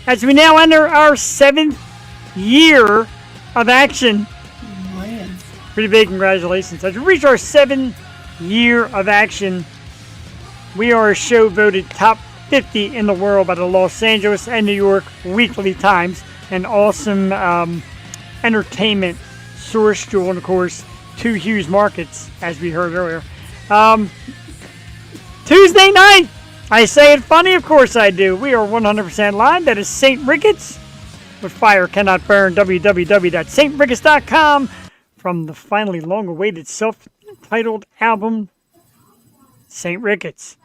as we now enter our 7th year of action. Man. Pretty big congratulations. As we reach our 7th year of action, we are a show voted top 50 in the world by the Los Angeles and New York Weekly Times, an awesome entertainment source, Jewel, and of course, two huge markets, as we heard earlier. Tuesday night, I say it funny, of course I do. We are 100% live. That is St. Ricketts, with Fire Cannot Burn, www.stricketts.com, from the finally long-awaited self-titled album, St. Ricketts.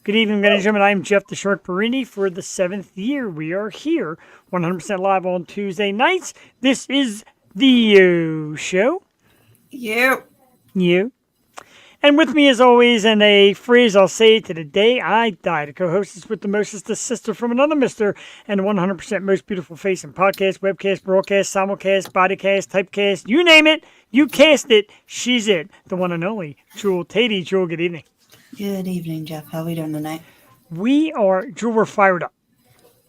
Good evening, ladies and gentlemen. I am Jeff the Shark Perini. For the 7th year, we are here, 100% live on Tuesday nights. This is the You Show. You. And with me, as always, and a phrase I'll say to the day I die, to co-host is with the mostest, the sister from another mister, and 100% most beautiful face in podcast, webcast, broadcast, simulcast, bodycast, typecast, you name it, you cast it, she's it, the one and only Jewel Tatey. Jewel, good evening. Good evening, Jeff. How are we doing tonight? Jewel, we're fired up.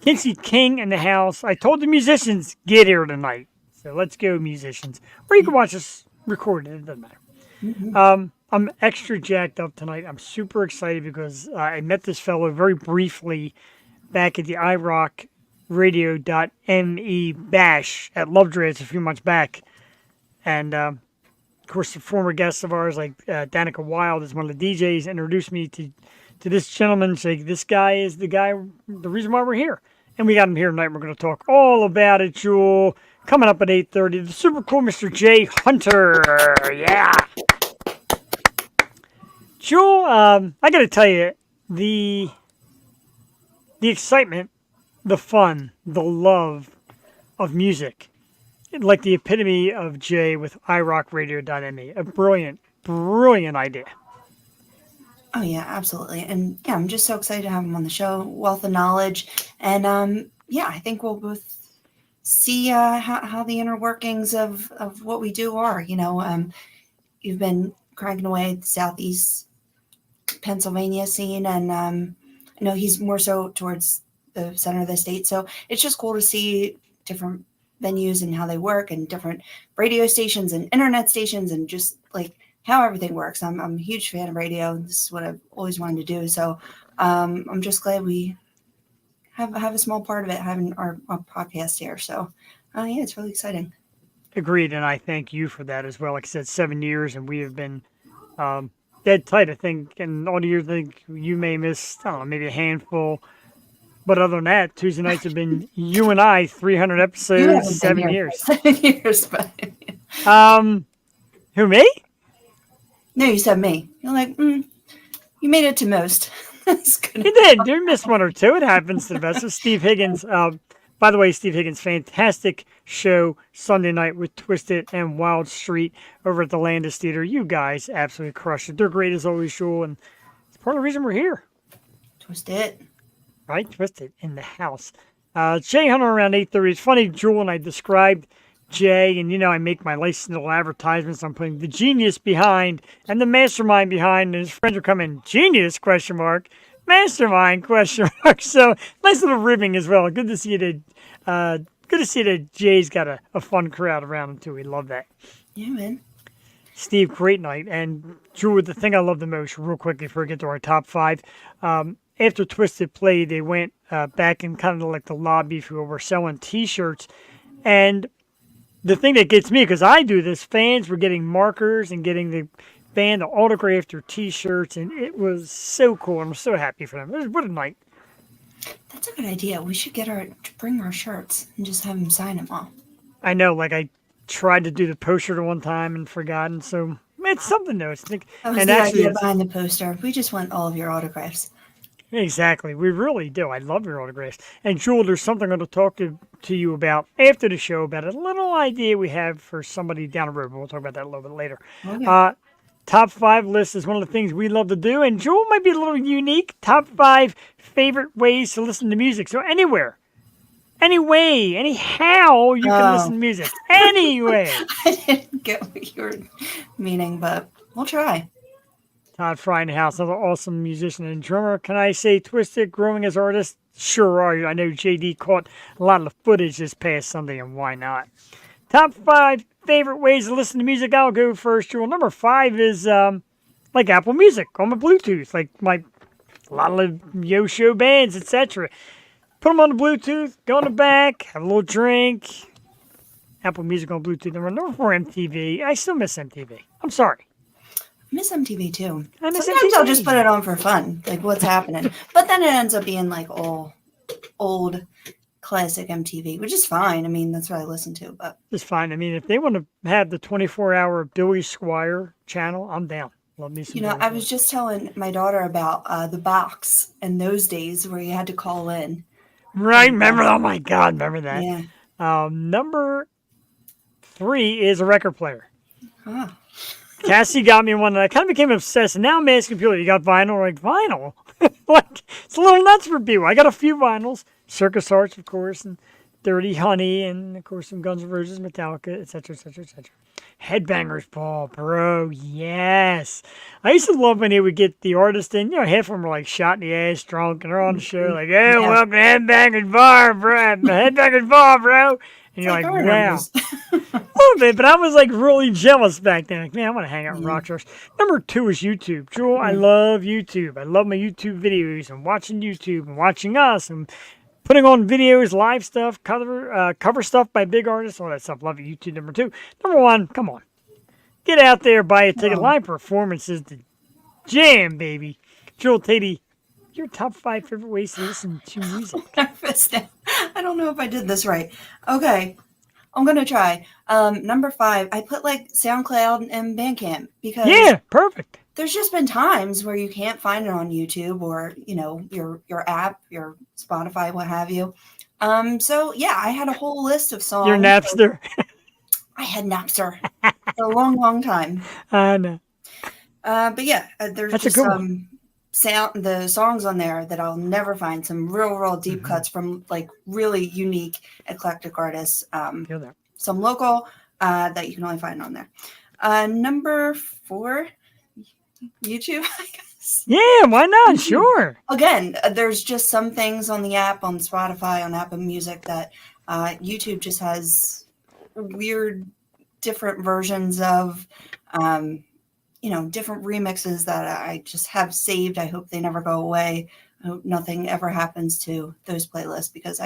Kinsey King in the house. I told the musicians, get here tonight. So let's go, musicians. Or you can watch us record it. It doesn't matter. Mm-hmm. I'm extra jacked up tonight. I'm super excited because I met this fellow very briefly back at the IRockRadio.me bash at Lovedrays a few months back. And, of course, the former guests of ours, like Danica Wild, is one of the DJs, introduced me to this gentleman. Saying, this guy is the reason why we're here. And we got him here tonight. We're going to talk all about it, Jewel. Coming up at 8:30, the super cool Mr. Jay Hunter. Yeah. Jewel, I got to tell you, the excitement, the fun, the love of music, like the epitome of Jay with IRockRadio.me. A brilliant, brilliant idea. Oh, yeah, absolutely. And, yeah, I'm just so excited to have him on the show. Wealth of knowledge. And, yeah, I think we'll both see how the inner workings of what we do are. You know, you've been cranking away at the Southeast Pennsylvania scene, and I know he's more so towards the center of the state. So it's just cool to see different venues and how they work, and different radio stations and internet stations, and just like how everything works. I'm a huge fan of radio. This is what I've always wanted to do. So I'm just glad we have a small part of it, having our podcast here. So yeah, it's really exciting. Agreed, and I thank you for that as well. Like I said, 7 years, and we have been dead tight, I think. And all the years, I think you may miss, I don't know, maybe a handful. But other than that, Tuesday nights have been you and I, 300 episodes, 7 years. 7 years, but who, me? No, you said me. You're like, you made it to most. You did. You missed one or two. It happens to the best. Of Steve Higgins. By the way, Steve Higgins, fantastic show Sunday night with Twisted and Wild Street over at the Landis Theater. You guys absolutely crushed it. They're great as always, Jewel, and it's part of the reason we're here. Twisted. Right? Twisted in the house. Jay Hunter around 8:30. It's funny, Jewel and I described Jay, and I make my nice little advertisements. I'm putting the genius behind and the mastermind behind, and his friends are coming, genius, ? Mastermind, ? So nice little ribbing as well. Good to see that. Good to see that Jay's got a fun crowd around him too. We love that. Yeah, man. Steve, great night. And Drew, the thing I love the most, real quickly before we get to our top 5, after Twisted played, they went back in kind of like the lobby where we're selling T-shirts. And the thing that gets me, because I do this, fans were getting markers and getting the band to autograph their T-shirts, and it was so cool. I'm so happy for them. What a night. That's a good idea. We should bring our shirts and just have them sign them all. I know, like I tried to do the poster one time and forgotten, so it's something though. That was the idea behind the poster. We just want all of your autographs. Exactly. We really do. I love your autographs. And Jewel, there's something I'm going to talk to you about after the show, about a little idea we have for somebody down the road, but we'll talk about that a little bit later. Okay. Top 5 list is one of the things we love to do, and Jewel might be a little unique. Top 5 favorite ways to listen to music. So anywhere, any way, anyhow you can listen to music. Anyway. I didn't get what you were meaning, but we'll try. Todd Fry in the house, another awesome musician and drummer. Can I say Twisted, growing as artist, sure are. I know JD caught a lot of the footage this past Sunday, and why not? Top 5 favorite ways to listen to music. I'll go first, Jewel. Number 5 is like Apple Music on my Bluetooth, like a lot of Yo Show bands, etc. Put them on the Bluetooth, go in the back, have a little drink. Apple Music on Bluetooth. Number 4, MTV. I still miss MTV. I'm sorry. Miss MTV too. I miss Sometimes MTV. I'll just put it on for fun, like what's happening. But then it ends up being like all old classic MTV, which is fine. I mean, that's what I listen to. But It's fine. I mean, if they want to have the 24-hour Billy Squire channel, I'm down. Love me some. you know, Billy I was just telling my daughter about the box in those days where you had to call in. Right, remember? Oh my God, remember that? Yeah. Number 3 is a record player. Oh. Cassie got me one, and I kind of became obsessed. And now I'm asking people, "You got vinyl?" Like vinyl, like it's a little nuts for people. I got a few vinyls, Circus Arts, of course, and Dirty Honey, and of course some Guns N' Roses, Metallica, etc., etc., etc. Headbangers Ball, bro, yes. I used to love when they would get the artist in. You know, half of them were like shot in the ass, drunk, and they're on the show like, "Hey, welcome to Headbangers Bar, bro. Headbangers Bar, bro." And you're like, wow. A little bit, but I was like really jealous back then. Like, man, I want to hang out with rock stars. Number 2 is YouTube. Jewel, I love YouTube. I love my YouTube videos and watching YouTube and watching us and putting on videos, live stuff, cover stuff by big artists, all that stuff. Love it. YouTube. Number 2. Number 1, come on. Get out there, buy a ticket. Live performances, the jam, baby. Jewel Tatey, your top 5 favorite ways to listen to music. I don't know if I did this right. Okay. I'm going to try. Number 5, I put like SoundCloud and Bandcamp because Yeah, perfect. there's just been times where you can't find it on YouTube or, you know, your app, your Spotify, what have you. So yeah, I had a whole list of songs. Your Napster. I had Napster for a long, long time. I know. But yeah, there's That's just a good one. the songs on there that I'll never find. Some real deep cuts from like really unique, eclectic artists. Feel that. Some local that you can only find on there. Number 4, YouTube, I guess. Yeah, why not? Sure. Again, there's just some things on the app, on Spotify, on Apple Music that YouTube just has weird, different versions of, you know, different remixes that I just have saved. I hope they never go away. I hope nothing ever happens to those playlists because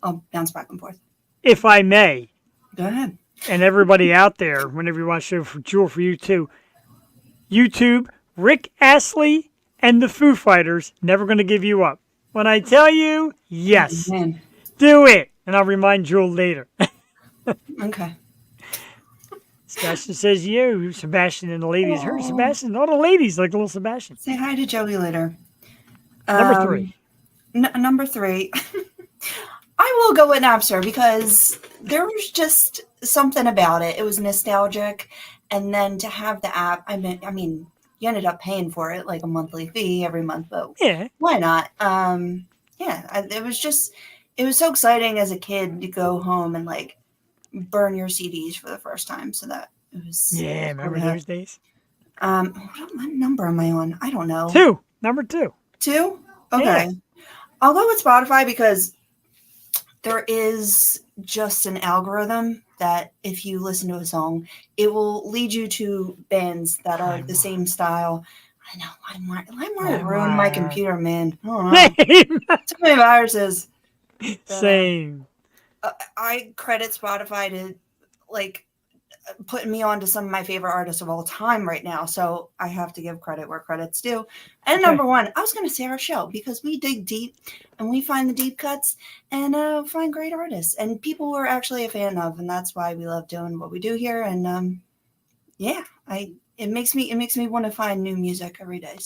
I'll bounce back and forth. If I may, Go ahead. and everybody out there, whenever you watch show for Jewel for you too, YouTube, Rick Astley and the Foo Fighters, Never Gonna Give You Up. When I tell you, yes, Man. do it. And I'll remind Jewel later. Okay. Sebastian says you, Sebastian and the ladies. Her, Sebastian, all the ladies like little Sebastian. Say hi to Joey later. Number 3. Number 3. I will go with Napster because there was just something about it. It was nostalgic. And then to have the app, I mean, you ended up paying for it like a monthly fee every month, but Yeah. why not? It was so exciting as a kid to go home and like burn your CDs for the first time. So that it was. Yeah, remember those days? What number am I on? I don't know. 2. Number 2. 2? Okay. Yeah. I'll go with Spotify because there is just an algorithm that if you listen to a song, it will lead you to bands that are the same style. I know. LimeWire ruined my computer, man. I don't know. Too many viruses. Same. I credit Spotify to like putting me on to some of my favorite artists of all time right now. So I have to give credit where credit's due. And number 1, I was going to say our show because we dig deep and we find the deep cuts and find great artists and people we're actually a fan of. And that's why we love doing what we do here. And it makes me want to find new music every day.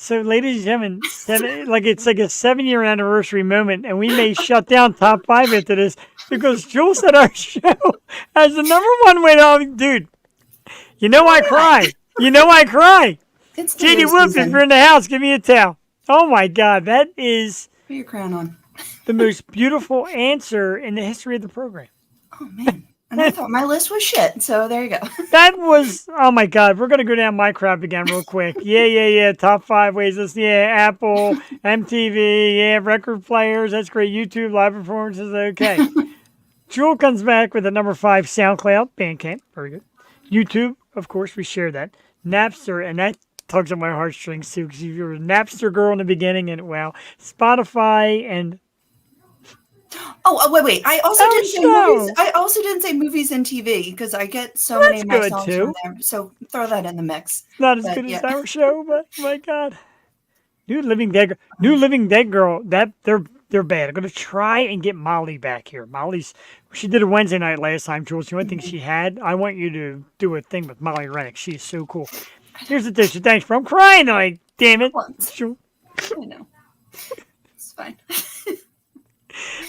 So, ladies and gentlemen, it's like a 7-year anniversary moment, and we may shut down top 5 after this because Jewel said our show has the number 1 win. Oh, dude, you know I cry. You know I cry. It's JD Wolf, if you're in the house, give me a towel. Oh my God, that is Put your crown on. the most beautiful answer in the history of the program. Oh man. And I thought my list was shit. So there you go. That was, oh my God, we're going to go down my crap again real quick. Yeah. Top 5 ways. Yeah, Apple, MTV, yeah, record players. That's great. YouTube, live performances. Okay. Jewel comes back with a number 5, SoundCloud, Bandcamp. Very good. YouTube, of course, we share that. Napster, and that tugs at my heartstrings too, because you were a Napster girl in the beginning, and wow. Spotify and Wait. I also Oh, didn't say show. movies. I also didn't say movies and TV because I get so That's many of my good, songs too. from there. So throw that in the mix. Not as But, good as yeah. our show, but my God. New Living Dead girl, that they're bad. I'm gonna try and get Molly back here. She did a Wednesday night last time, Jules. The only thing she had, I want you to do a thing with Molly Rennick. She is so cool. Here's the dish. Thanks, bro. I'm crying tonight. Damn it. Jules. I know. It's fine.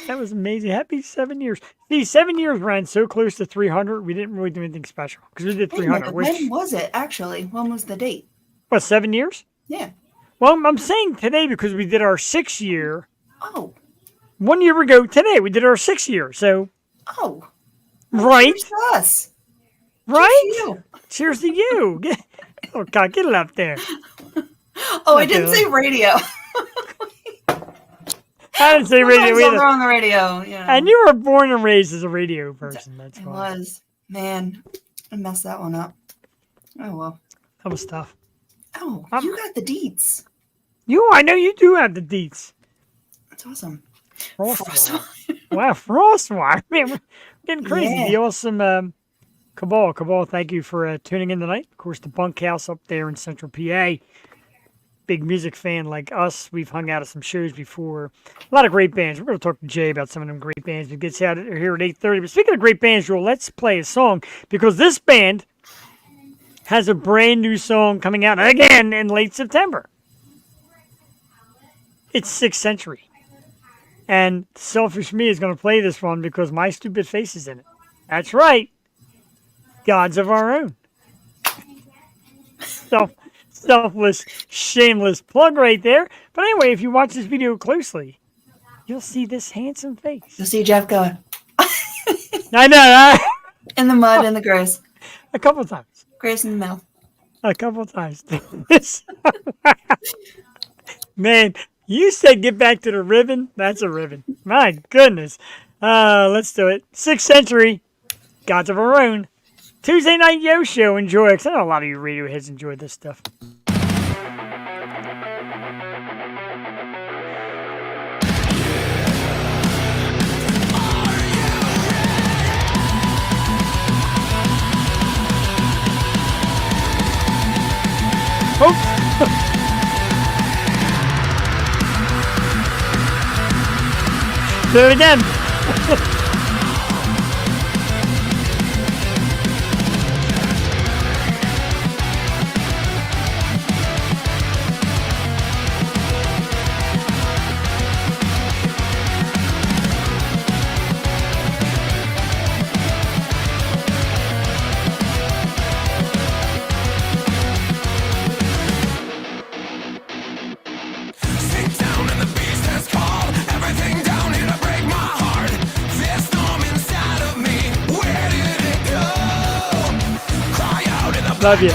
That was amazing. Happy 7 years. See, 7 years ran so close to 300. We didn't really do anything special because we did 300. When was it actually? When was the date? What, 7 years? Yeah. Well, I'm saying today because we did our 6th year. Oh. 1 year ago today, we did our 6th year. So, Oh. right? Cheers to us. Right? Cheers to you. Oh, God, get it up there. Oh, I didn't say radio. I didn't say radio Sometimes I'll either. throw on the radio. You know. And you were born and raised as a radio person. That's I why. was. Man, I messed that one up. Oh, well. That was tough. Oh, you got the deets. I know you do have the deets. That's awesome. Frostwire. Wow, Frostwire. Man, we're getting crazy. Yeah. The awesome Cabal. Cabal, thank you for tuning in tonight. Of course, the bunkhouse up there in Central PA. Big music fan like us. We've hung out at some shows before. A lot of great bands. We're going to talk to Jay about some of them great bands. We get out here at 8:30. But speaking of great bands, Joel, let's play a song because this band has a brand new song coming out again in late September. It's 6th Century. And Selfish Me is going to play this one because My Stupid Face is in it. That's right. Gods of Our Own. Selfless, shameless plug right there. But anyway, if you watch this video closely, you'll see this handsome face. You'll see Jeff going. I know. In the mud, in the grace. A couple times. Grace in the mouth. A couple times. Man, you said get back to the ribbon. That's a ribbon. My goodness. Let's do it. 6th Century. Gods of Our Own. Tuesday Night Yo Show. Enjoy. Because I know a lot of you radio heads enjoy this stuff. Do it again. Love you.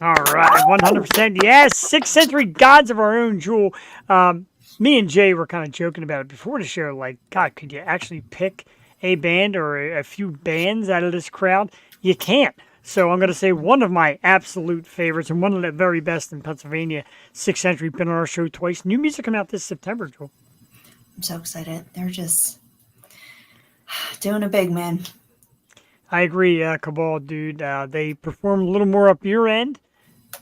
All right, 100%. Yes, 6th century gods of our own, Jewel. Me and Jay were kind of joking about it before the show. Like, God, could you actually pick a band or a few bands out of this crowd? You can't. So I'm going to say one of my absolute favorites and one of the very best in Pennsylvania, 6th century, been on our show twice. New music coming out this September, Jewel. I'm so excited. They're just doing a big, man. I agree, Cabal, dude. They perform a little more up your end.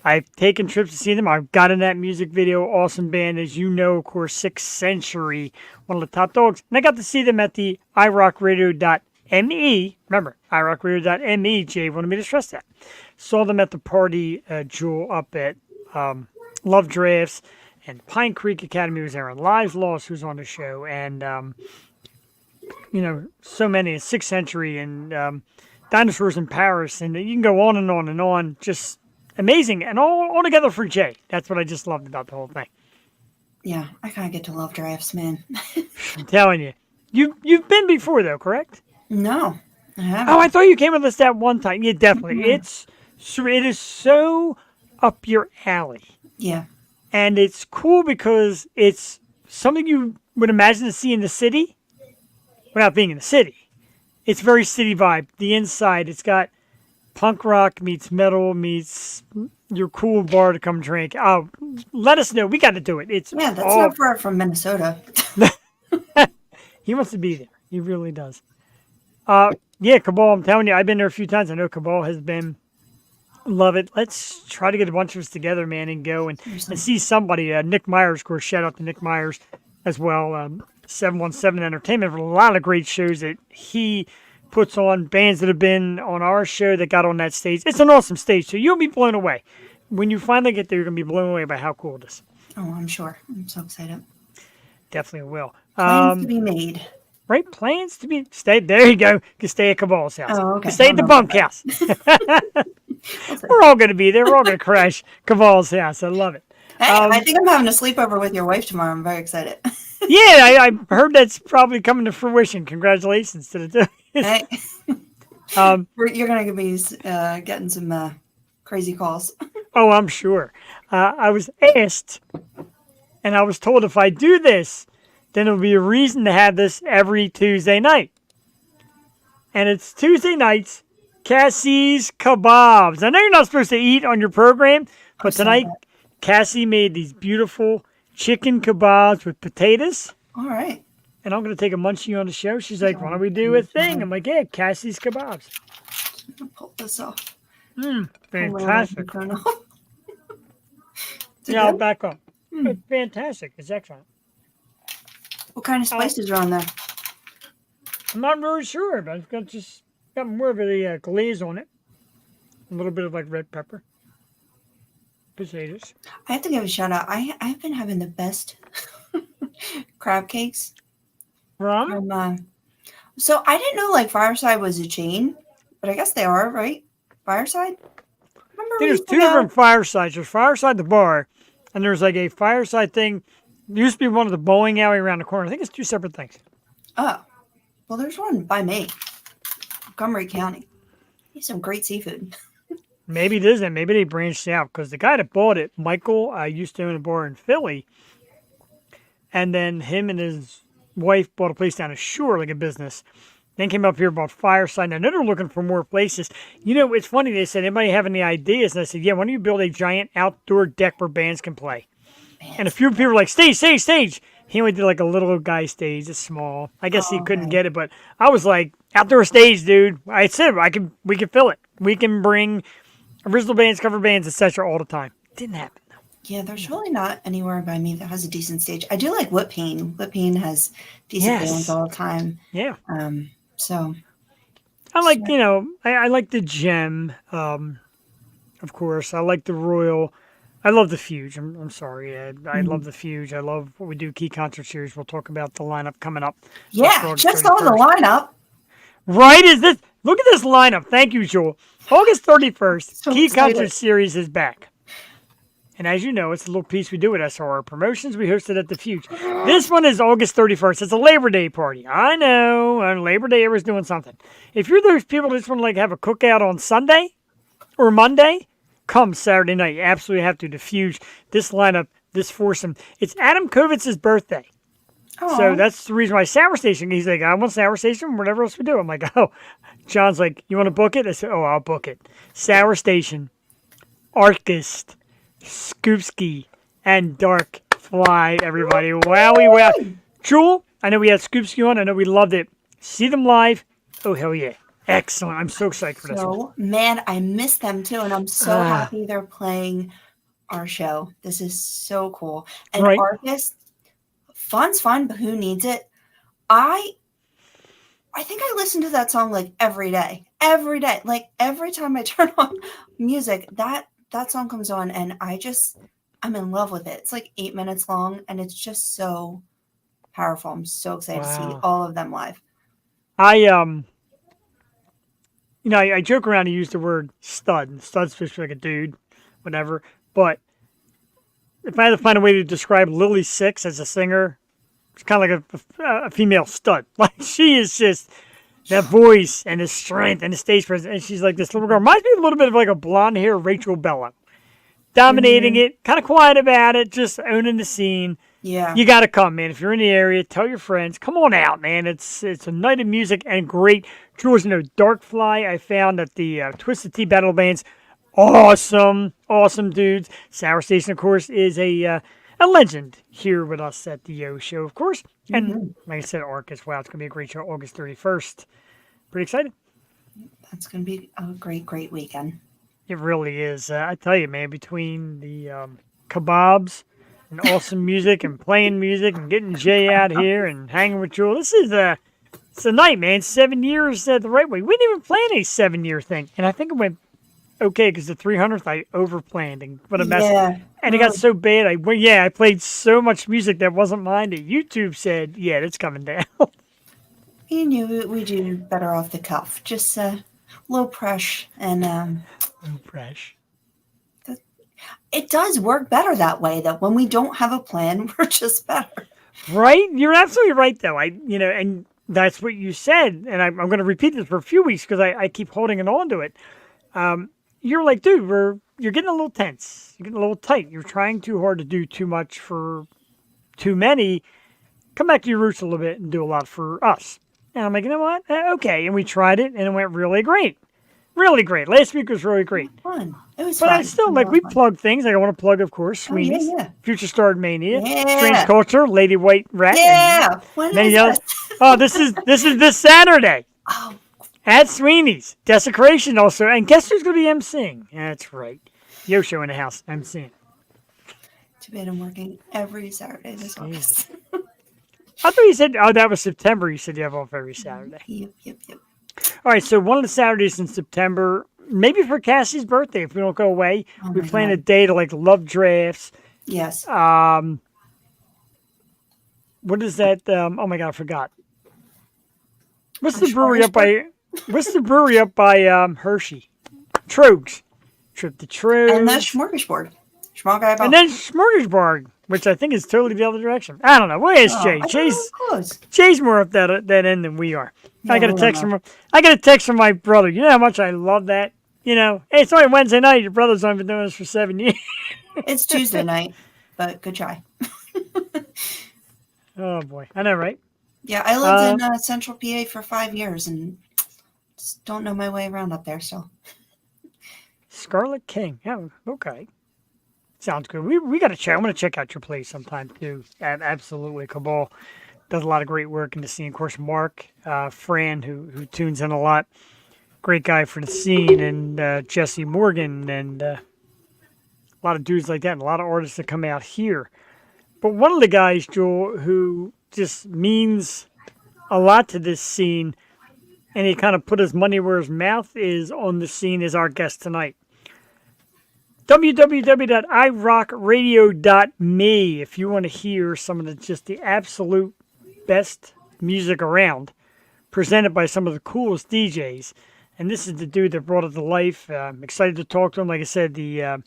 I've taken trips to see them. I've got in that music video. Awesome band, as you know, of course, 6th century, one of the top dogs. And I got to see them at the IRockRadio.me. Remember, IRockRadio.me. Jay wanted me to stress that. Saw them at the party, Jewel, up at Love Drafts, and Pine Creek Academy was there, and Lives Lost, who's on the show, and so many, 6th century, and Dinosaurs in Paris, and you can go on and on and on. Just amazing, and all together for Jay. That's what I just loved about the whole thing. Yeah, I kind of get to love drafts, man. I'm telling you. You've been before, though, correct? No, I haven't. Oh, I thought you came with us that one time. Yeah, definitely. Mm-hmm. It is so up your alley. Yeah. And it's cool because it's something you would imagine to see in the city without being in the city. It's very city vibe. The inside, it's got punk rock meets metal meets your cool bar to come drink. Oh, let us know. We got to do it. That's not far from Minnesota. He wants to be there. He really does. Yeah, Cabal, I'm telling you, I've been there a few times. I know Cabal has been. Love it. Let's try to get a bunch of us together, man, and go and see somebody. Nick Myers, of course, shout out to Nick Myers as well. 717 Entertainment for a lot of great shows that he puts on, bands that have been on our show that got on that stage. It's an awesome stage, so you'll be blown away. When you finally get there, you're going to be blown away by how cool it is. Oh, I'm sure. I'm so excited. Definitely will. Plans to be made. Right? Plans to be... Stay. There you go. You can stay at Cabal's house. Oh, okay. You can stay at the bunkhouse. We're all going to be there. We're all going to crash Cabal's house. I love it. Hey, I think I'm having a sleepover with your wife tomorrow. I'm very excited. Yeah, I heard that's probably coming to fruition. Congratulations to the two. Hey. You're going to be getting some crazy calls. Oh, I'm sure. I was asked, and I was told if I do this, then there'll be a reason to have this every Tuesday night. And it's Tuesday nights, Cassie's Kebabs. I know you're not supposed to eat on your program, but tonight Cassie made these beautiful chicken kebabs with potatoes. All right. And I'm going to take a munchie on the show. She's like, why don't we do a thing? I'm like, yeah, Cassie's Kebabs. I'm going to pull this off. Fantastic. Yeah, I'll back up. It's fantastic. It's excellent. What kind of spices are on there? I'm not really sure, but it's got more of a glaze on it. A little bit of like red pepper. Potatoes. I have to give a shout out. I've been having the best crab cakes. From? So I didn't know like Fireside was a chain, but I guess they are, right? Fireside? There's two different Firesides. There's Fireside the bar, and there's like a Fireside thing. It used to be one of the bowling alley around the corner. I think it's two separate things. Oh. Well, there's one by me. Montgomery County. There's some great seafood. Maybe it isn't. Maybe they branched out because the guy that bought it, Michael, used to own a bar in Philly. And then him and his wife bought a place down the shore, like a business. Then came up here, bought Fireside. And I know they're looking for more places. You know, it's funny. They said, anybody have any ideas? And I said, yeah, why don't you build a giant outdoor deck where bands can play? And a few people were like, stage. He only did like a little guy stage. It's small. I guess he couldn't get it. But I was like, outdoor stage, dude. I said, we can fill it. We can bring original bands, cover bands, etc. all the time. Didn't happen. Yeah, there's really not anywhere by me that has a decent stage. I do like Whitpain. Whitpain has decent bands all the time. Yeah. So I like, I like the Gem, of course. I like the Royal. I love the Fuge. I'm sorry. I love the Fuge. I love what we do, Key Concert Series. We'll talk about the lineup coming up. Yeah, just on the lineup. Right? Look at this lineup. Thank you, Joel. August 31st, Key Concert Series is back. And as you know, it's a little piece we do at SRR Promotions. We hosted at the Fuge. This one is August 31st. It's a Labor Day party. I know. On Labor Day, everyone's doing something. If you're those people that just want to have a cookout on Sunday or Monday, come Saturday night. You absolutely have to. The Fuge, this lineup, this foursome. It's Adam Kovitz's birthday. So that's the reason why Sour Station. He's like, I want Sour Station, whatever else we do. I'm like, oh. John's like, you want to book it? I said, oh, I'll book it. Sour Station, Arcist, Scoopski, and Dark Fly, everybody. Wowie, wow. Jewel, I know we had Scoopski on. I know we loved it. See them live. Oh, hell yeah. Excellent. I'm so excited for this one. Man, I miss them too. And I'm so happy they're playing our show. This is so cool. And Arcist, fun's fun, but who needs it? I think I listen to that song like every day. Like every time I turn on music, that song comes on and I'm in love with it. It's like 8 minutes long and it's just so powerful. I'm so excited to see all of them live. I joke around and use the word stud. Stud's supposed to be like a dude, whatever. But if I had to find a way to describe Lily Six as a singer, it's kind of like a female stud. Like she is just that voice and the strength and the stage presence. And she's like this little girl. Reminds me a little bit of like a blonde hair Rachel Bellow. Dominating it, kind of quiet about it, just owning the scene. Yeah. You got to come, man. If you're in the area, tell your friends. Come on out, man. It's a night of music and great. Jules, Dark Fly, I found at the Twisted Tea Battle Bands. Awesome dudes. Sour Station, of course, is a legend here with us at the Yo Show, of course. And like I said, Arc as well. It's going to be a great show August 31st. Pretty excited. That's going to be a great weekend. It really is. I tell you, man, between the kebabs and awesome music and playing music and getting Jay out here and hanging with Jewel, it's a night, man. 7 years the right way. We didn't even plan a 7-year thing. And I think it went okay because the 300th I overplanned and what a mess. Yeah. And it got so bad. I played so much music that wasn't mine that YouTube said, yeah, it's coming down. We knew we do better off the cuff. Just low pressure and low pressure. It does work better that way. That when we don't have a plan, we're just better. Right? You're absolutely right, though. And that's what you said, and I'm going to repeat this for a few weeks because I keep holding on to it. You're like, dude, you're getting a little tense. You're getting a little tight. You're trying too hard to do too much for too many. Come back to your roots a little bit and do a lot for us. And I'm like, you know what? Okay. And we tried it, and it went really great. Really great. Last week was really great. Fun. It was but fun. I still, we plug things. Like I want to plug, of course, Sweeney's, Future Star Mania, Strange Culture, Lady White Rat. Yeah. And many others. Oh, this is this Saturday. Oh. At Sweeney's. Desecration also. And guess who's going to be emceeing? That's right. Yo Show in the house. emceeing. Too bad I'm working every Saturday this August. I thought you said, that was September. You said you have off every Saturday. Yep. All right, so one of the Saturdays in September, maybe for Cassie's birthday, if we don't go away, we plan a day to love drafts. Yes. What is that? Oh my God, I forgot. What's the brewery up by Hershey? Trogs. Trip to Trogs. And the Smorgasbord. And then Smorgasbord, which I think is totally the other direction. I don't know. Where is Jay? Jay's more up that end than we are. Yeah, I got a text from my brother. You know how much I love that? Hey, it's only Wednesday night. Your brother's only been doing this for 7 years. It's Tuesday night, but good try. Oh boy, I know, right? Yeah, I lived in Central PA for 5 years and just don't know my way around up there. So, Scarlet King. Yeah, okay. Sounds good. We got to check. I'm going to check out your place sometime too. Absolutely, Cabal does a lot of great work in the scene. Of course, Mark Fran, who tunes in a lot, great guy for the scene, and Jesse Morgan, and a lot of dudes like that, and a lot of artists that come out here. But one of the guys, Joel, who just means a lot to this scene, and he kind of put his money where his mouth is on the scene, is our guest tonight. www.IRockRadio.me if you want to hear some of the absolute best music around, presented by some of the coolest DJs. And this is the dude that brought it to life. I'm excited to talk to him. Like I said, the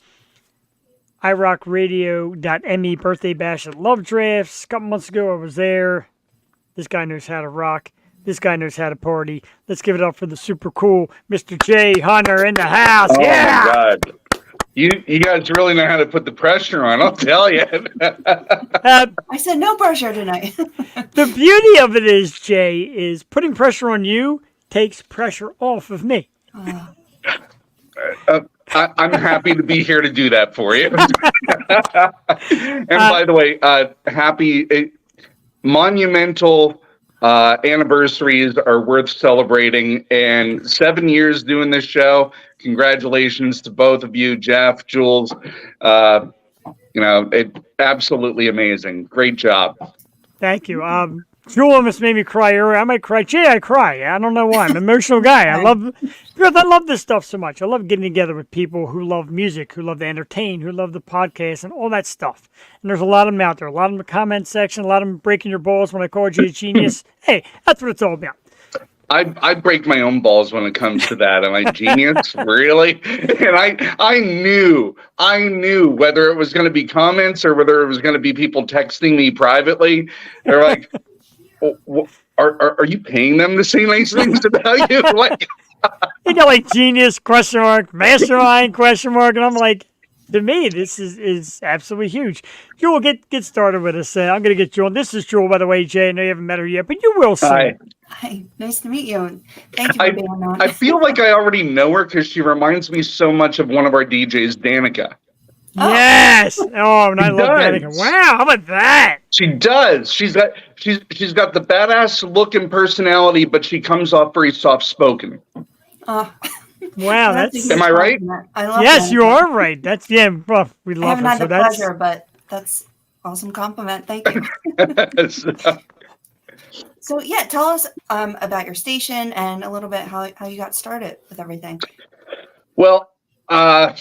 IRockRadio.me birthday bash at Love Drafts. A couple months ago, I was there. This guy knows how to rock. This guy knows how to party. Let's give it up for the super cool Mr. Jay Hunter in the house. Oh, my God. You guys really know how to put the pressure on, I'll tell you. I said no pressure tonight. The beauty of it is, Jay, is putting pressure on you takes pressure off of me. I'm happy to be here to do that for you. And by the way, happy monumental anniversaries are worth celebrating. And 7 years doing this show. Congratulations to both of you, Jeff, Jules. It absolutely amazing. Great job. Thank you. Jewel almost made me cry earlier. I might cry. Jay, I cry. I don't know why. I'm an emotional guy. I love this stuff so much. I love getting together with people who love music, who love to entertain, who love the podcast and all that stuff. And there's a lot of them out there. A lot of them in the comment section. A lot of them breaking your balls when I called you a genius. Hey, that's what it's all about. I break my own balls when it comes to that. Am I genius? Really? And I knew whether it was going to be comments or whether it was going to be people texting me privately. They're like, are you paying them to say nice things about you? Like, you got like genius, question mark, mastermind, question mark. And I'm like, to me, this is absolutely huge. Jewel, get started with us. I'm going to get Jewel. This is Jewel, by the way, Jay. I know you haven't met her yet, but you will soon. Hi, nice to meet you. Thank you for being on. I feel like I already know her because she reminds me so much of one of our DJs, Danica. Oh. Yes. Oh, and I love Danica. Wow, how about that? She does. She's got the badass look and personality, but she comes off very soft spoken. Wow, that's. Am I right? I love yes, that. You are right. That's well, we love I haven't her. had So the pleasure, but that's awesome compliment. Thank you. So yeah, tell us about your station and a little bit how you got started with everything. Well, I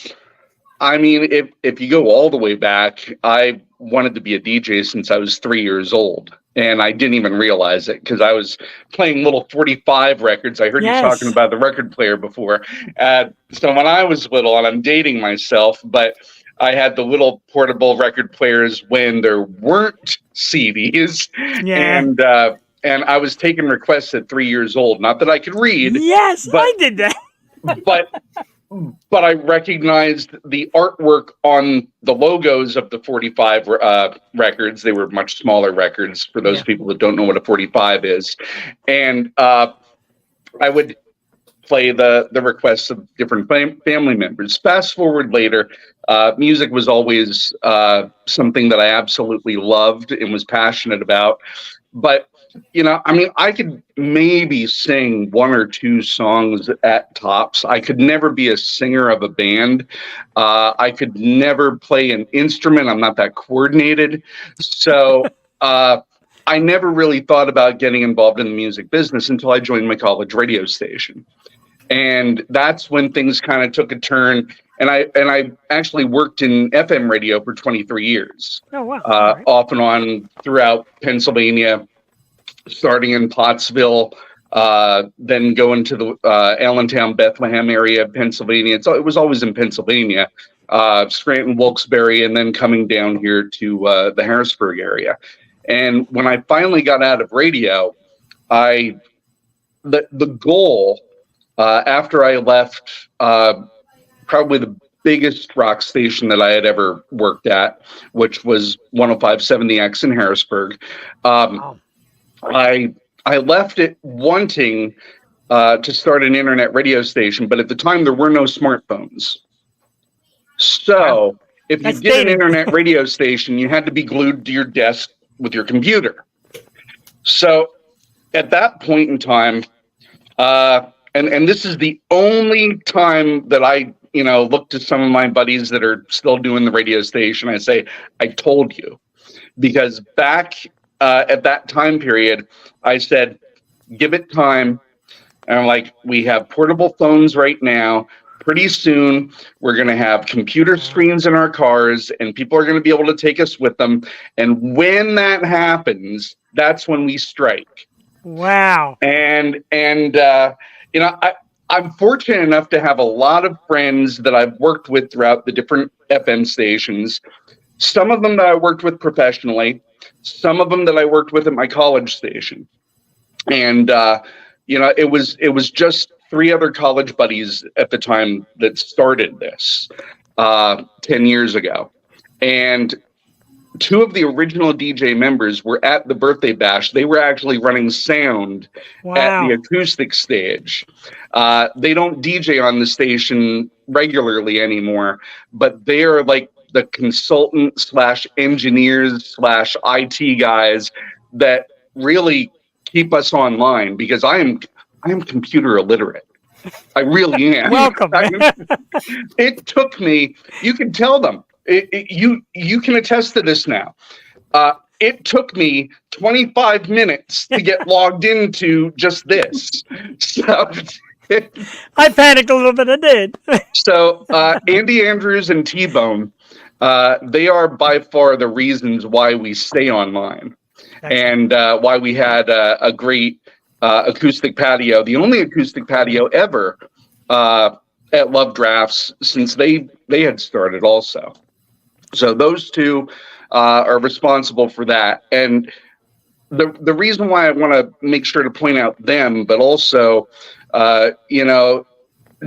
mean, if you go all the way back, I wanted to be a DJ since I was 3 years old. And I didn't even realize it because I was playing little 45 records. I heard you talking about the record player before. So when I was little, and I'm dating myself, but I had the little portable record players when there weren't CDs. Yeah. And I was taking requests at 3 years old. Not that I could read. Yes, I did that. But I recognized the artwork on the logos of the 45 records. They were much smaller records for those people that don't know what a 45 is. And I would play the requests of different family members. Fast forward later, music was always something that I absolutely loved and was passionate about. But I mean, I could maybe sing one or two songs at tops. I could never be a singer of a band. I could never play an instrument. I'm not that coordinated. So I never really thought about getting involved in the music business until I joined my college radio station. And that's when things kind of took a turn. And I actually worked in FM radio for 23 years. Oh, wow. Off and on throughout Pennsylvania. Starting in Pottsville, then going to the Allentown, Bethlehem area of Pennsylvania. It was always in Pennsylvania, Scranton, Wilkes-Barre, and then coming down here to the Harrisburg area. And when I finally got out of radio, the goal after I left probably the biggest rock station that I had ever worked at, which was 105.7 The X in Harrisburg. Wow. I left it wanting to start an internet radio station, but at the time there were no smartphones. So if you did an internet radio station, you had to be glued to your desk with your computer. So at that point in time, and this is the only time that I look to some of my buddies that are still doing the radio station. I say, I told you, because back at that time period, I said, give it time. And I'm like, we have portable phones right now. Pretty soon, we're going to have computer screens in our cars, and people are going to be able to take us with them. And when that happens, that's when we strike. Wow. And I'm fortunate enough to have a lot of friends that I've worked with throughout the different FM stations. Some of them that I worked with professionally, some of them that I worked with at my college station. And, it was just 3 other college buddies at the time that started this. 10 years ago. And two of the original DJ members were at the birthday bash. They were actually running sound at the acoustic stage. They don't DJ on the station regularly anymore, but they are like the consultant / engineers / IT guys that really keep us online, because I am computer illiterate. I really am. Welcome. It took me, you can tell them, you can attest to this now. It took me 25 minutes to get logged into just this. So I panicked a little bit. I did. So Andy Andrews and T-Bone, they are by far the reasons why we stay online. And why we had a great acoustic patio, the only acoustic patio ever at Love Drafts, since they had started also. So those two are responsible for that. And the reason why I want to make sure to point out them, but also,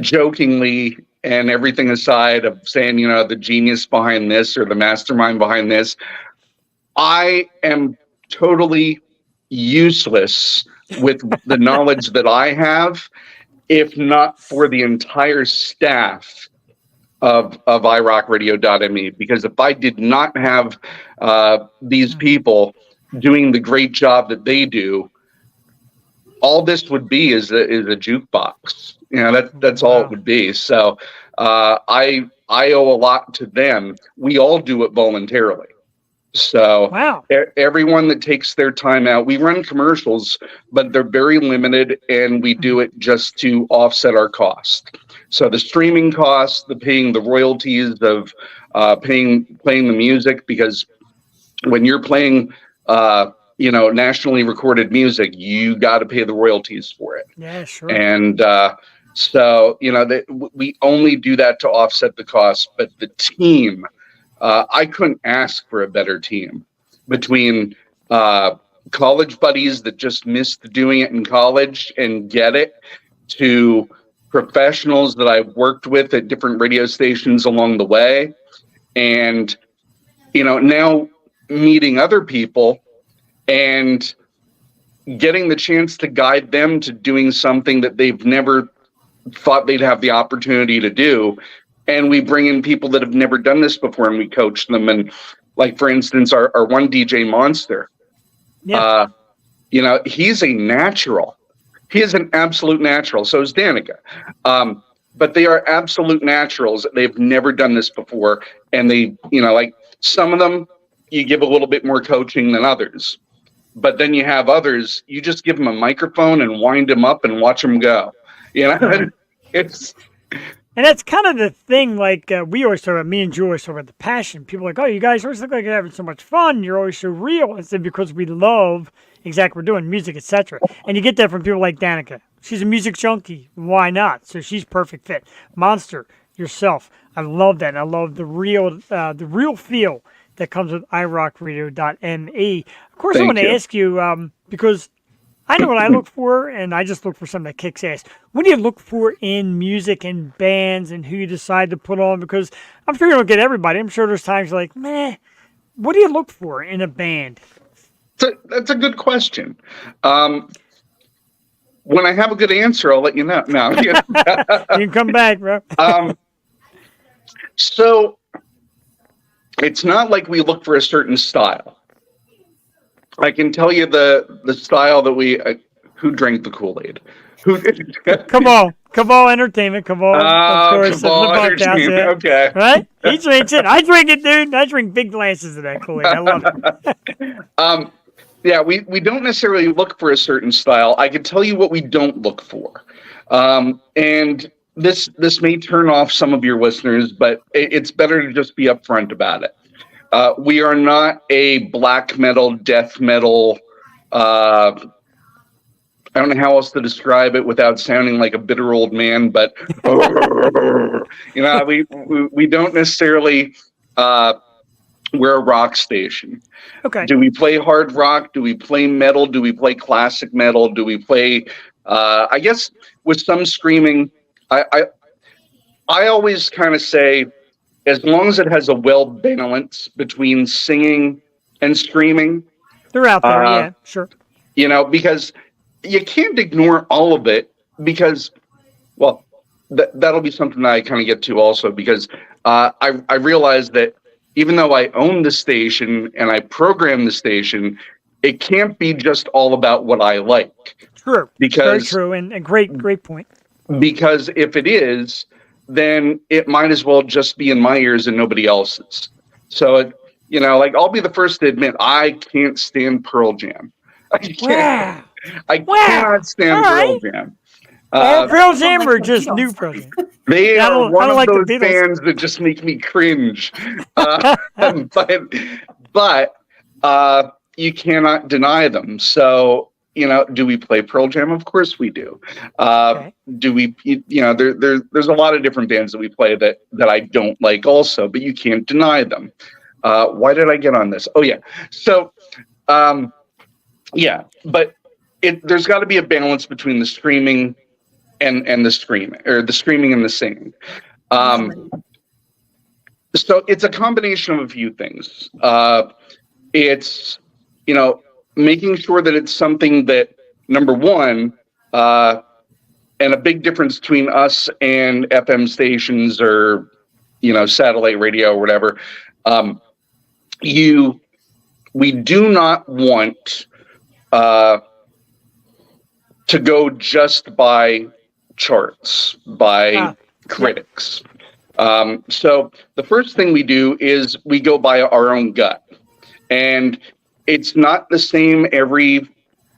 jokingly and everything aside of saying, the genius behind this or the mastermind behind this, I am totally useless with the knowledge that I have, if not for the entire staff of IRockRadio.me, because if I did not have these people doing the great job that they do, all this would be is a jukebox. That's all it would be. So I owe a lot to them. We all do it voluntarily. So everyone that takes their time out, we run commercials, but they're very limited, and we do it just to offset our cost. So the streaming costs, paying the royalties of playing the music, because when you're playing nationally recorded music, you got to pay the royalties for it. Yeah, sure. And so we only do that to offset the cost. But the team, I couldn't ask for a better team, between college buddies that just missed doing it in college and get it, to professionals that I've worked with at different radio stations along the way, and now meeting other people and getting the chance to guide them to doing something that they've never thought they'd have the opportunity to do. And we bring in people that have never done this before, and we coach them. And like, for instance, our one DJ Monster, he's a natural. He is an absolute natural. So is Danica. But they are absolute naturals. They've never done this before. And they, like some of them, you give a little bit more coaching than others. But then you have others, you just give them a microphone and wind them up and watch them go. It's... And that's kind of the thing, like we always talk about, me and Drew always talk about the passion. People are like, oh, you guys always look like you're having so much fun. You're always so real. It's because we love exactly what we're doing, music, etc. And you get that from people like Danica. She's a music junkie. Why not? So she's perfect fit. Monster, yourself. I love that. I love the real feel that comes with IRockRadio.me. Of course, I want to ask you, because I know what I look for, and I just look for something that kicks ass. What do you look for in music and bands, and who you decide to put on? Because I'm sure you don't get everybody. I'm sure there's times you're like, meh. What do you look for in a band? That's a good question. When I have a good answer, I'll let you know. No, you can come back, bro. So it's not like we look for a certain style. I can tell you the style that who drank the Kool-Aid. Cabal Entertainment. Cabal, of course. Cabal Entertainment. Yeah. Okay. Right? He drinks it. I drink it, dude. I drink big glasses of that Kool-Aid. I love it. Yeah, we don't necessarily look for a certain style. I can tell you what we don't look for. And this may turn off some of your listeners, but it's better to just be upfront about it. We are not a black metal, death metal. I don't know how else to describe it without sounding like a bitter old man, but we don't necessarily. We're a rock station. Okay. Do we play hard rock? Do we play metal? Do we play classic metal? Do we play? I guess with some screaming. I always kind of say, as long as it has a well balance between singing and screaming, They're out there, uh, yeah, sure. because you can't ignore all of it because, well, that'll be something that I kind of get to also because I realized that even though I own the station and I program the station, it can't be just all about what I like. True. Very Because true, and great point. because if it is, then it might as well just be in my ears and nobody else's. So, like I'll be the first to admit I can't stand Pearl Jam. Wow. I Wow. cannot stand All Pearl right. Jam. All Pearl Don't Jam like or the just Beatles. new Pearl Jam? They I are don't one of like the those Beatles. bands that just make me cringe. But you cannot deny them. So, do we play Pearl Jam? Of course we do. Okay. Do we, there's a lot of different bands that we play that I don't like also, but you can't deny them. Why did I get on this? Oh, yeah. So, yeah, but there's got to be a balance between the screaming and the screaming, or the screaming and the singing. So it's a combination of a few things. It's, making sure that it's something that, number one, and a big difference between us and FM stations or, satellite radio or whatever. We do not want to go just by charts, by critics. So the first thing we do is we go by our own gut. And it's not the same every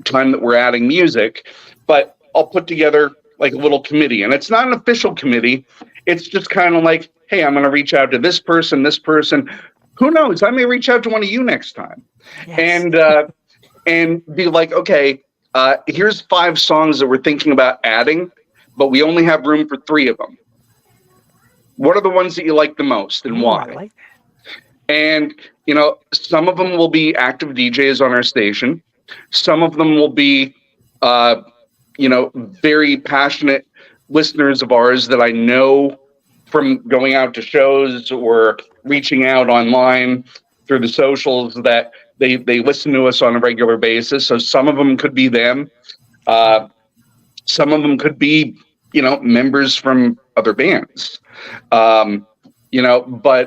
time that we're adding music, but I'll put together like a little committee. And it's not an official committee. It's just kind of like, hey, I'm going to reach out to this person, this person. Who knows? I may reach out to one of you next time. Yes. And be like, okay, here's 5 songs that we're thinking about adding, but we only have room for 3 of them. What are the ones that you like the most and why? I like that. And, some of them will be active DJs on our station. Some of them will be, very passionate listeners of ours that I know from going out to shows or reaching out online through the socials that they listen to us on a regular basis. So some of them could be them. Some of them could be, members from other bands. But,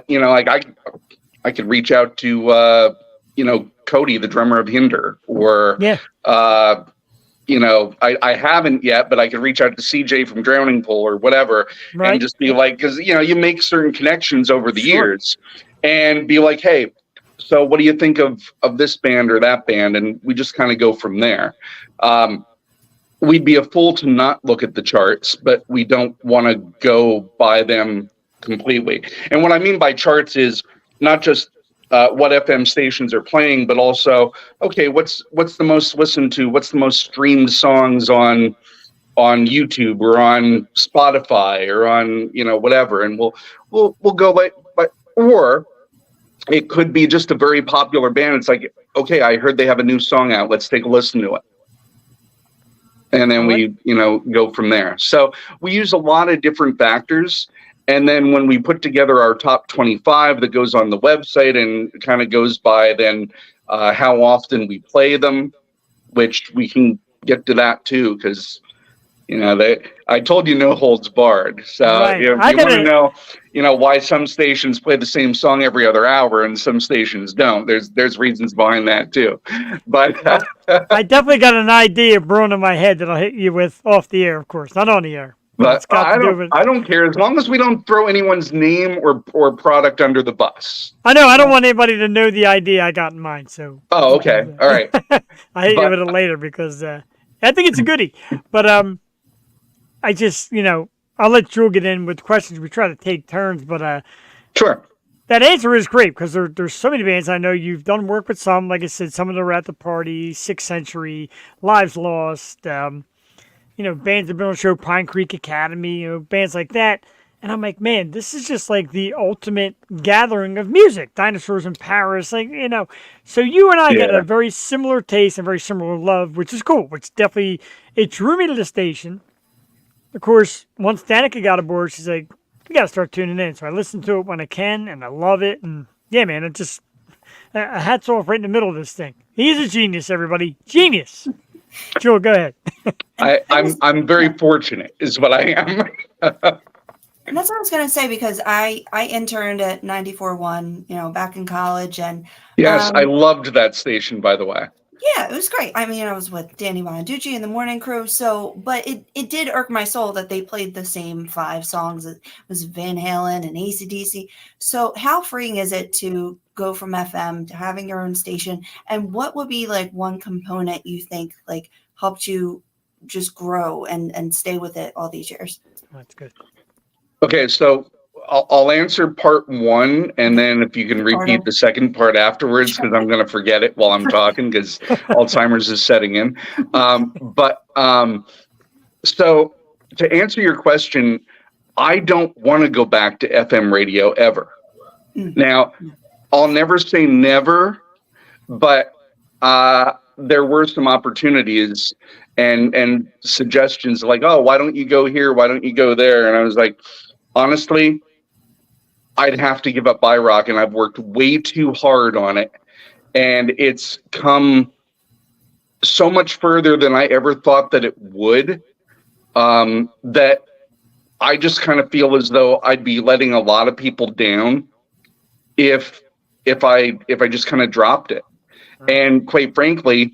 like I could reach out to, Cody, the drummer of Hinder, or, I haven't yet, but I could reach out to CJ from Drowning Pool or whatever, and just be like, because, you make certain connections over the years and be like, hey, so what do you think of this band or that band? And we just kind of go from there. We'd be a fool to not look at the charts, but we don't want to go by them completely. And what I mean by charts is not just what FM stations are playing, but also, okay, what's the most listened to, what's the most streamed songs on YouTube or on Spotify or on whatever, and we'll go by. Or it could be just a very popular band. It's like, okay, I heard they have a new song out. Let's take a listen to it. And then we, go from there. So we use a lot of different factors. And then when we put together our top 25 that goes on the website and kind of goes by then how often we play them, which we can get to that too, because, I told you no holds barred. So if you want to know, why some stations play the same song every other hour and some stations don't, there's reasons behind that too. But I definitely got an idea brewing in my head that I'll hit you with off the air, of course, not on the air. But I don't care, as long as we don't throw anyone's name or product under the bus. I know. I don't want anybody to know the idea I got in mind. So. Oh, okay. All right. I hit you with it later because I think it's a goodie. But I just, I'll let Jewel get in with questions. We try to take turns, but sure. That answer is great because there's so many bands. I know you've done work with some. Like I said, some of them are at the party, 6th Century, Lives Lost. Bands that have been on the show, Pine Creek Academy, bands like that. And I'm like, man, this is just like the ultimate gathering of music. Dinosaurs in Paris, So you and I got a very similar taste and very similar love, which is cool. Which definitely, it drew me to the station. Of course, once Danica got aboard, she's like, we got to start tuning in. So I listen to it when I can, and I love it. And yeah, man, it just hats off right in the middle of this thing. He's a genius, everybody. Genius. Jewel, go ahead. I'm very fortunate, is what I am. And that's what I was going to say, because I interned at 94.1, back in college. And Yes, I loved that station, by the way. yeah, it was great. I mean, I was with Danny Bonaducci and the morning crew. So, but it did irk my soul that they played the same 5 songs. It was Van Halen and AC/DC. So how freeing is it to go from FM to having your own station? And what would be like one component you think like helped you just grow and stay with it all these years? That's good. Okay, so I'll answer part 1, and then if you can repeat the second part afterwards, because I'm going to forget it while I'm talking, because Alzheimer's is setting in. So to answer your question, I don't want to go back to FM radio ever. Now, I'll never say never, but there were some opportunities and suggestions like, oh, why don't you go here? Why don't you go there? And I was like, honestly, I'd have to give up IRock, and I've worked way too hard on it. And it's come so much further than I ever thought that it would, that I just kind of feel as though I'd be letting a lot of people down if I just kind of dropped it. And quite frankly,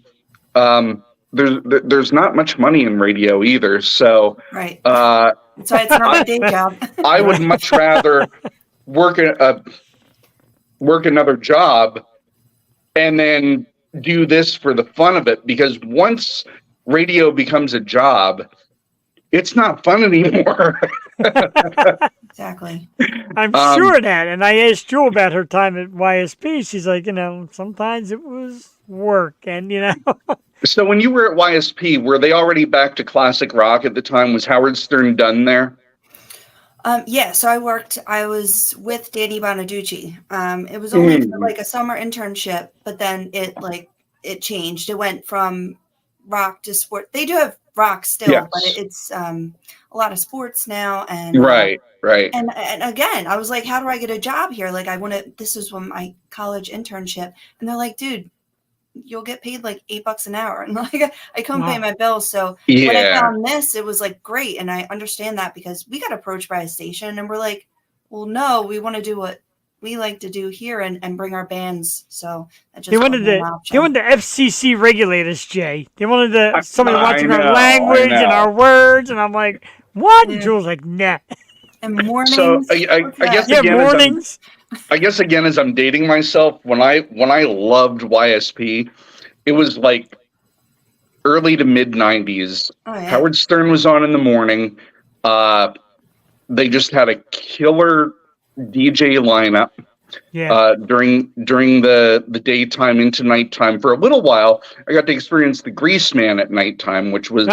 there's not much money in radio either. So right. That's why it's not my day job. I would much rather work another job and then do this for the fun of it, because once radio becomes a job, it's not fun anymore. Exactly. I'm sure that. And I asked Jewel about her time at YSP. She's like, sometimes it was work, and So when you were at YSP, were they already back to classic rock at the time? Was Howard Stern done there? Yeah, so I was with Danny Bonaducci. It was only for like a summer internship, but then it changed. It went from rock to sport. They do have rock still, yes, but it's a lot of sports now. And right. And again, I was like, how do I get a job here? Like, this was when my college internship, and they're like, dude, you'll get paid like $8 an hour. And like, I couldn't pay my bills. So when I found this, it was like great. And I understand that, because we got approached by a station and we're like, well, no, we want to do what we like to do here and bring our bands. So that just they wanted the FCC regulators, Jay. They wanted somebody watching our language and our words. And I'm like, what? And Jules like, nah. And mornings. So I guess mornings. I guess again, as I'm dating myself, when I loved YSP, it was like early to mid 90s. Oh, yeah. Howard Stern was on in the morning. They just had a killer DJ lineup during the daytime into nighttime. For a little while, I got to experience the Grease Man at nighttime, which was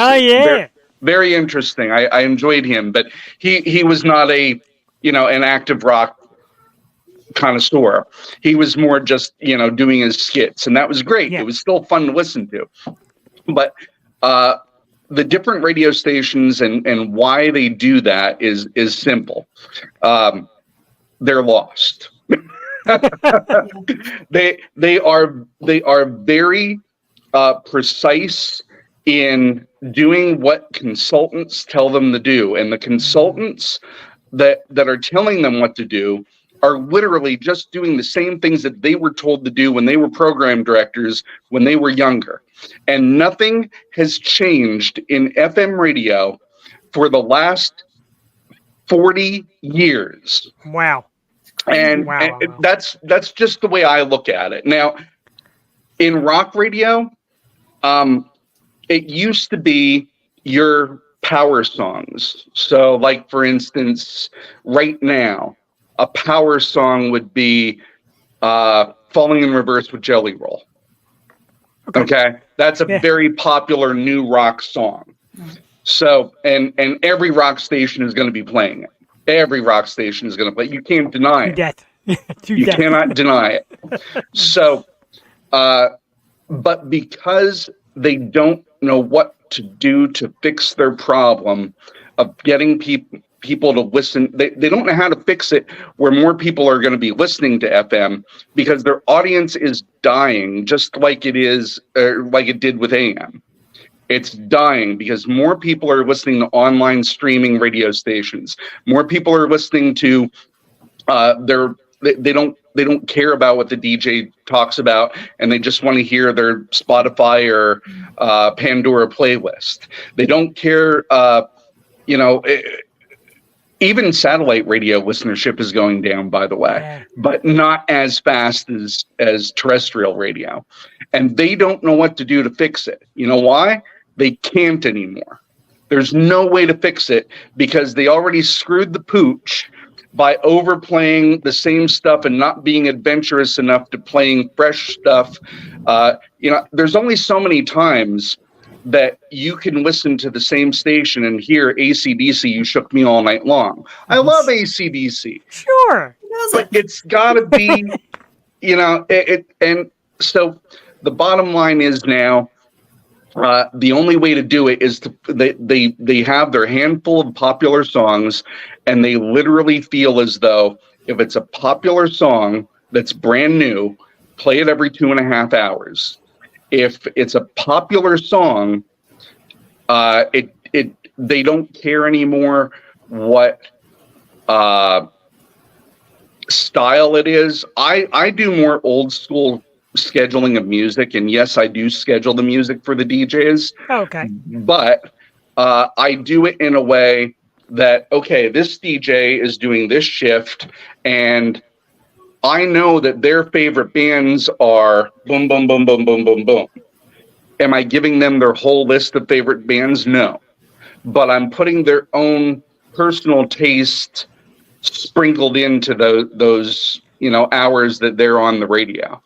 very interesting. I enjoyed him, but he was not an active rock connoisseur. He was more just doing his skits, and that was great. It was still fun to listen to. But the different radio stations and why they do that is simple. They're lost. They are very precise in doing what consultants tell them to do, and the consultants that are telling them what to do are literally just doing the same things that they were told to do when they were program directors when they were younger. And nothing has changed in FM radio for the last 40 years. Wow. And that's just the way I look at it. Now, in rock radio, it used to be your power songs. So like, for instance, right now, a power song would be Falling in Reverse with Jelly Roll. Okay? That's a very popular new rock song. So, and every rock station is going to be playing it. Every rock station is going to play it. You can't deny it. You cannot deny it. So, but because they don't know what to do to fix their problem of getting people people to listen. They don't know how to fix it where more people are going to be listening to FM, because their audience is dying, just like it did with AM. It's dying because more people are listening to online streaming radio stations. More people are listening to they don't care about what the DJ talks about, and they just want to hear their Spotify or Pandora playlist. They don't care. Even satellite radio listenership is going down, by the way, but not as fast as terrestrial radio. And they don't know what to do to fix it. You know why? They can't anymore. There's no way to fix it because they already screwed the pooch by overplaying the same stuff and not being adventurous enough to playing fresh stuff. There's only so many times that you can listen to the same station and hear AC/DC, You Shook Me All Night Long. I love AC/DC. Sure. But it's got to be, and so the bottom line is now, the only way to do it is they have their handful of popular songs, and they literally feel as though if it's a popular song that's brand new, play it every 2.5 hours. If it's a popular song, they don't care anymore what style it is. I do more old school scheduling of music, and yes, I do schedule the music for the DJs. Okay. But I do it in a way that, okay, this DJ is doing this shift, and I know that their favorite bands are boom, boom, boom, boom, boom, boom, boom. Am I giving them their whole list of favorite bands? No. But I'm putting their own personal taste sprinkled into those hours that they're on the radio.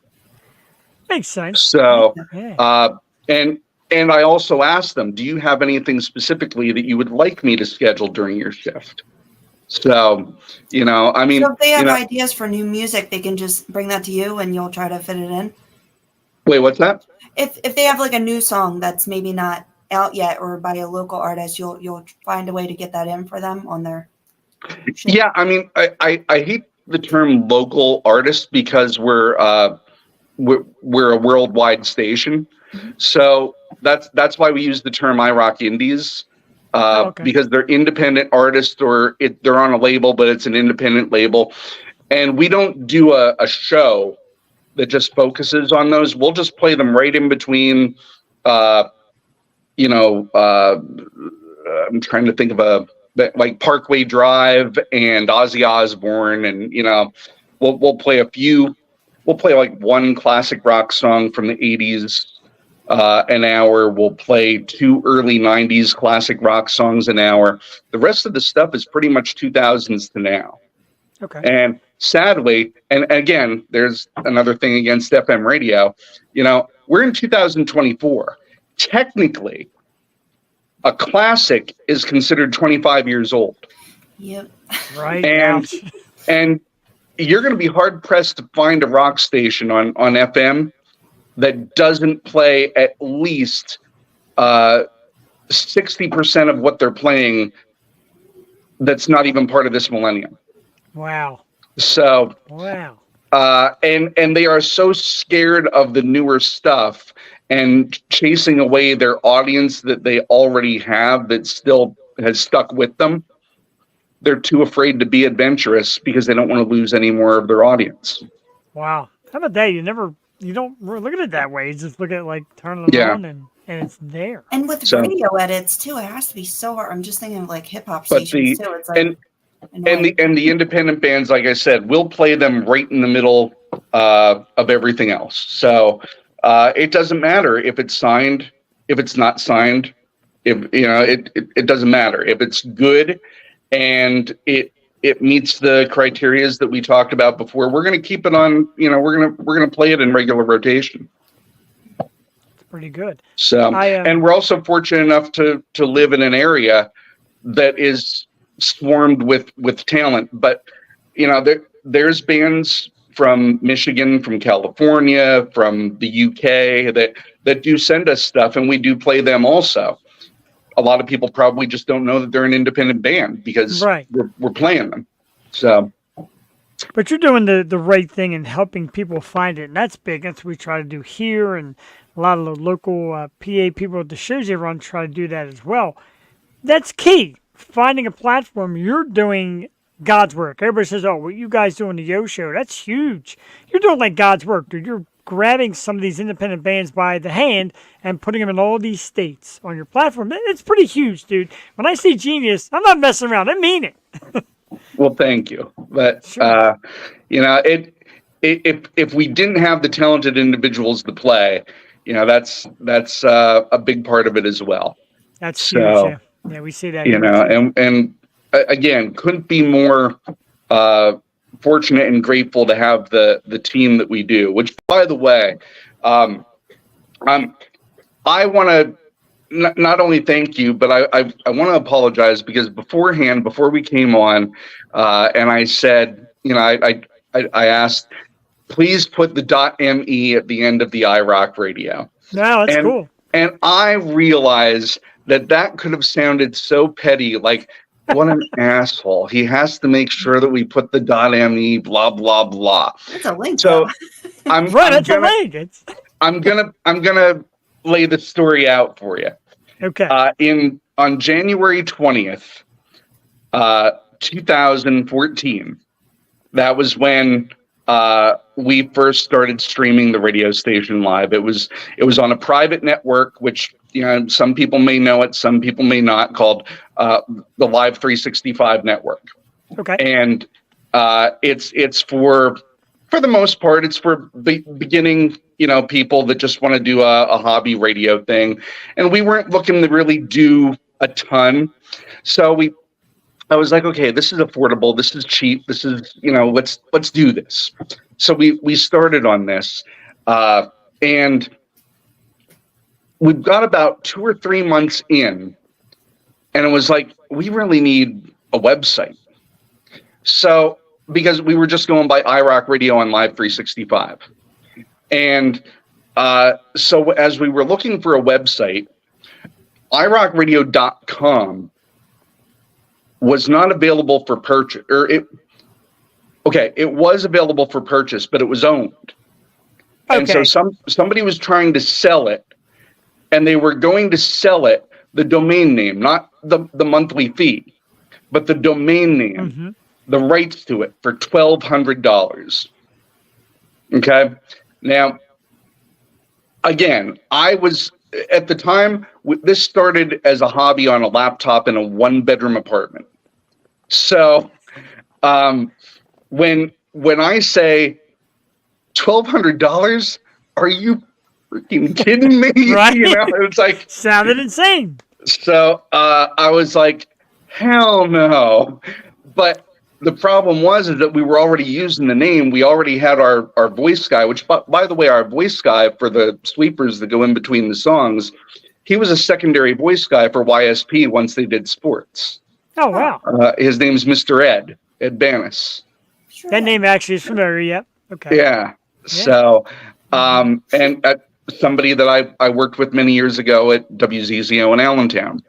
Makes sense. So, and I also ask them, do you have anything specifically that you would like me to schedule during your shift? So, so if they have ideas for new music, they can just bring that to you and you'll try to fit it in. Wait, what's that? If they have like a new song that's maybe not out yet or by a local artist, you'll find a way to get that in for them on their show. Yeah, I hate the term local artist because we're a worldwide station. So that's why we use the term IRock Indies. Because they're independent artists, or they're on a label, but it's an independent label. And we don't do a show that just focuses on those. We'll just play them right in between, I'm trying to think of like Parkway Drive and Ozzy Osbourne. And, we'll play like one classic rock song from the 80s. An hour. We'll play 2 early 90s classic rock songs an hour. The rest of the stuff is pretty much 2000s to now. Okay. And sadly, and again, there's another thing against FM radio. We're in 2024. Technically, a classic is considered 25 years old. Yep. Right. And you're going to be hard pressed to find a rock station on FM that doesn't play at least 60% of what they're playing that's not even part of this millennium. Wow. So, wow. And they are so scared of the newer stuff and chasing away their audience that they already have that still has stuck with them. They're too afraid to be adventurous because they don't want to lose any more of their audience. Wow. How about that? You don't look at it that way. You just look at it like turning it on and it's there. And with radio edits too, it has to be so hard. I'm just thinking of like hip hop stations too. It's like and the independent bands, like I said, we'll play them right in the middle of everything else. So it doesn't matter if it's signed, if it's not signed, it doesn't matter. If it's good and it meets the criteria that we talked about before, we're going to keep it on, we're going to play it in regular rotation. It's pretty good. So, and we're also fortunate enough to live in an area that is swarmed with talent, but there's bands from Michigan, from California, from the UK that do send us stuff, and we do play them also. a lot of people probably just don't know that they're an independent band because we're playing them. So, but you're doing the right thing and helping people find it, and that's big. That's what we try to do here, and a lot of the local PA people at the shows you run try to do that as well. That's key. Finding a platform. You're doing God's work. Everybody says, "Oh, what you guys doing the Yo Show? That's huge." You're doing like God's work, dude. You're grabbing some of these independent bands by the hand and putting them in all these states on your platform. It's pretty huge, dude. When I say genius, I'm not messing around. I mean it. Well, thank you. But you know, if we didn't have the talented individuals to play, you know, that's a big part of it as well. That's huge. Yeah, we see that. You know, and again, couldn't be more fortunate and grateful to have the team that we do. Which, by the way, I want to not only thank you, but I want to apologize because beforehand, before we came on, and I said, you know, I asked, please put the .me at the end of the IRockRadio. No, that's cool. And I realized that could have sounded so petty, like, what an asshole. He has to make sure that we put the .me, blah, blah, blah. That's a link. So I'm gonna lay the story out for you. Okay. On January 20th, 2014, that was when we first started streaming the radio station live. It was on a private network, which, you know, some people may know it, some people may not, called the Live 365 network. Okay. And it's for the most part, it's for beginning, you know, people that just want to do a hobby radio thing. And we weren't looking to really do a ton. So I was like, okay, this is affordable. This is cheap. This is, you know, let's do this. So we started on this, and we've got about 2 or 3 months in, and it was like, we really need a website. So, because we were just going by IRockRadio on Live 365. And so as we were looking for a website, IRockRadio.com was not available for purchase, it was available for purchase, but it was owned. Okay. And so somebody was trying to sell it, and they were going to sell it, the domain name, not the monthly fee, but the domain name, the rights to it, for $1,200. Okay. Now, again, I was, at the time, this started as a hobby on a laptop in a 1-bedroom apartment. So when I say $1,200, are you freaking kidding me? Right? You know, it's like, sounded insane. So I was like, hell no. But the problem was that we were already using the name. We already had our voice guy, which, by the way, our voice guy for the sweepers that go in between the songs, he was a secondary voice guy for YSP once they did sports. Oh, wow. His name's Mr. Ed Banis. Sure. That name actually is familiar, yep. Okay. Yeah. So, and somebody that I worked with many years ago at WZZO in Allentown.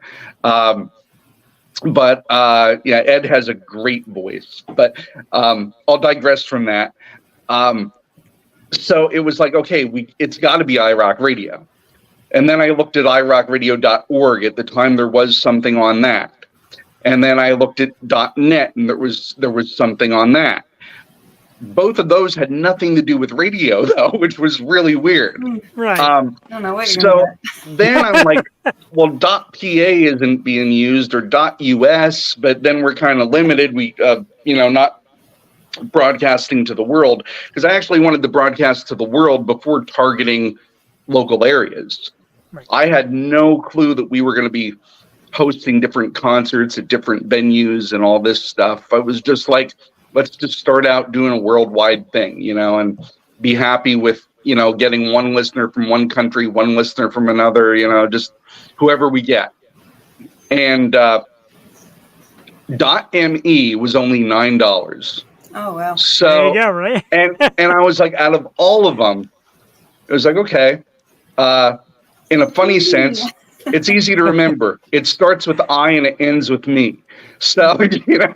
But Ed has a great voice. But I'll digress from that. So it was like, okay, it's got to be IRockRadio. And then I looked at IRockRadio.org. At the time, there was something on that. And then I looked at .net, and there was something on that. Both of those had nothing to do with radio, though, which was really weird. Right. I don't know what you're so then I'm like, well, .pa isn't being used, or .us, but then we're kind of limited. We, not broadcasting to the world, because I actually wanted to broadcast to the world before targeting local areas. Right. I had no clue that we were going to be hosting different concerts at different venues and all this stuff. I was just like, let's just start out doing a worldwide thing, and be happy with, getting one listener from one country, one listener from another, just whoever we get. And .me was only $9. Oh, wow. So, there you go, right? and I was like, out of all of them, it was like, okay, in a funny sense, It's easy to remember. It starts with I and it ends with me. So, you know,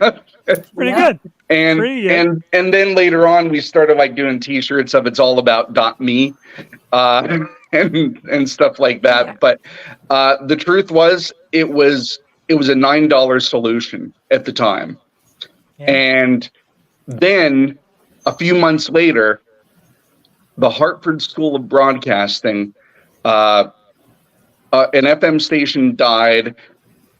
Pretty Yeah. good. and Pretty good. and then later on we started like doing t-shirts of it's all about .me and stuff like that. Yeah. But the truth was it was a $9 solution at the time. Yeah. And then a few months later, the Hartford School of Broadcasting, an FM station died,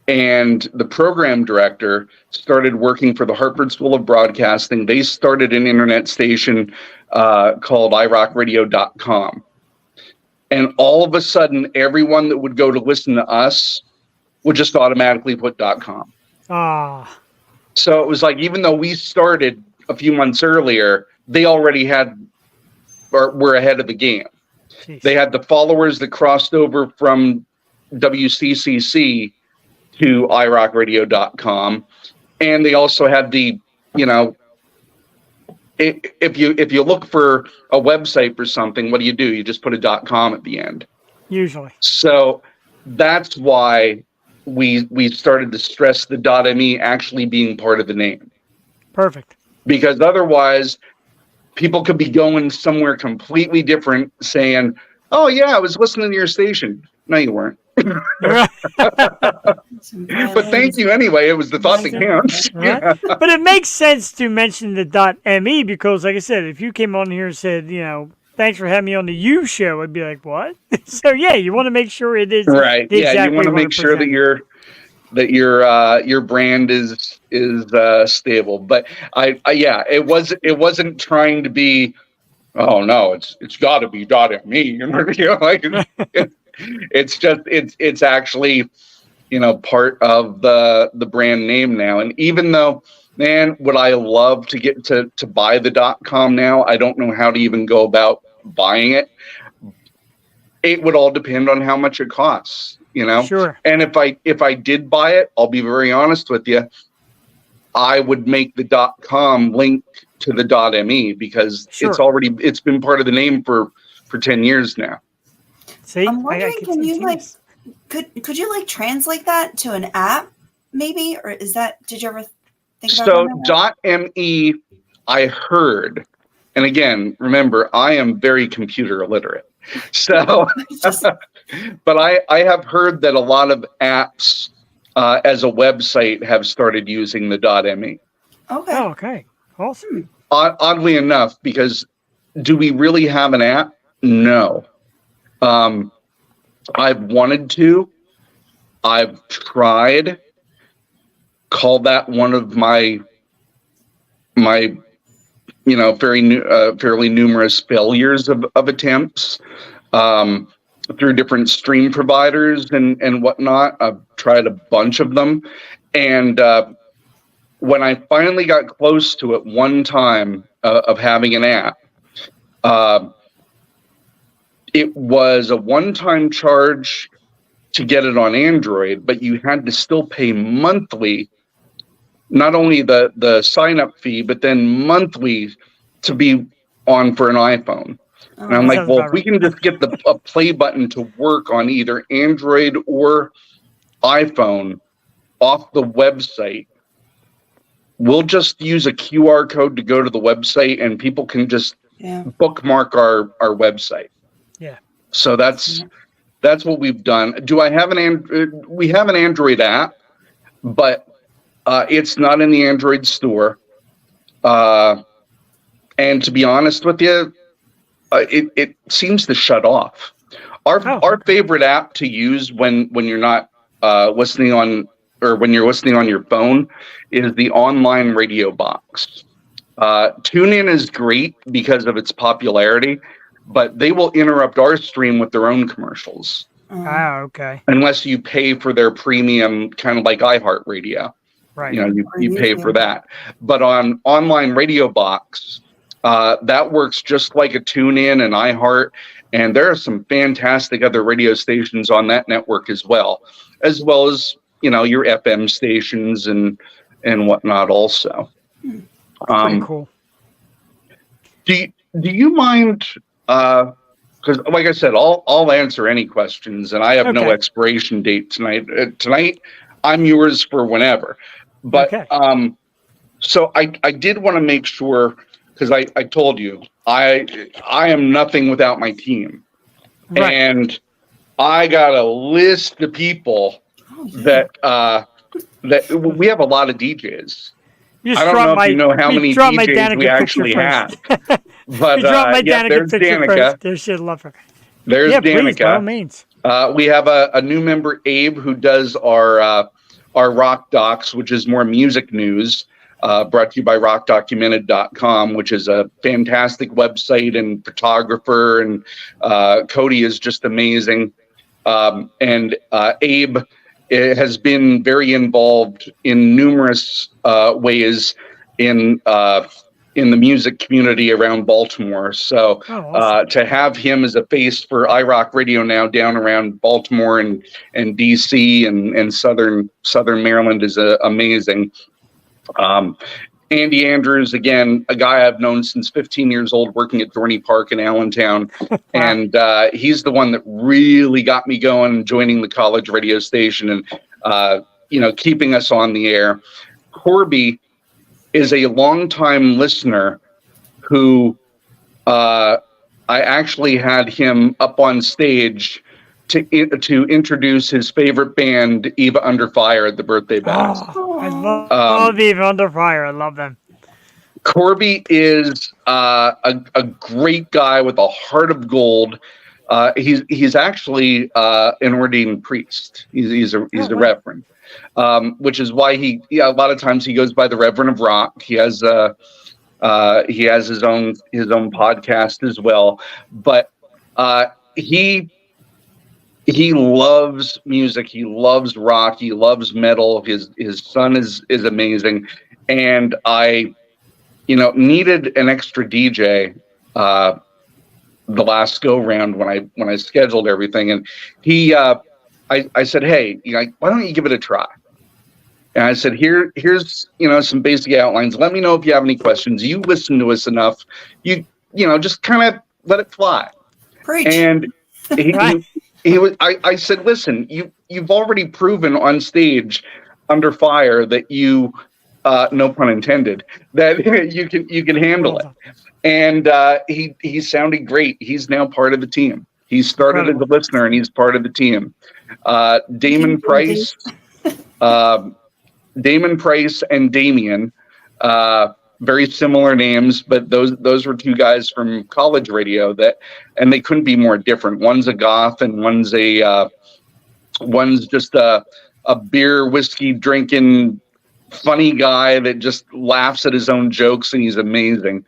and the program director started working for the Hartford School of Broadcasting. They started an internet station called IRockRadio.com. And all of a sudden, everyone that would go to listen to us would just automatically put .com. Ah, So it was like, even though we started a few months earlier, they already had, or were ahead of the game. jeez. They had the followers that crossed over from WCCC to IRockRadio.com. And they also had the, you know, if you look for a website for something, what do? You just put a .com at the end. Usually. So that's why we started to stress the .me actually being part of the name. Perfect. Because otherwise people could be going somewhere completely different saying, oh yeah, I was listening to your station. No, you weren't. Right. Some But thank you anyway. It was the thought that counts. Right? But it makes sense to mention the .me because, like I said, if you came on here and said, you know, thanks for having me on the U show, I'd be like, what? So yeah, you want to make sure it is Right. the Yeah, exact you want to way make sure that 100%. your brand is stable. But yeah, it wasn't trying to be, oh no, it's got to be .me. You know, like it's actually, you know, part of the brand name now. And even though, man, would I love to get to buy the .com now? I don't know how to even go about buying it. It would all depend on how much it costs, you know. Sure. And if I did buy it, I'll be very honest with you, I would make the .com link to the .me because Sure. it's been part of the name for 10 years now. See, I'm wondering, could can see you like genius. could you like translate that to an app maybe, or is that, did you ever think about So doing that? .me, I heard, and again, remember, I am very computer illiterate. So, Just- but I have heard that a lot of apps as a website have started using the .me. Okay. Oh, okay. Awesome. Oddly enough, because do we really have an app? No. I've wanted to. I've tried. Call that one of my you know, fairly numerous failures of attempts through different stream providers and whatnot. I've tried a bunch of them, and when I finally got close to it one time of having an app, it was a one-time charge to get it on Android, but you had to still pay monthly, not only the sign-up fee, but then monthly to be on for an iPhone. And I'm that like, sounds well, about if we can just get a play button to work on either Android or iPhone off the website, we'll just use a QR code to go to the website and people can just Yeah. bookmark our website. Yeah. So that's what we've done. Do I have we have an Android app, but it's not in the Android store. And to be honest with you, it seems to shut off. Our favorite app to use when you're not listening on, or when you're listening on your phone, is the online radio box. TuneIn is great because of its popularity, but they will interrupt our stream with their own commercials Ah, okay. unless you pay for their premium, kind of like iHeartRadio. Right. You know, you pay for that. But on online radio box, that works just like a TuneIn and iHeart, and there are some fantastic other radio stations on that network as well as you know, your FM stations and whatnot also. Pretty cool. Do you mind because like I said, I'll answer any questions, and I have no Okay. expiration date tonight. Tonight, I'm yours for whenever. But Okay. so I did want to make sure, because I told you I am nothing without my team, Right. and I got a list of people Oh, yeah. that we have a lot of DJs. You I just don't know dropped if you know how you many dropped my DJs we Danica picture actually first. have. But You dropped my yeah, Danica there's picture Danica. first. There, should love her. There's Yeah, please, by all Danica. means. We have a new member, Abe, who does our Rock Docs, which is more music news, brought to you by rockdocumented.com, which is a fantastic website and photographer. And Cody is just amazing. And Abe has been very involved in numerous ways in the music community around Baltimore. So Awesome. to have him as a face for IRockRadio now down around Baltimore and DC and southern Maryland is amazing. Andy Andrews, again, a guy I've known since 15 years old, working at Dorney Park in Allentown. Wow. And he's the one that really got me going, joining the college radio station and, keeping us on the air. Corby is a longtime listener who I actually had him up on stage to introduce his favorite band, Eva Under Fire, at the birthday bash. Oh, I love Eva Under Fire. I love them. Corby is a great guy with a heart of gold. He's actually an ordained priest. He's a reverend, which is why a lot of times he goes by the Reverend of Rock. He has his own podcast as well. But he loves music. He loves rock. He loves metal. His son is amazing, and I needed an extra DJ the last go round when I scheduled everything, and I said, hey, why don't you give it a try? And I said, here's some basic outlines. Let me know if you have any questions. You listen to us enough. You just kind of let it fly. Preach. And I said, listen, you've already proven on stage under fire that you, no pun intended, that you can handle it. And he sounded great. He's now part of the team. He started as a listener and he's part of the team. Damon Price and Damien, very similar names, but those were two guys from college radio and they couldn't be more different. One's a goth and one's just a beer, whiskey drinking, funny guy that just laughs at his own jokes, and he's amazing.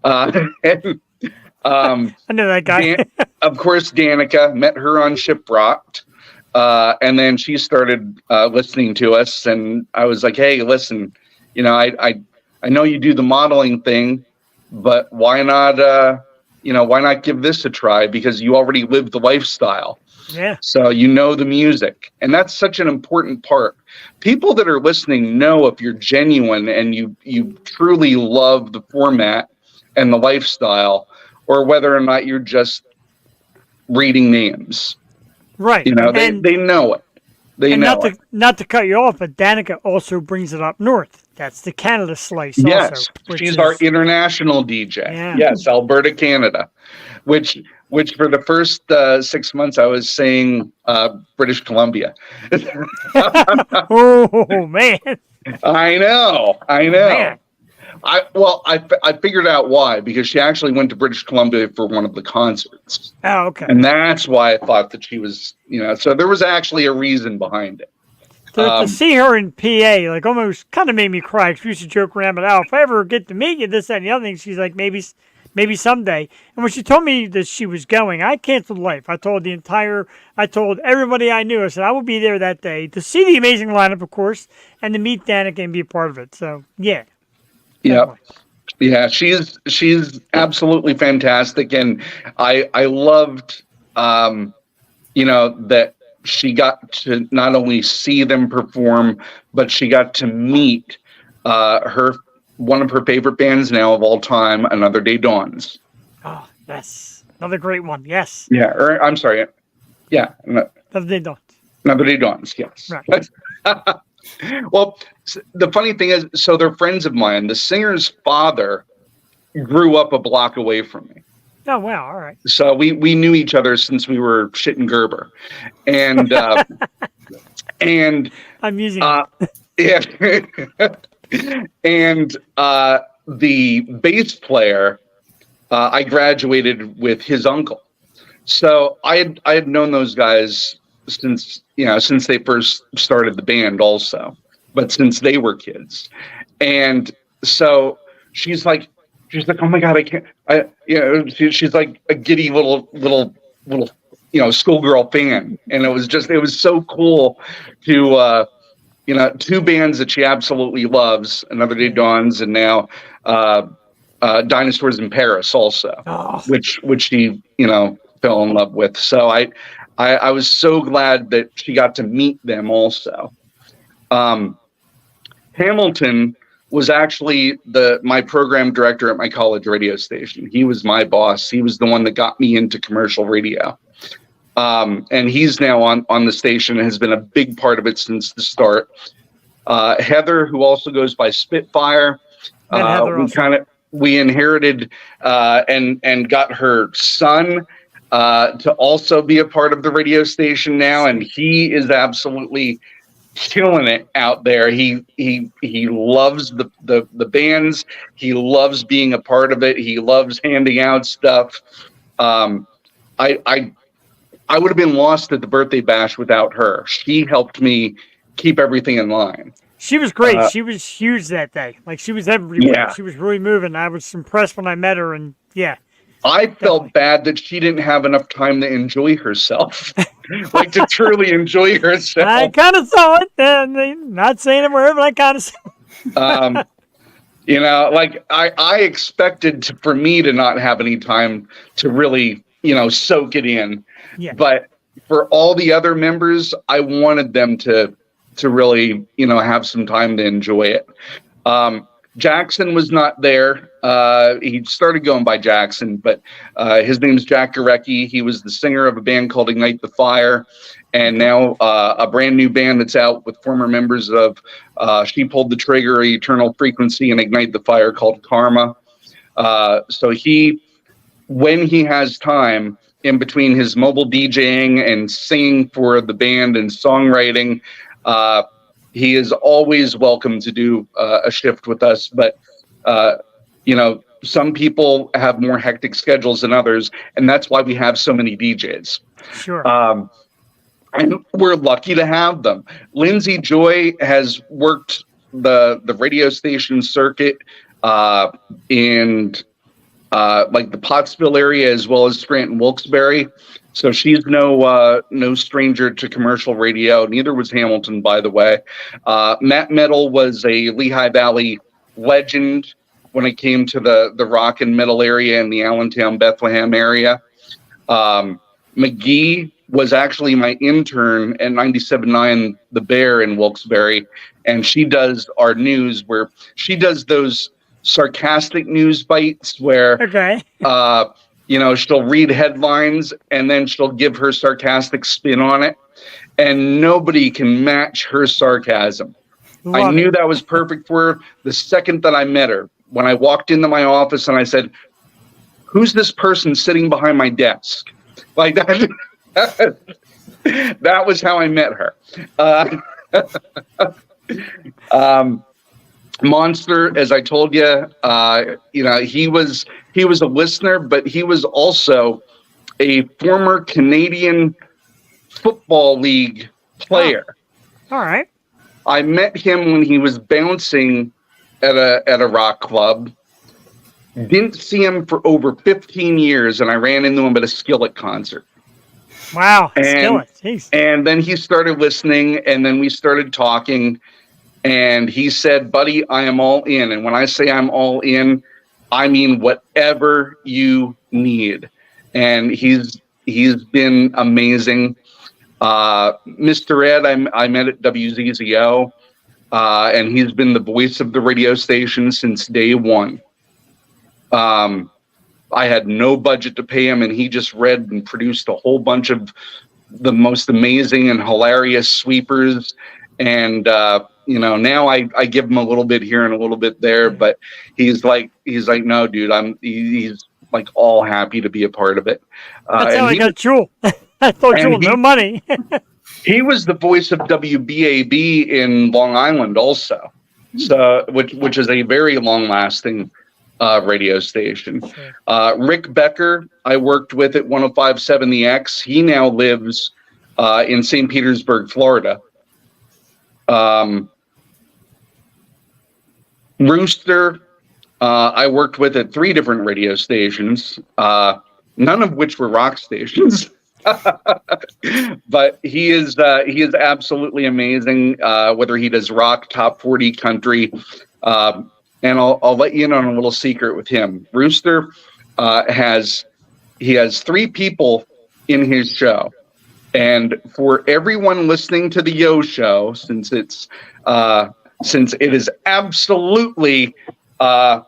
I know that guy. Of course, Danica, met her on Shiprocked. And then she started listening to us, and I was like, hey, listen, I know you do the modeling thing, but why not give this a try? Because you already live the lifestyle. Yeah. So the music, and that's such an important part. People that are listening know if you're genuine and you truly love the format and the lifestyle, or whether or not you're just reading names. Right. They know it. They know it. Not to cut you off, but Danica also brings it up north. That's the Canada slice. Yes, also, she's our international DJ. Yeah. Yes, Alberta, Canada, which for the first 6 months I was saying British Columbia. Oh man! I know. Man. I figured out why, because she actually went to British Columbia for one of the concerts. Oh, okay. And that's why I thought that she was, so there was actually a reason behind it. To see her in PA, like, almost kind of made me cry. She used to joke around, but if I ever get to meet you, this, that, and the other thing, she's like, maybe someday. And when she told me that she was going, I canceled life. I told everybody I knew, I said, I will be there that day to see the amazing lineup, of course, and to meet Danica and be a part of it. So, yeah. Yeah. Yeah, she's absolutely fantastic. And I loved, that she got to not only see them perform, but she got to meet one of her favorite bands now of all time, Another Day Dawns. Oh, yes. Another great one. Yes. Yeah, or I'm sorry. Yeah, Another Day Dawns. Another Day Dawns. Yes. Right. Well, the funny thing is, so they're friends of mine. The singer's father grew up a block away from me. Oh, wow. All right. So we knew each other since we were shit and Gerber. And and I'm using yeah. And the bass player, I graduated with his uncle. So I had known those guys since they first started the band also, but since they were kids. And so she's like, oh my God, I can't, she's like a giddy little, schoolgirl fan. And it was so cool to, two bands that she absolutely loves, Another Day Dawns, and now Dinosaurs in Paris also, which she, fell in love with. So I was so glad that she got to meet them also. Hamilton was actually my program director at my college radio station. He was my boss. He was the one that got me into commercial radio. And he's now on the station and has been a big part of it since the start. Heather, who also goes by Spitfire, we inherited and got her son to also be a part of the radio station now, and he is absolutely killing it out there. He loves the bands. He loves being a part of it. He loves handing out stuff. I would have been lost at the birthday bash without her. She helped me keep everything in line. She was great. She was huge that day. Like, she was everywhere. Yeah. She was really moving. I was impressed when I met her, and yeah. I felt bad that she didn't have enough time to enjoy herself, like to truly enjoy herself. I kind of saw it, and not saying a word, but I kind of saw it. Like I expected for me to not have any time to really, soak it in. Yeah. But for all the other members, I wanted them to really, have some time to enjoy it. Jackson was not there. He started going by Jackson, but his name's Jack Garecki. He was the singer of a band called Ignite the Fire, and now a brand new band that's out with former members of She Pulled the Trigger, Eternal Frequency, and Ignite the Fire called Karma. So when he has time in between his mobile DJing and singing for the band and songwriting, he is always welcome to do a shift with us, but some people have more hectic schedules than others, and that's why we have so many DJs. Sure. And we're lucky to have them. Lindsay Joy has worked the radio station circuit in like the Pottsville area as well as Scranton Wilkes-Barre. So she's no stranger to commercial radio. Neither was Hamilton, by the way. Matt Metal was a Lehigh Valley legend when it came to the rock and metal area in the Allentown, Bethlehem area. McGee was actually my intern at 97.9 The Bear in Wilkes-Barre, and she does our news where she does those sarcastic news bites where she'll read headlines and then she'll give her sarcastic spin on it, and nobody can match her sarcasm. I knew that was perfect for her the second that I met her. When I walked into my office and I said, "Who's this person sitting behind my desk?" Like that. That was how I met her. Monster, as I told you, he was a listener, but he was also a former Canadian Football League player. Oh. All right. I met him when he was bouncing at a rock club. Didn't see him for over 15 years, and I ran into him at a Skillet concert. Wow, Skillet. Jeez. And then he started listening, and then we started talking. And he said, "Buddy, I am all in." And when I say I'm all in, I mean whatever you need. And he's been amazing. Mr. Ed, I met at WZZO, and he's been the voice of the radio station since day one. I had no budget to pay him, and he just read and produced a whole bunch of the most amazing and hilarious sweepers. And now I give him a little bit here and a little bit there, but he's like, no, dude, he's like all happy to be a part of it. That's how I got Jewel. I thought Jewel, no money. He was the voice of WBAB in Long Island also, so which is a very long-lasting radio station. Sure. Rick Becker, I worked with at 105.7 The X. He now lives in St. Petersburg, Florida. Rooster, I worked with at 3 different radio stations, none of which were rock stations. But he is absolutely amazing, whether he does rock, top 40, country. And I'll let you in on a little secret with him. Rooster has 3 people in his show. And for everyone listening to the Yo Show, since it is absolutely no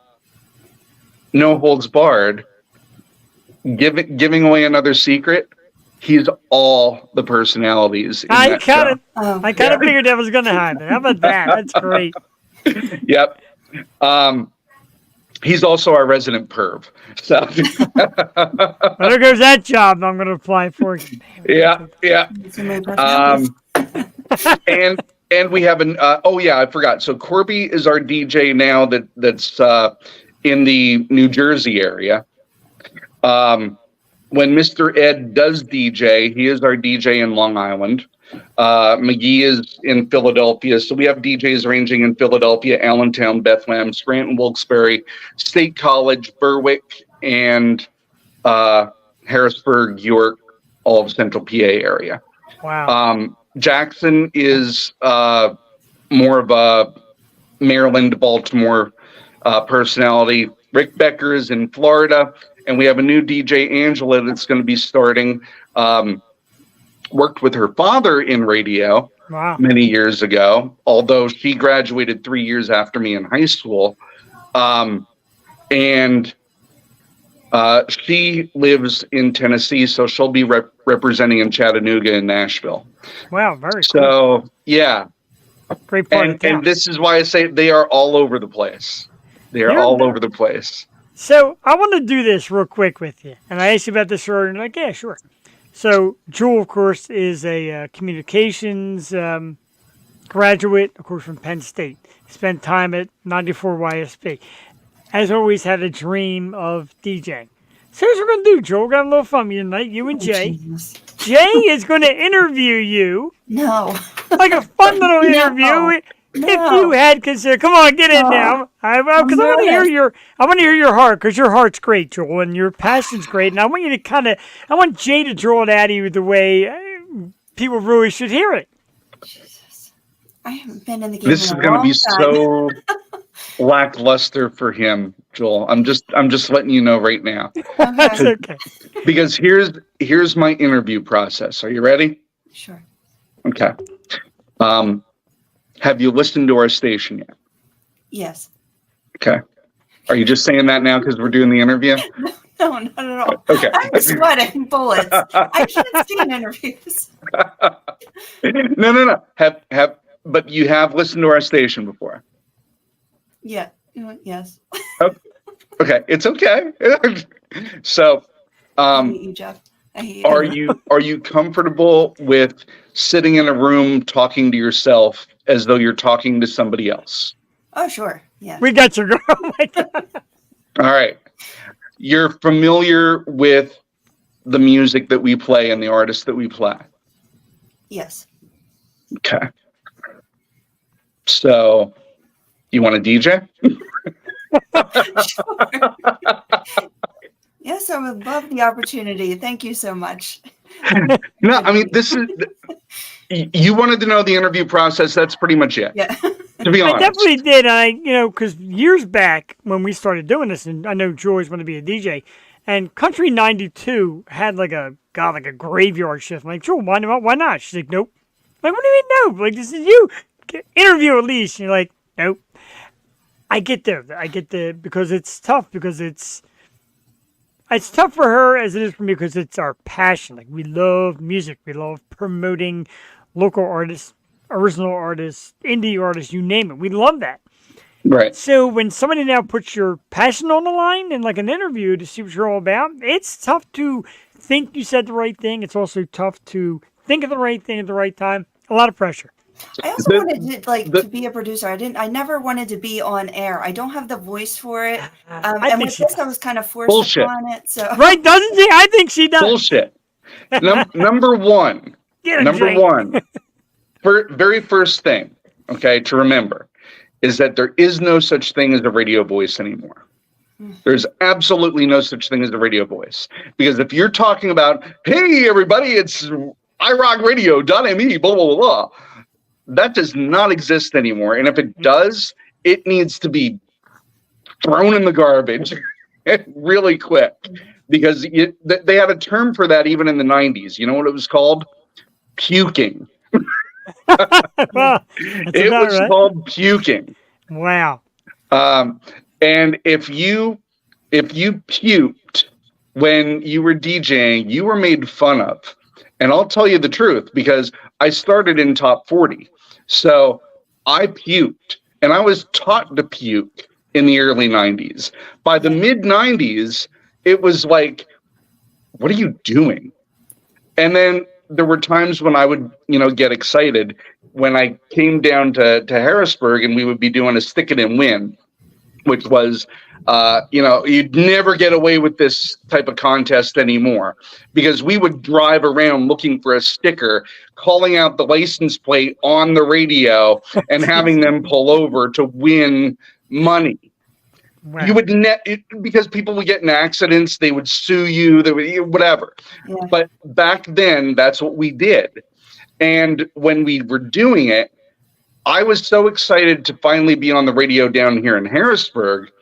holds barred, giving away another secret, he's all the personalities. I kind of figured that was going to happen. How about that? That's great. Yep. He's also our resident perv. So well, there goes that job I'm going to apply for. Yeah. And we have I forgot. So Corby is our DJ now that's in the New Jersey area. When Mr. Ed does DJ, he is our DJ in Long Island. McGee is in Philadelphia. So we have DJs ranging in Philadelphia, Allentown, Bethlehem, Scranton, Wilkes-Barre, State College, Berwick, and Harrisburg, York, all of Central PA area. Wow. Jackson is more of a Maryland, Baltimore personality. Rick Becker is in Florida. And we have a new DJ, Angela, that's going to be starting. Worked with her father in radio many years ago, although she graduated 3 years after me in high school. And she lives in Tennessee, so she'll be representing in Chattanooga and Nashville. Wow, very cool. So, yeah. Great part of town. And this is why I say they are all over the place. They are all over the place. So I want to do this real quick with you. And I asked you about this earlier, and you're like, yeah, sure. So Jewel, of course, is a communications graduate, of course, from Penn State. Spent time at 94 YSP. Has always had a dream of DJing. So here's what we're going to do, Joel. We're going to have a little fun with you tonight, you and Jay. Geez. Jay is going to interview you. No. Like a fun little interview. If you had considered, come on, get in now. Because I want to hear your heart, because your heart's great, Joel, and your passion's great. And I want you to I want Jay to draw it out of you the way people really should hear it. Jesus. I haven't been in the game. This is going to be so lackluster for him, Joel. I'm just letting you know right now. That's okay. Because here's my interview process. Are you ready? Sure. Okay. Have you listened to our station yet? Yes. Okay. Are you just saying that now because we're doing the interview? No, not at all. Okay. I'm sweating bullets. I can't stand interviews. No. But you have listened to our station before. Yeah. Yes. Okay. It's okay. So, I hate you, Jeff. I hate are you comfortable with sitting in a room talking to yourself as though you're talking to somebody else? Oh, sure. Yeah. We got your girl. Oh my God. All right. You're familiar with the music that we play and the artists that we play? Yes. Okay. So, you want to DJ? Sure. Yes, I would love the opportunity. Thank you so much. No, I mean, this is... You wanted to know the interview process. That's pretty much it. Yeah. To be honest. I definitely did. Because years back when we started doing this, and I know Joy's going to be a DJ, and Country 92 had like a graveyard shift. I'm like, Joel, why not? She's like, nope. I'm like, what do you mean, no? Like, this is you. Interview at least. And you're like, nope. I get there. Because it's tough, because it's it's tough for her as it is for me because it's our passion. Like we love music, we love promoting local artists, original artists, indie artists, you name it. We love that. Right. So when somebody now puts your passion on the line in like an interview to see what you're all about, it's tough to think you said the right thing. It's also tough to think of the right thing at the right time. A lot of pressure. I also wanted to be a producer. I never wanted to be on air. I don't have the voice for it. And with this, I was kind of forced upon it. So right, doesn't she? I think she does. Bullshit. Number one. Number one. Very first thing, okay, to remember is that there is no such thing as a radio voice anymore. There's absolutely no such thing as a radio voice. Because if you're talking about, hey, everybody, it's IRockRadio.me, blah, blah, blah, blah, that does not exist anymore. And if it does, it needs to be thrown in the garbage really quick. Because they had a term for that even in the 90s. You know what it was called? Puking. Well, it was called puking. Wow. And if you puked when you were DJing, you were made fun of. And I'll tell you the truth, because I started in top 40. So I puked, and I was taught to puke in the early 90s. By the mid 90s, it was like, what are you doing? And then there were times when I would, get excited when I came down to Harrisburg and we would be doing a stick it and win, which was, you'd never get away with this type of contest anymore, because we would drive around looking for a sticker, calling out the license plate on the radio and having them pull over to win money. Wow. You would because people would get in accidents, they would sue you, they would whatever. Yeah. But back then, that's what we did. And when we were doing it, I was so excited to finally be on the radio down here in Harrisburg.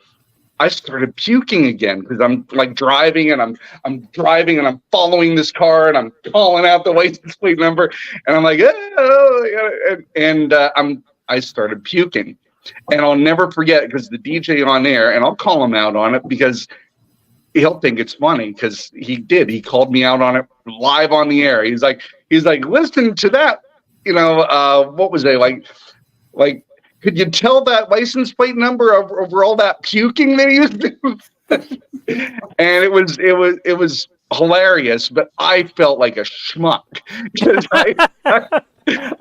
I started puking again because I'm like driving and I'm driving and I'm following this car and I'm calling out the license plate number and I'm like, I started puking. And I'll never forget, because the DJ on air, and I'll call him out on it because he'll think it's funny, because he called me out on it live on the air. He's like, listen to that, what was it like, could you tell that license plate number over all that puking that he was doing? And it was hilarious, but I felt like a schmuck because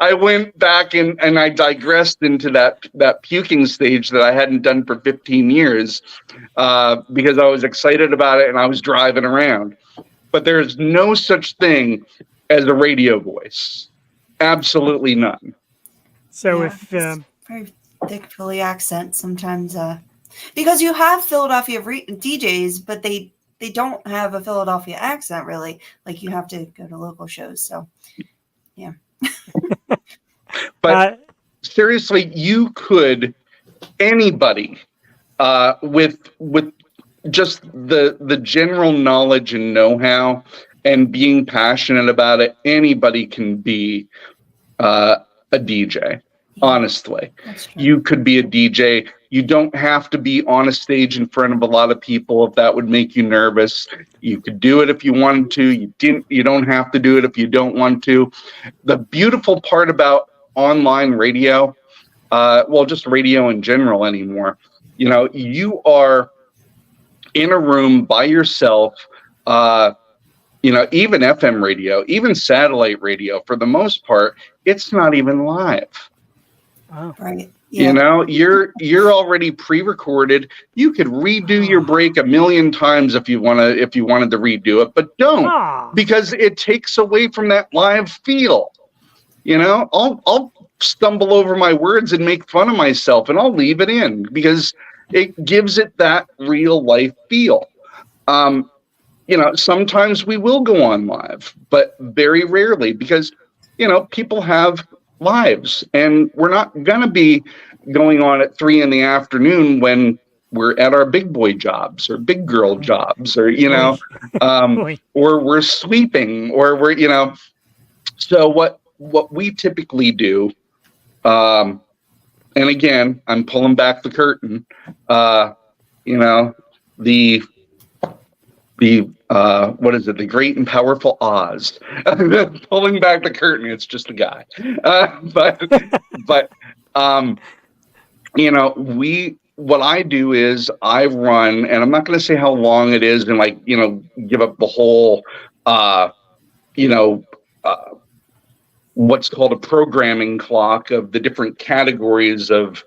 I went back and I digressed into that puking stage that I hadn't done for 15 years because I was excited about it and I was driving around. But there's no such thing as a radio voice. Absolutely none. So very thick Philly accent sometimes, because you have Philadelphia DJs, but they don't have a Philadelphia accent really. Like you have to go to local shows. So, yeah. But seriously, anybody with just the general knowledge and know-how and being passionate about it, anybody can be a DJ. Honestly, you could be a DJ. You don't have to be on a stage in front of a lot of people if that would make you nervous. You could do it if you wanted to. You don't have to do it if you don't want to. The beautiful part about online radio, just radio in general anymore, you are in a room by yourself. Even FM radio, even satellite radio, for the most part, it's not even live. Oh. Right. Yeah. You're already pre-recorded. You could redo your break a million times if you wanted to redo it, but don't, because it takes away from that live feel. I'll stumble over my words and make fun of myself, and I'll leave it in because it gives it that real life feel. Sometimes we will go on live, but very rarely because people have lives, and we're not going to be going on at 3 p.m. when we're at our big boy jobs or big girl jobs, or or we're sweeping, or we're so what we typically do, and again, I'm pulling back the curtain, the what is it? The Great and Powerful Oz. Pulling back the curtain, it's just a guy. But what I do is I run, and I'm not going to say how long it is, and give up the whole, what's called a programming clock of the different categories of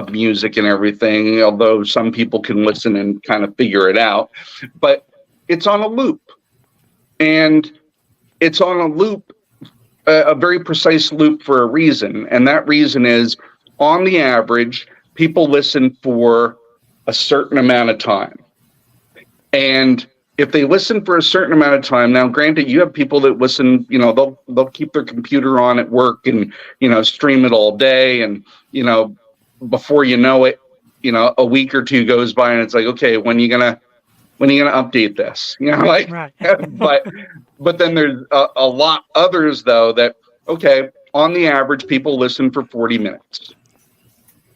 music and everything. Although some people can listen and kind of figure it out, but it's on a loop, and it's on a loop, a very precise loop for a reason, and that reason is, on the average, people listen for a certain amount of time. And if they listen for a certain amount of time, now granted, you have people that listen, they'll keep their computer on at work and, stream it all day. And, before you know it, a week or two goes by and it's like, okay, when are you gonna update this? Right. but then there's a lot others though that, okay, on the average, people listen for 40 minutes.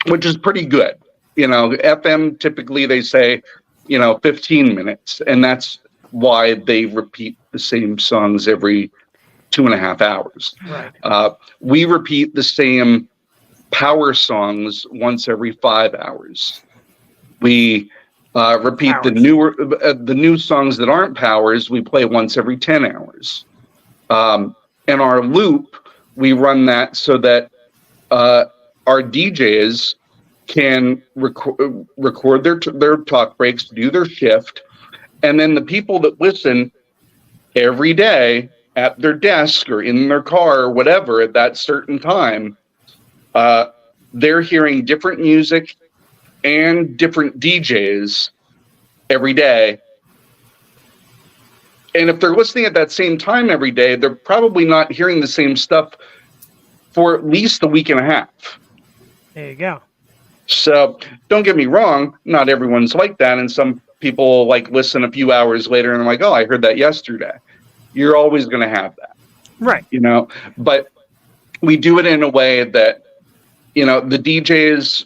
Which is pretty good. FM typically they say, 15 minutes. And that's why they repeat the same songs every 2.5 hours. Right. We repeat the same power songs once every 5 hours. We repeat the new songs that aren't powers, we play once every 10 hours. In our loop, we run that so that our DJs can record their talk breaks, do their shift, and then the people that listen every day at their desk or in their car or whatever at that certain time, they're hearing different music and different DJs every day. And if they're listening at that same time every day, they're probably not hearing the same stuff for at least a week and a half. There you go. So don't get me wrong, not everyone's like that. And some people listen a few hours later and I'm like, oh, I heard that yesterday. You're always going to have that. Right. But we do it in a way that, the DJs,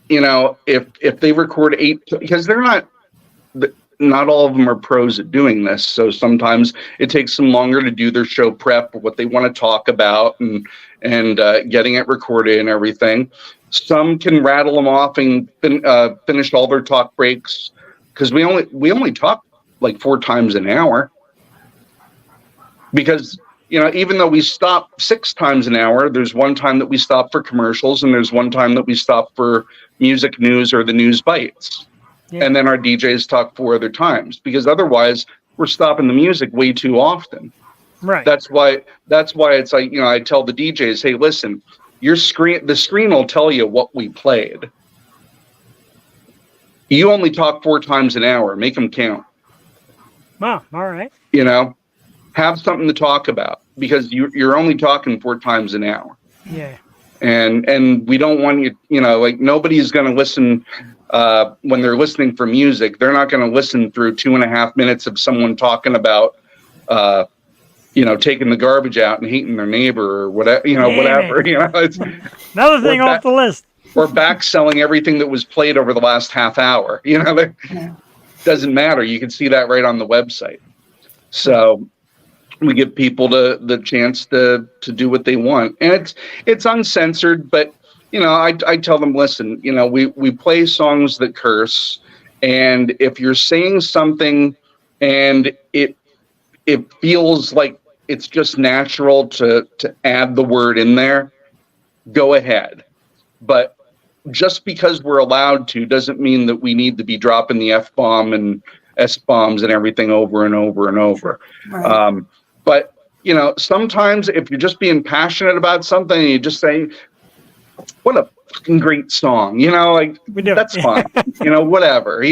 if they record 8, because they're not all of them are pros at doing this. So sometimes it takes them longer to do their show prep, what they want to talk about and getting it recorded and everything. Some can rattle them off and finish all their talk breaks because we only talk 4 times an hour. Because, even though we stop 6 times an hour, there's one time that we stop for commercials and there's one time that we stop for music news or the news bites. Yeah. And then our DJs talk 4 other times because otherwise we're stopping the music way too often. Right. That's why it's I tell the DJs, hey, listen, the screen will tell you what we played. You only talk 4 times an hour. Make them count. Wow. All right. Have something to talk about because you're only talking 4 times an hour. Yeah. And we don't want you, nobody's going to listen when they're listening for music. They're not going to listen through 2.5 minutes of someone talking about, taking the garbage out and hating their neighbor or whatever, whatever. It's another thing off the list. Or back selling everything that was played over the last half hour. Doesn't matter. You can see that right on the website. So we give people the chance to do what they want, and it's uncensored. But I tell them, listen, we play songs that curse, and if you're saying something and it feels like it's just natural to add the word in there, go ahead. But just because we're allowed to doesn't mean that we need to be dropping the F-bomb and S-bombs and everything over and over and over. Right. But, sometimes if you're just being passionate about something and you just say, what a fucking great song, that's fine, whatever,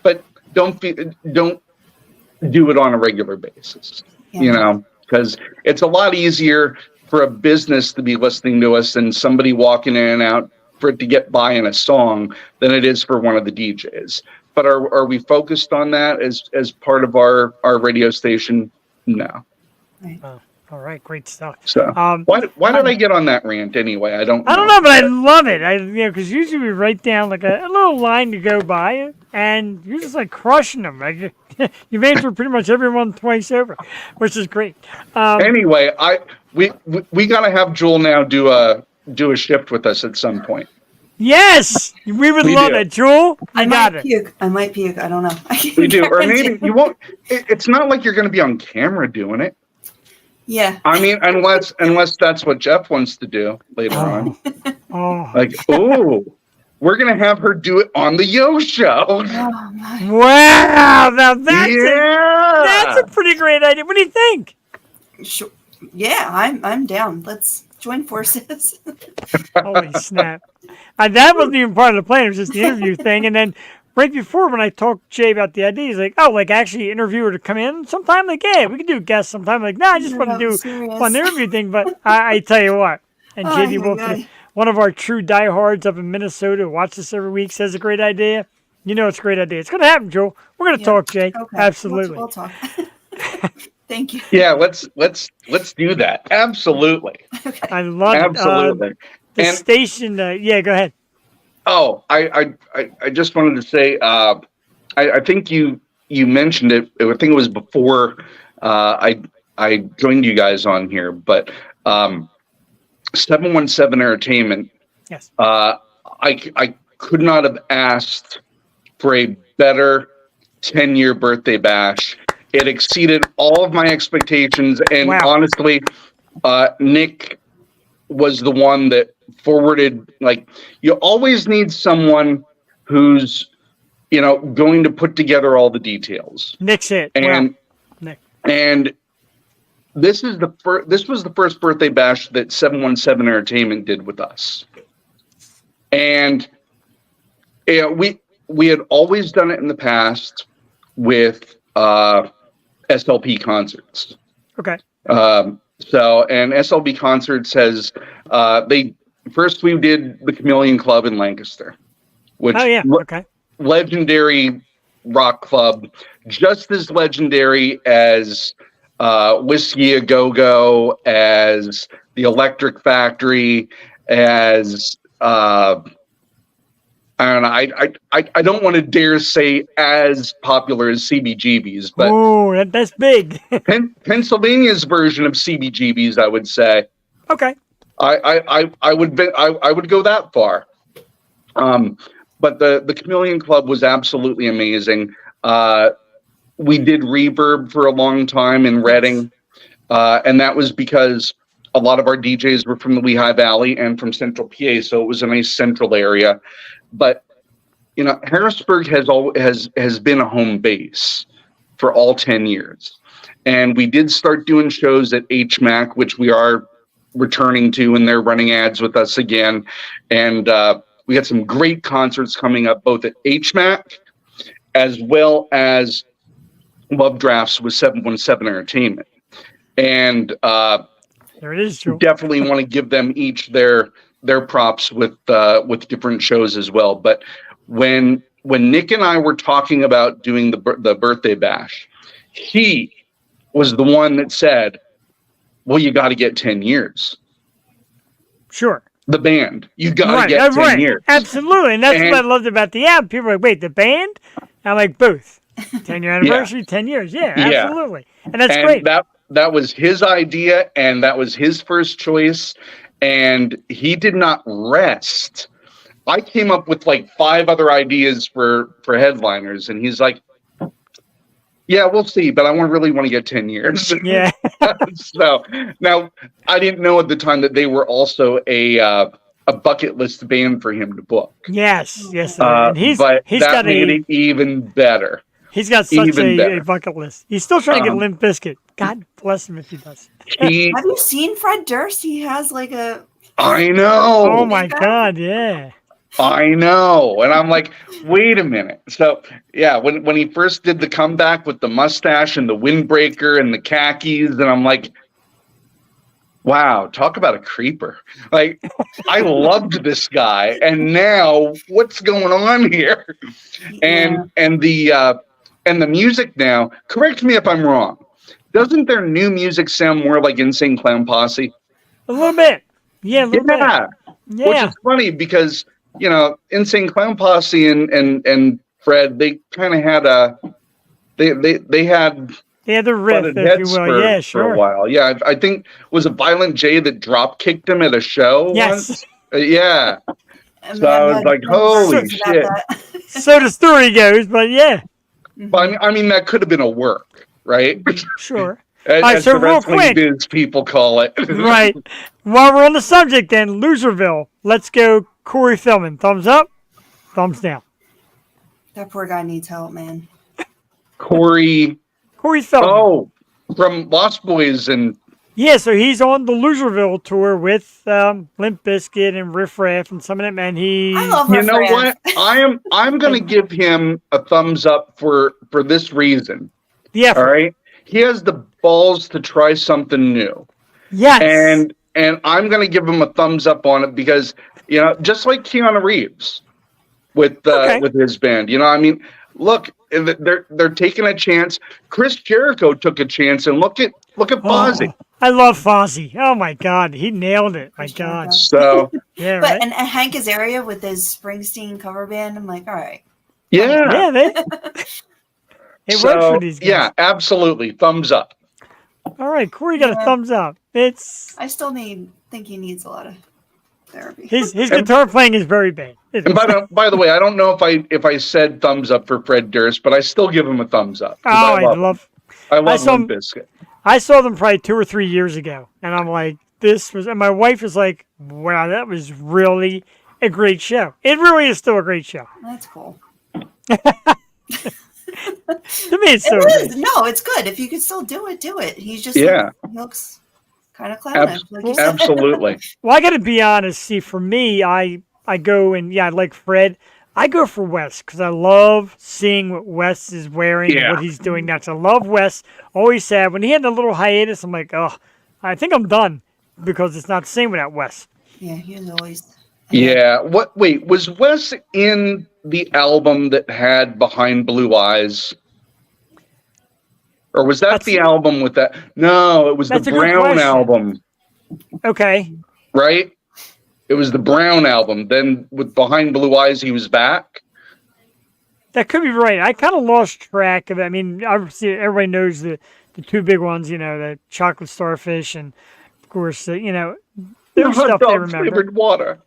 but don't do it on a regular basis, because it's a lot easier for a business to be listening to us and somebody walking in and out for it to get by in a song than it is for one of the DJs. But are we focused on that as part of our radio station? No. Right. All right, great stuff. So why did I get on that rant anyway? I don't know, but I love it. Because usually we write down like a little line to go by, and you're just like crushing them. Like you've answered pretty much everyone twice over, which is great. Anyway, we gotta have Jewel now do a shift with us at some point. Yes, we would love it, Jewel. I got might it. puke. I might puke. I don't know. We do, or maybe you won't. It's not like you're going to be on camera doing it. Yeah. I mean, unless that's what Jeff wants to do later on. Oh, Like, we're going to have her do it on the Yo Show. Oh my. wow! Now that's Yeah. a pretty great idea. What do you think? Sure. Yeah, I'm down. Let's join forces. Holy snap! That wasn't even part of the plan. It was just the interview thing, and then. Right before, when I talked to Jay about the idea, he's like, "Oh, like actually interview her to come in sometime." Like, yeah, we could do guests sometime. Like, no, I just want to do fun interview thing. But I tell you what, and JD Wolf, one of our true diehards up in Minnesota, who watches us every week, says a great idea. You know, it's a great idea. It's going to happen, Joel. We're going to talk, Jay. Okay. Absolutely. We'll talk. Thank you. Yeah, let's do that. Absolutely. Okay. I love Absolutely. it. The station. Yeah, go ahead. Oh, I just wanted to say, I think you mentioned it. I think it was before I joined you guys on here, but 717 Entertainment. Yes. I could not have asked for a better 10-year birthday bash. It exceeded all of my expectations, and honestly, Nick was the one that forwarded. Like, you always need someone who's going to put together all the details. Nick's it. And Nick. And this was the first birthday bash that 717 Entertainment did with us. And we had always done it in the past with SLP concerts. Okay. And SLB Concerts has we did the Chameleon Club in Lancaster, which legendary rock club, just as legendary as Whiskey A Go Go, as the Electric Factory, as I don't know. I don't want to dare say as popular as CBGB's, but that's big. Pennsylvania's version of CBGB's, I would say. Okay. I would go that far. But the Chameleon Club was absolutely amazing. We did Reverb for a long time in Reading, and that was because a lot of our DJs were from the Lehigh Valley and from Central PA, so it was a nice central area. But Harrisburg has been a home base for all 10 years, and we did start doing shows at HMAC, which we are returning to, and they're running ads with us again. And we got some great concerts coming up, both at HMAC as well as Love Drafts with 717 Entertainment. And there it is, Joe. Definitely want to give them each their props with different shows as well. But when Nick and I were talking about doing the birthday bash, he was the one that said, well, you got to get 10 years. Sure. The band. You got to get 10 years. Absolutely. And that's what I loved about the app. People are like, wait, the band? I'm like, both. 10-year anniversary, 10 years. Yeah, absolutely. And that's great. That was his idea, and that was his first choice. And he did not rest. I came up with like 5 other ideas for headliners, and he's like, yeah, we'll see, but I really want to get 10 years. Yeah. So now I didn't know at the time that they were also a bucket list band for him to book. Yes. And he's got made it even better. He's got such a bucket list. He's still trying to get Limp Bizkit. God bless him if he does. Have you seen Fred Durst? He has like a... I know. Oh my God, yeah. I know. And I'm like, wait a minute. So, yeah, when he first did the comeback with the mustache and the windbreaker and the khakis, and I'm like, wow, talk about a creeper. Like, I loved this guy. And now what's going on here? And the music now, correct me if I'm wrong. doesn't their new music sound more like Insane Clown Posse? A little bit. Yeah, a little bit. Yeah. Yeah. Which is funny because, Insane Clown Posse and Fred, they kind of had they had Yeah, the riff, butted if you heads will. Yeah, for sure. a while. Yeah, I think, was it Violent J that drop kicked him at a show Yes. once? Yeah. And So I was like, holy versions about shit. that. So the story goes, but yeah, But I mean, that could have been a work, right? sure. As right, so the real wrestling quick. biz people call it. Right. While we're on the subject, then, Loserville. Let's go, Corey Feldman. Thumbs up, thumbs down. That poor guy needs help, man. Corey Feldman. Oh, from Lost Boys and Yeah, so he's on the Loserville tour with Limp Bizkit and Riff Raff and some of them, and I love you Riff know Raff. what? I'm gonna give him a thumbs up for this reason. the effort. All right. He has the balls to try something new. Yes. And I'm gonna give him a thumbs up on it because, just like Keanu Reeves with his band. I mean, look, they're taking a chance. Chris Jericho took a chance, and look at Fozzy. I love Fozzy. Oh my God, he nailed it. My God. So Yeah, But right. and Hank Azaria with his Springsteen cover band, I'm like, all right. yeah. Yeah, it works for these guys. Yeah, absolutely. Thumbs up. All right, Corey got a thumbs up. I still think he needs a lot of therapy. His guitar playing is very bad. And by the way, I don't know if I said thumbs up for Fred Durst, but I still give him a thumbs up. Oh, I love Limp Bizkit. I saw them probably 2 or 3 years ago, and I'm like, and my wife was like, wow, that was really a great show. It really is still a great show. That's cool. To me, it's so It is. great. No, it's good. If you could still do it, do it. He's just Yeah. he looks kind of clownish. Like you said. Absolutely. Well, I got to be honest. See, for me, I go and I like Fred. I go for Wes because I love seeing what Wes is wearing and Yeah. what he's doing next. I love Wes. Always said when he had a little hiatus, I'm like, oh, I think I'm done because it's not the same without Wes. Yeah, he was always. Yeah. Wait, was Wes in the album that had Behind Blue Eyes? Or was that the album with that? No, it was the That's a good Brown question. album, Okay. right? It was the Brown album. Then with Behind Blue Eyes, he was back. That could be right. I kind of lost track of it. I mean, obviously, everybody knows the 2 big ones, the chocolate starfish and, of course, there's Hot stuff they dog remember. flavored water.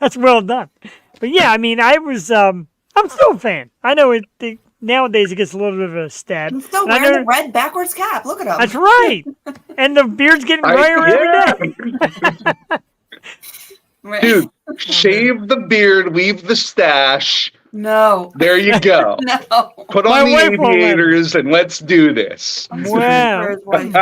That's well done. But yeah, I mean, I'm still a fan. I know nowadays it gets a little bit of a stab. He's still And I wearing know- the red backwards cap. Look at him. That's right. And the beard's getting grayer every day. Right. Dude, shave the beard, leave the stash. No. There you go. No. Put My on the wife won't let me. aviators and let's do this. Wow. For his wife.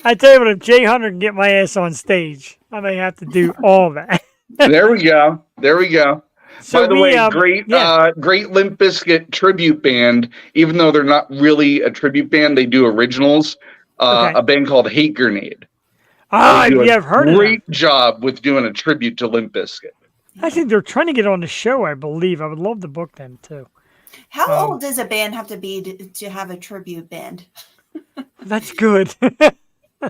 I tell you what, if Jay Hunter can get my ass on stage, I may have to do all that. There we go. There we go. So By the way, great yeah. great Limp Bizkit tribute band. Even though they're not really a tribute band, they do originals. Okay. A band called Hate Grenade. Ah, They do I've heard a of that. great job with doing a tribute to Limp Bizkit. I think they're trying to get on the show, I believe. I would love to book them, too. How old does a band have to be to have a tribute band? That's good.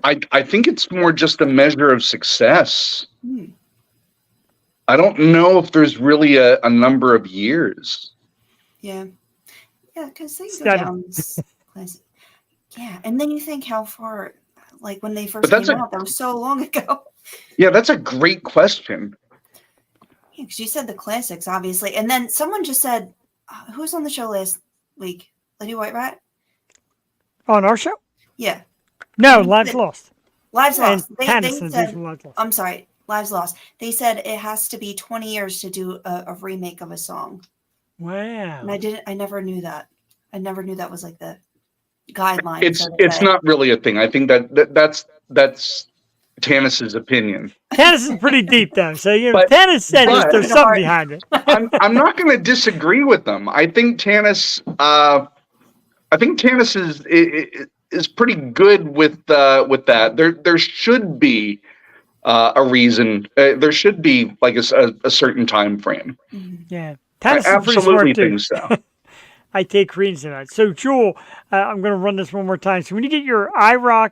I think it's more just a measure of success. Hmm. I don't know if there's really a number of years. Yeah. Yeah, because they go Seven. down this class. Yeah, and then you think how far, like when they first But that's came out, that was so long ago. Yeah, that's a great question. Yeah, because you said the classics, obviously. And then someone just said, who was on the show last week? Lady White Rat? On our show? Yeah. No, Lives Lost. Lives And Lost. They Tennyson said, did from Lives Lost. I'm sorry, Lives Lost. They said it has to be 20 years to do a remake of a song. Wow. And I never knew that. I never knew that was like the guideline. It's not really a thing. I think that's Tannis's opinion. Tennis is pretty deep, though. So But- Tennis said but- there's something behind it. I'm not going to disagree with them. I think Tannis is pretty good with that. There should be a reason. There should be like a certain time frame. Yeah. I Tennis is pretty absolutely smart, too. think so. I take credence in that. So, Jewel, I'm going to run this one more time. So, when you get your IRock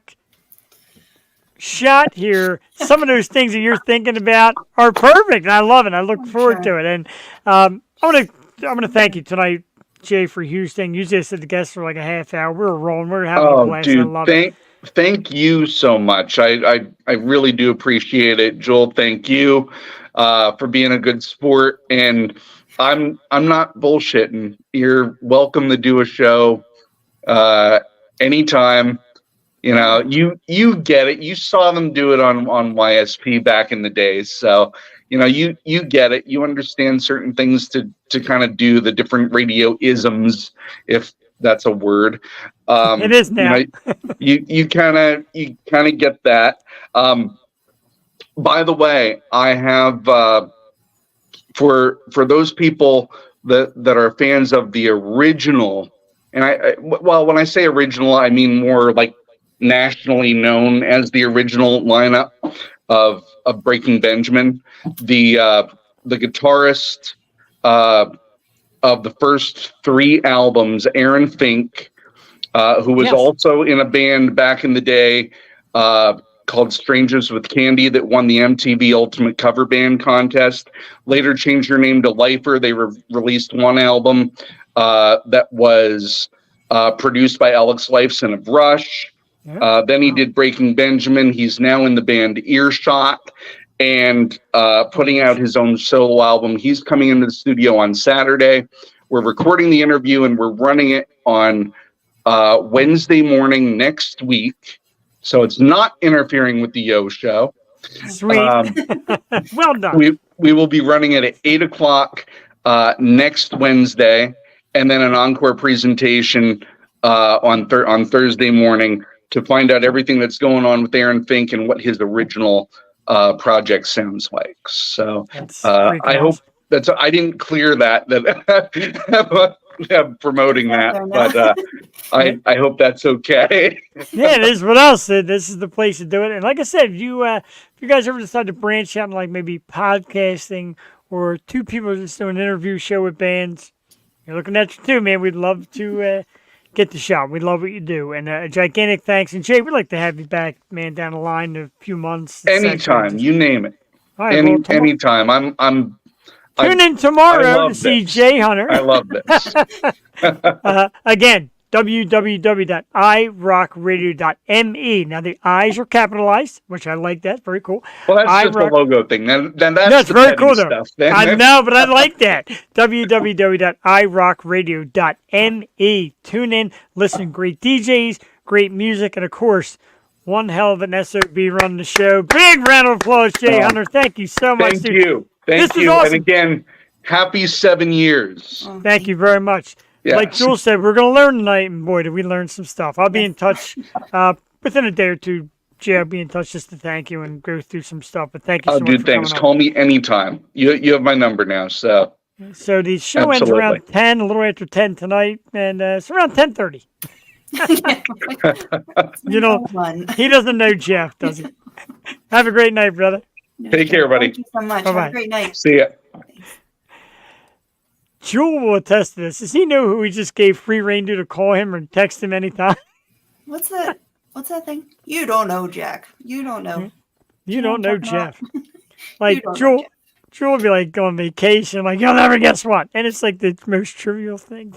shot here, some of those things that you're thinking about are perfect. And I love it. I look forward to it. And I'm gonna thank you tonight, Jay, for Houston. Usually I said the guests for like a half hour. We were rolling. We were having a blast. Dude, I love it. Thank you so much. I really do appreciate it, Joel. Thank you for being a good sport. And I'm not bullshitting. You're welcome to do a show anytime. You know, you get it. You saw them do it on YSP back in the days. So, you know, you get it. You understand certain things to kind of do the different radio isms, if that's a word. It is now. You kind of get that. By the way, I have for those people that are fans of the original, and well, when I say original, I mean more like nationally known as the original lineup of Breaking Benjamin, the guitarist of the first 3 albums, Aaron Fink, who was also in a band back in the day called Strangers with Candy that won the MTV Ultimate Cover Band Contest. Later changed their name to Lifer. They released one album that was produced by Alex Lifeson of Rush. Then he did Breaking Benjamin. He's now in the band Earshot and putting out his own solo album. He's coming into the studio on Saturday. We're recording the interview and we're running it on Wednesday morning next week. So it's not interfering with the Yo Show. Sweet. Well done. We will be running it at 8 o'clock next Wednesday, and then an encore presentation on Thursday morning to find out everything that's going on with Aaron Fink and what his original project sounds like. So I hope I didn't clear that promoting that, but I hope that's okay. Yeah, it is what else said. This is the place to do it. And like I said, if you guys ever decide to branch out and like maybe podcasting or 2 people just do an interview show with bands, you're looking at you too, man. We'd love to get the shot. We love what you do. And a gigantic thanks. And Jay, we'd like to have you back, man, down the line in a few months. Anytime, you name it. All right, anytime. Tune in tomorrow to see Jay Hunter. I love this. Again, www.IRockRadio.me. Now, the I's are capitalized, which I like that. Very cool. Well, that's just a logo thing. Then that's the very cool, stuff. I know, but I like that. www.IRockRadio.me. Tune in, listen, great DJs, great music, and, of course, one hell of an SOB running the show. Big round of applause, Jay Hunter. Thank you so much. Thank you. Thank you. Awesome. And again, happy 7 years. Thank you very much. Yes. Like Jules said, we're going to learn tonight, and boy, did we learn some stuff. I'll be in touch within a day or two. Jay, I'll be in touch just to thank you and go through some stuff. But thank you so much for thanks. coming Call on. me anytime. You have my number now. So the show ends around 10, a little after 10 tonight, and it's around 10:30. You know, he doesn't know Jeff, does he? Have a great night, brother. Take care, buddy. Thank you so much. Bye-bye. Have a great night. See ya. Jewel will attest to this. Does he know who we just gave free rein to call him or text him anytime? What's that? What's that thing? You don't know, Jack. You don't know. You don't know Jeff. Like Jewel will be like on vacation. Like, you'll never guess what. And it's like the most trivial thing.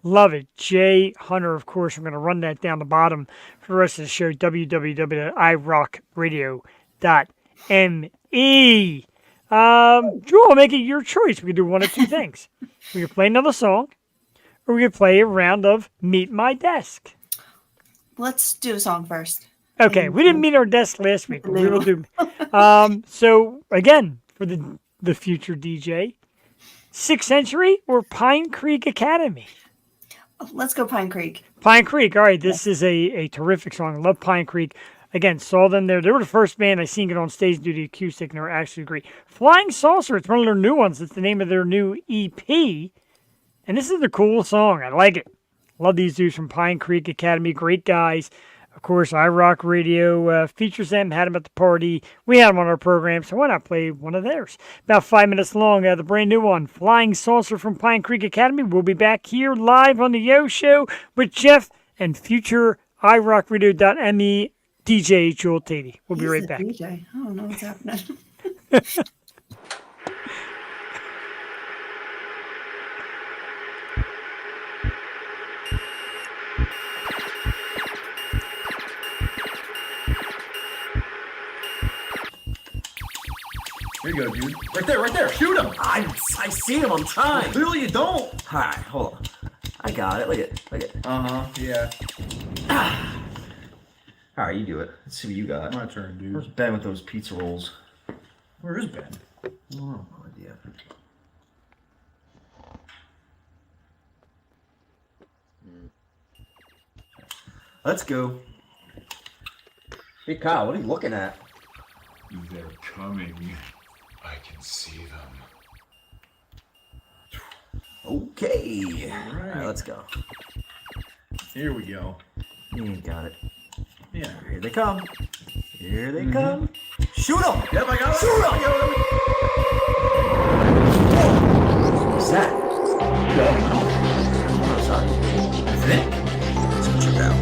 Love it. Jay Hunter, of course. I'm going to run that down the bottom for the rest of the show. www.IRockRadio.me. Jewel, make it your choice. We can do one of 2 things. We can play another song, or we can play a round of Meet My Desk. Let's do a song first. Okay, we didn't meet our desk last week, but we will do. So, again, for the future DJ, 6th Century or Pine Creek Academy? Let's go Pine Creek. Pine Creek. All right, this is a terrific song. I love Pine Creek. Again, saw them there. They were the first band I seen get on stage do the acoustic, and they were actually great. Flying Saucer, it's one of their new ones. It's the name of their new EP. And this is a cool song. I like it. Love these dudes from Pine Creek Academy. Great guys. Of course, iRock Radio features them, had them at the party. We had them on our program, so why not play one of theirs? About 5 minutes long, the brand new one, Flying Saucer from Pine Creek Academy. We'll be back here live on the Yo Show with Jeff and future iRockRadio.me DJ Jewel Tatey. We'll be right back. DJ. I don't know what's happening. Here you go, dude. Right there. Shoot him. I see him. I'm trying. Clearly you don't. All right, hold on. I got it. Look at. Yeah. All right, you do it. Let's see what you got. My turn, dude. Where's Ben with those pizza rolls? Where is Ben? Oh, no idea. Let's go. Hey, Kyle, what are you looking at? They're coming. I can see them. Okay. All All right, let's go. Here we go. You got it. Yeah. Here they come. Here they come. Shoot them! Yep, I got it. Shoot them! What's that? Oh, sorry. Thick. Let's go check it out.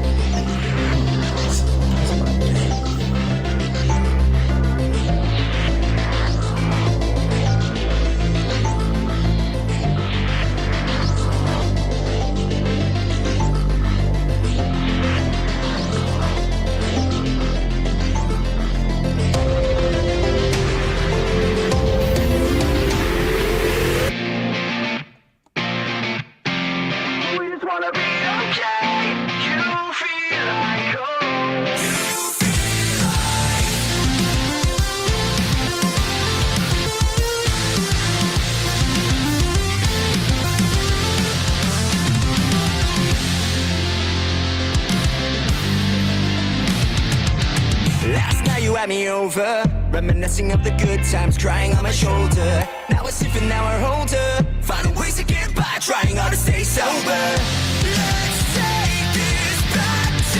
Had me over, reminiscing of the good times, crying on my shoulder. Now we're sipping, now we're older, finding ways to get by, trying hard to stay sober. Let's take this back to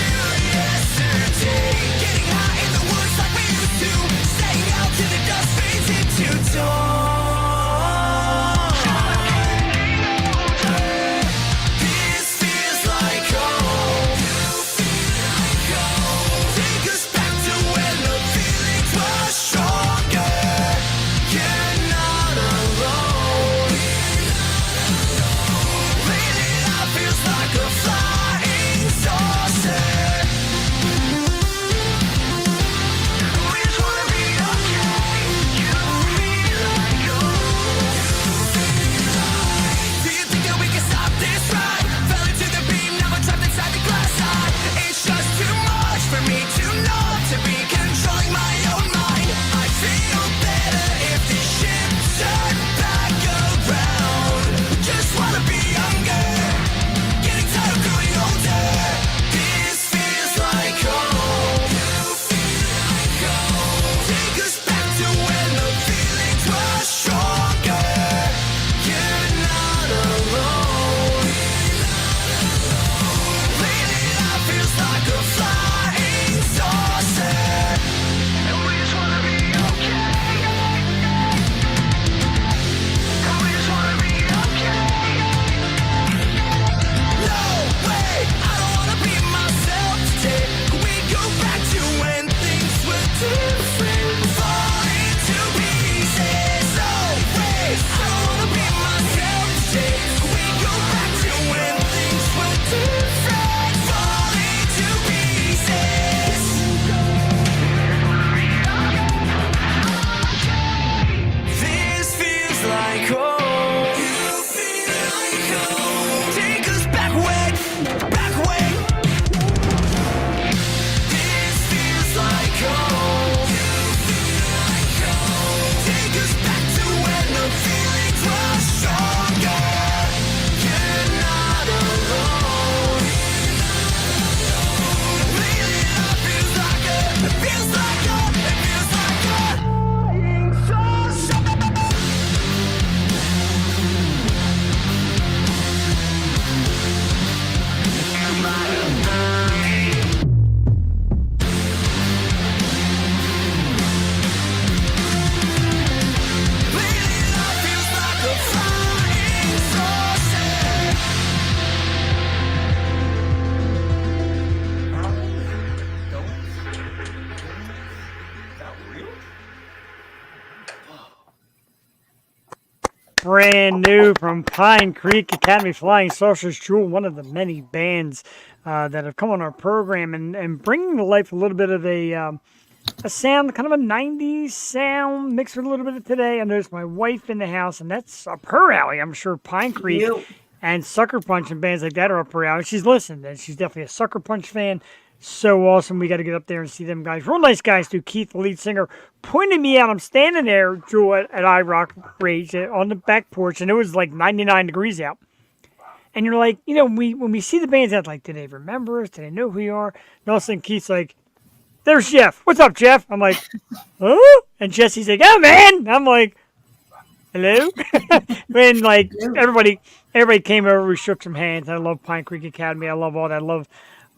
yesterday, getting high in the woods like we used to, staying out till the dust fades into dawn. This feels like home. Take us back to when the feelings were stronger. You're not alone. Lately life feels brand new from Pine Creek Academy Flying Saucers, Jewel, one of the many bands that have come on our program and bringing to life a little bit of a sound, kind of a 90s sound mixed with a little bit of today. I noticed my wife in the house, and that's up her alley. I'm sure Pine Creek and Sucker Punch and bands like that are up her alley. She's listened, and she's definitely a Sucker Punch fan. So awesome. We got to get up there and see them guys. Real nice guys, too. Keith, the lead singer, pointed me out. I'm standing there, Jewel, at IRockRadio on the back porch, and it was like 99 degrees out. And you're like, when we see the bands out, like, do they remember us? Do they know who we are? And all of a sudden, Keith's like, there's Jeff. What's up, Jeff? I'm like, oh. And Jesse's like, oh, man. I'm like, hello? When, like, everybody came over. We shook some hands. I love Pine Creek Academy. I love all that. I love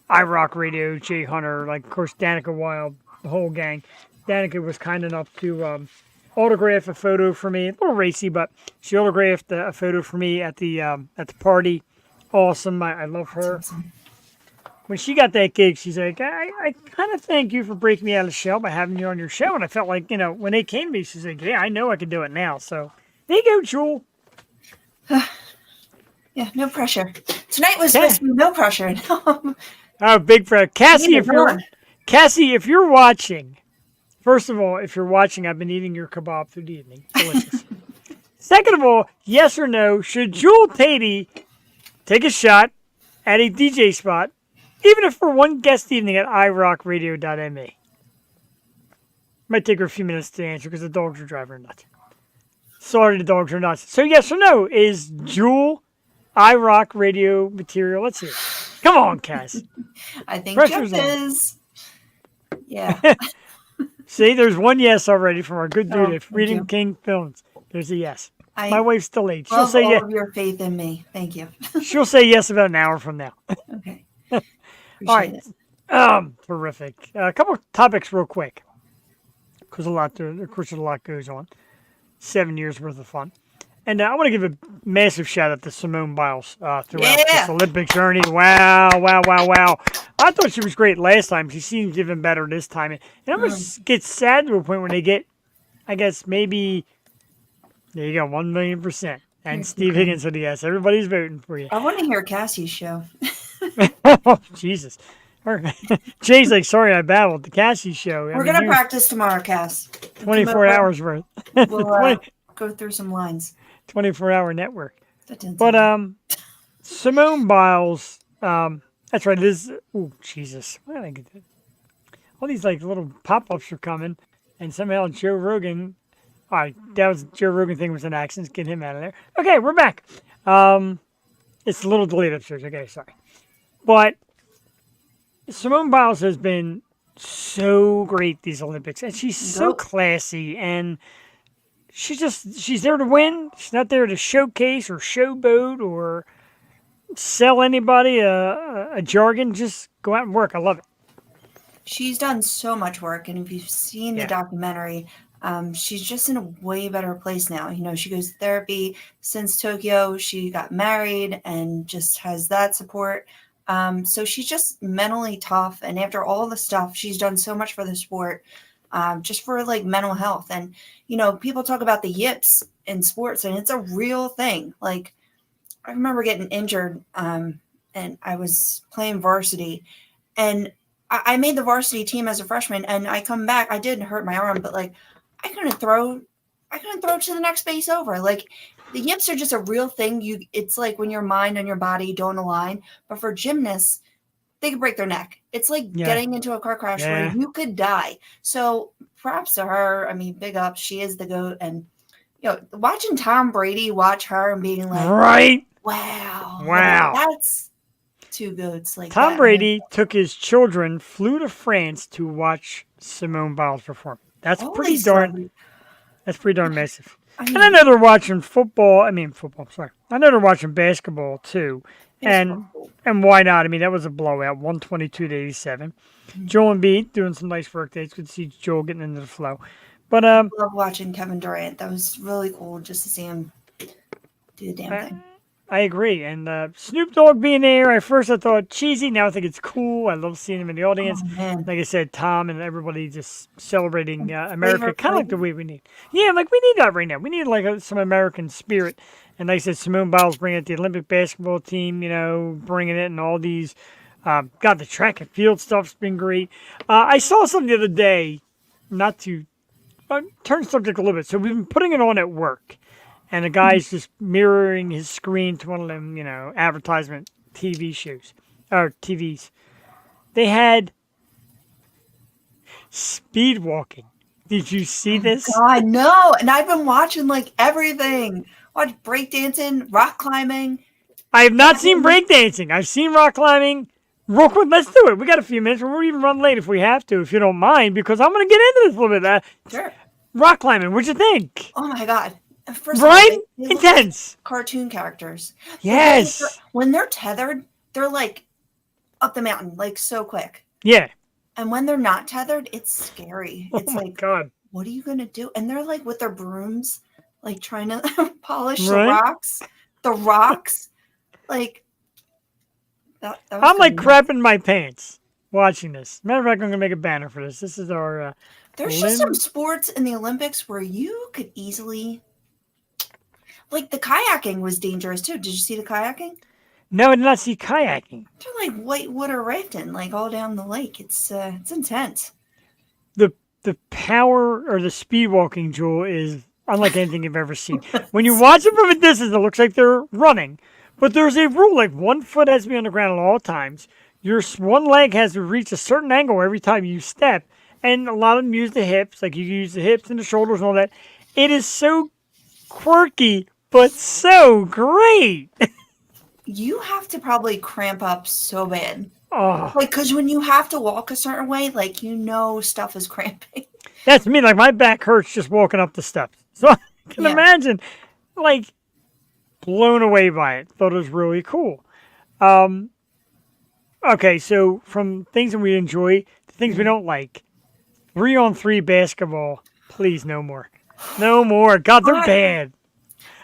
IRockRadio, Jay Hunter, like, of course, Danica Wild, the whole gang. Danica was kind enough to autograph a photo for me. A little racy, but she autographed a photo for me at the party. Awesome. I love her. Awesome. When she got that gig, she's like, I kind of thank you for breaking me out of the shell by having you on your show. And I felt like, when they came to me, she's like, yeah, I know I can do it now. So there you go, Jewel. Yeah, no pressure. Tonight was supposed to be no pressure. Oh, big friend. Cassie, if you're watching, first of all, if you're watching, I've been eating your kebab through the evening. Delicious. Second of all, yes or no, should Jewel Tatey take a shot at a DJ spot, even if for one guest evening at IRockRadio.me? Might take her a few minutes to answer because the dogs are driving her nuts. Sorry, the dogs are nuts. So yes or no, is Jewel IRockRadio material? Let's see. Come on, Cass. I think Pressure's Jeff on. is. Yeah. See, there's one yes already from our good dude Oh, at Freedom you. King Films. There's a yes. I My wife's still late. She'll love say all yes. of your faith in me. Thank you. She'll say yes about an hour from now. Okay. All Appreciate right. it. Terrific. A couple of topics real quick, because of course, a lot goes on. 7 years worth of fun. And I want to give a massive shout out to Simone Biles throughout this Olympic journey. Wow. I thought she was great last time. She seems even better this time. And it almost gets sad to a point when they get, I guess, maybe, there you go, 1,000,000%. And Steve Higgins said yes. Everybody's voting for you. I want to hear Cassie's show. Oh, Jesus. Jay's like, sorry I babbled. The Cassie show. We're going to practice tomorrow, Cass. 24 hours worth. We'll go through some lines. 24-hour network. That didn't But sound- Simone Biles, that's right. It is. Oh, Jesus. Why did I get that? All these like little pop-ups are coming, and somehow Joe Rogan. All right, that was Joe Rogan thing was an accident. Get him out of there. Okay, we're back. It's a little delayed upstairs. Okay, sorry. But Simone Biles has been so great these Olympics, and she's so classy, and she's there to win. She's not there to showcase or showboat or sell anybody a jargon. Just go out and work. I love it. She's done so much work, and if you've seen the documentary, she's just in a way better place now. She goes to therapy since Tokyo. She got married and just has that support. So she's just mentally tough. And after all the stuff, she's done so much for the sport, just for like mental health. And, people talk about the yips in sports, and it's a real thing. Like, I remember getting injured, and I was playing varsity, and I made the varsity team as a freshman, and I come back. I did hurt my arm, but like, I couldn't throw to the next base over. Like, the yips are just a real thing. It's like when your mind and your body don't align. But for gymnasts, they could break their neck. It's like getting into a car crash where you could die. So props to her. I mean, big up. She is the GOAT. And watching Tom Brady watch her and being like, right, wow, that's two GOATs. Like Tom Brady took his children, flew to France to watch Simone Biles perform. That's pretty darn massive. And I know they're watching football. I know they're watching basketball too. And why not? I mean, that was a blowout, 122-87. Joel Embiid doing some nice work there. It's good to see Joel getting into the flow. But I love watching Kevin Durant. That was really cool just to see him do the damn thing. I agree. And Snoop Dogg being there, at first I thought cheesy. Now I think it's cool. I love seeing him in the audience. Oh man. Like I said, Tom and everybody just celebrating America, Flavor kind of like the way we need. Yeah, like we need that right now. We need like some American spirit. And like I said, Simone Biles bringing it, the Olympic basketball team, bringing it, and all these. God, the track and field stuff's been great. I saw something the other day, not to turn subject a little bit. So we've been putting it on at work. And the guy's just mirroring his screen to one of them, advertisement TV shows or TVs. They had speed walking. Did you see this? God, no. And I've been watching like everything. Watch breakdancing, rock climbing. I have not seen breakdancing. I've seen rock climbing. Real quick, let's do it. We got a few minutes. We'll even run late if we have to, if you don't mind, because I'm going to get into this a little bit. Sure. Rock climbing, what'd you think? Oh my God. First Right? of all, they look Intense. like cartoon characters. Yes. When they're tethered, they're like up the mountain, like so quick. Yeah. And when they're not tethered, it's scary. It's Oh my like, God. what are you going to do? And they're like with their brooms, like trying to polish Right. the rocks. The rocks. Like, that was I'm like pretty nuts. crapping my pants watching this. Matter of fact, I'm going to make a banner for this. This is our. There's just some sports in the Olympics where you could easily. Like the kayaking was dangerous too. Did you see the kayaking? No, I did not see kayaking. They're like whitewater rafting, like all down the lake. It's intense. The power or the speed walking, Jewel, is unlike anything you've ever seen. When you watch it from a distance, it looks like they're running. But there's a rule, like one foot has to be on the ground at all times. Your one leg has to reach a certain angle every time you step. And a lot of them use the hips, like you use the hips and the shoulders and all that. It is so quirky, but so great. You have to probably cramp up so bad. Oh, Like, because when you have to walk a certain way, like, stuff is cramping. that's me. Like my back hurts just walking up the steps. So I can Yeah. imagine, like, blown away by it. Thought it was really cool. Okay, so from things that we enjoy to things we don't like, 3-on-3 basketball, please no more. No more. God, they're What? bad.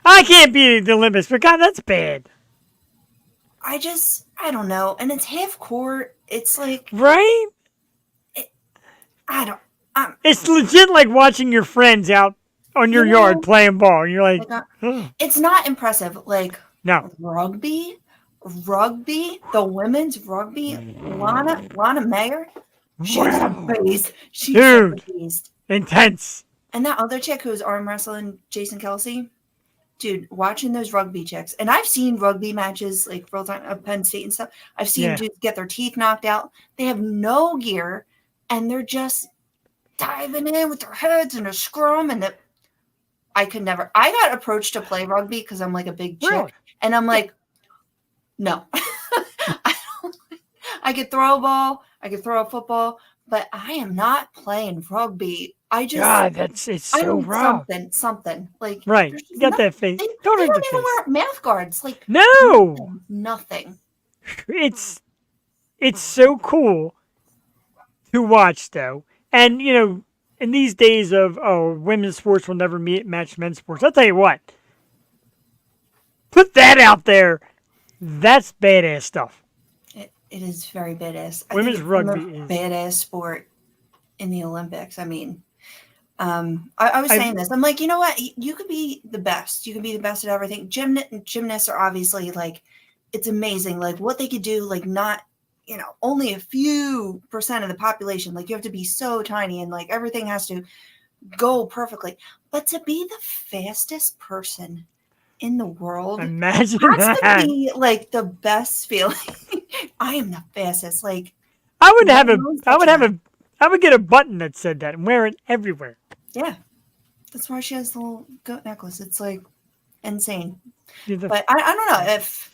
I can't be the Olympics, but God, that's bad. I don't know. And it's half court. It's like, Right? I don't, It's legit like watching your friends out on your You yard know, playing ball. And you're like, like, "Ugh." it's not impressive. Like, No. rugby, the women's rugby, Lana Mayer, she's a Wow. beast. She's Dude. a beast. Intense. And that other chick who's arm wrestling, Jason Kelsey, dude, watching those rugby chicks, and I've seen rugby matches like real time at Penn State and stuff. I've seen Yeah. dudes get their teeth knocked out. They have no gear, and they're just diving in with their heads in a scrum. And I could never. I got approached to play rugby because I'm like a big chick, Really? and I'm like, no. I could throw a ball, I could throw a football, but I am not playing rugby. I just. God, it's I so need raw. something like Right. there's You just got nothing. that face. They Don't hurt don't the even face. wear mouth guards. Like No. nothing. It's so cool to watch though. And in these days of women's sports will never match men's sports. I'll tell you what. Put that out there. That's badass stuff. It is very badass. I Women's think it's the rugby most is- badass sport in the Olympics. I mean, I was saying this. I'm like, you know what? You could be the best. You could be the best at everything. Gymnasts are obviously like, it's amazing. Like what they could do. Like not, only a few % of the population. Like you have to be so tiny, and like everything has to go perfectly. But to be the fastest person in the world, Imagine that's that. to be like the best feeling. I am the fastest. Like I would no have one's I would get a button that said that and wear it everywhere. yeah, that's why she has the little goat necklace. It's like insane. You're the- But I don't know if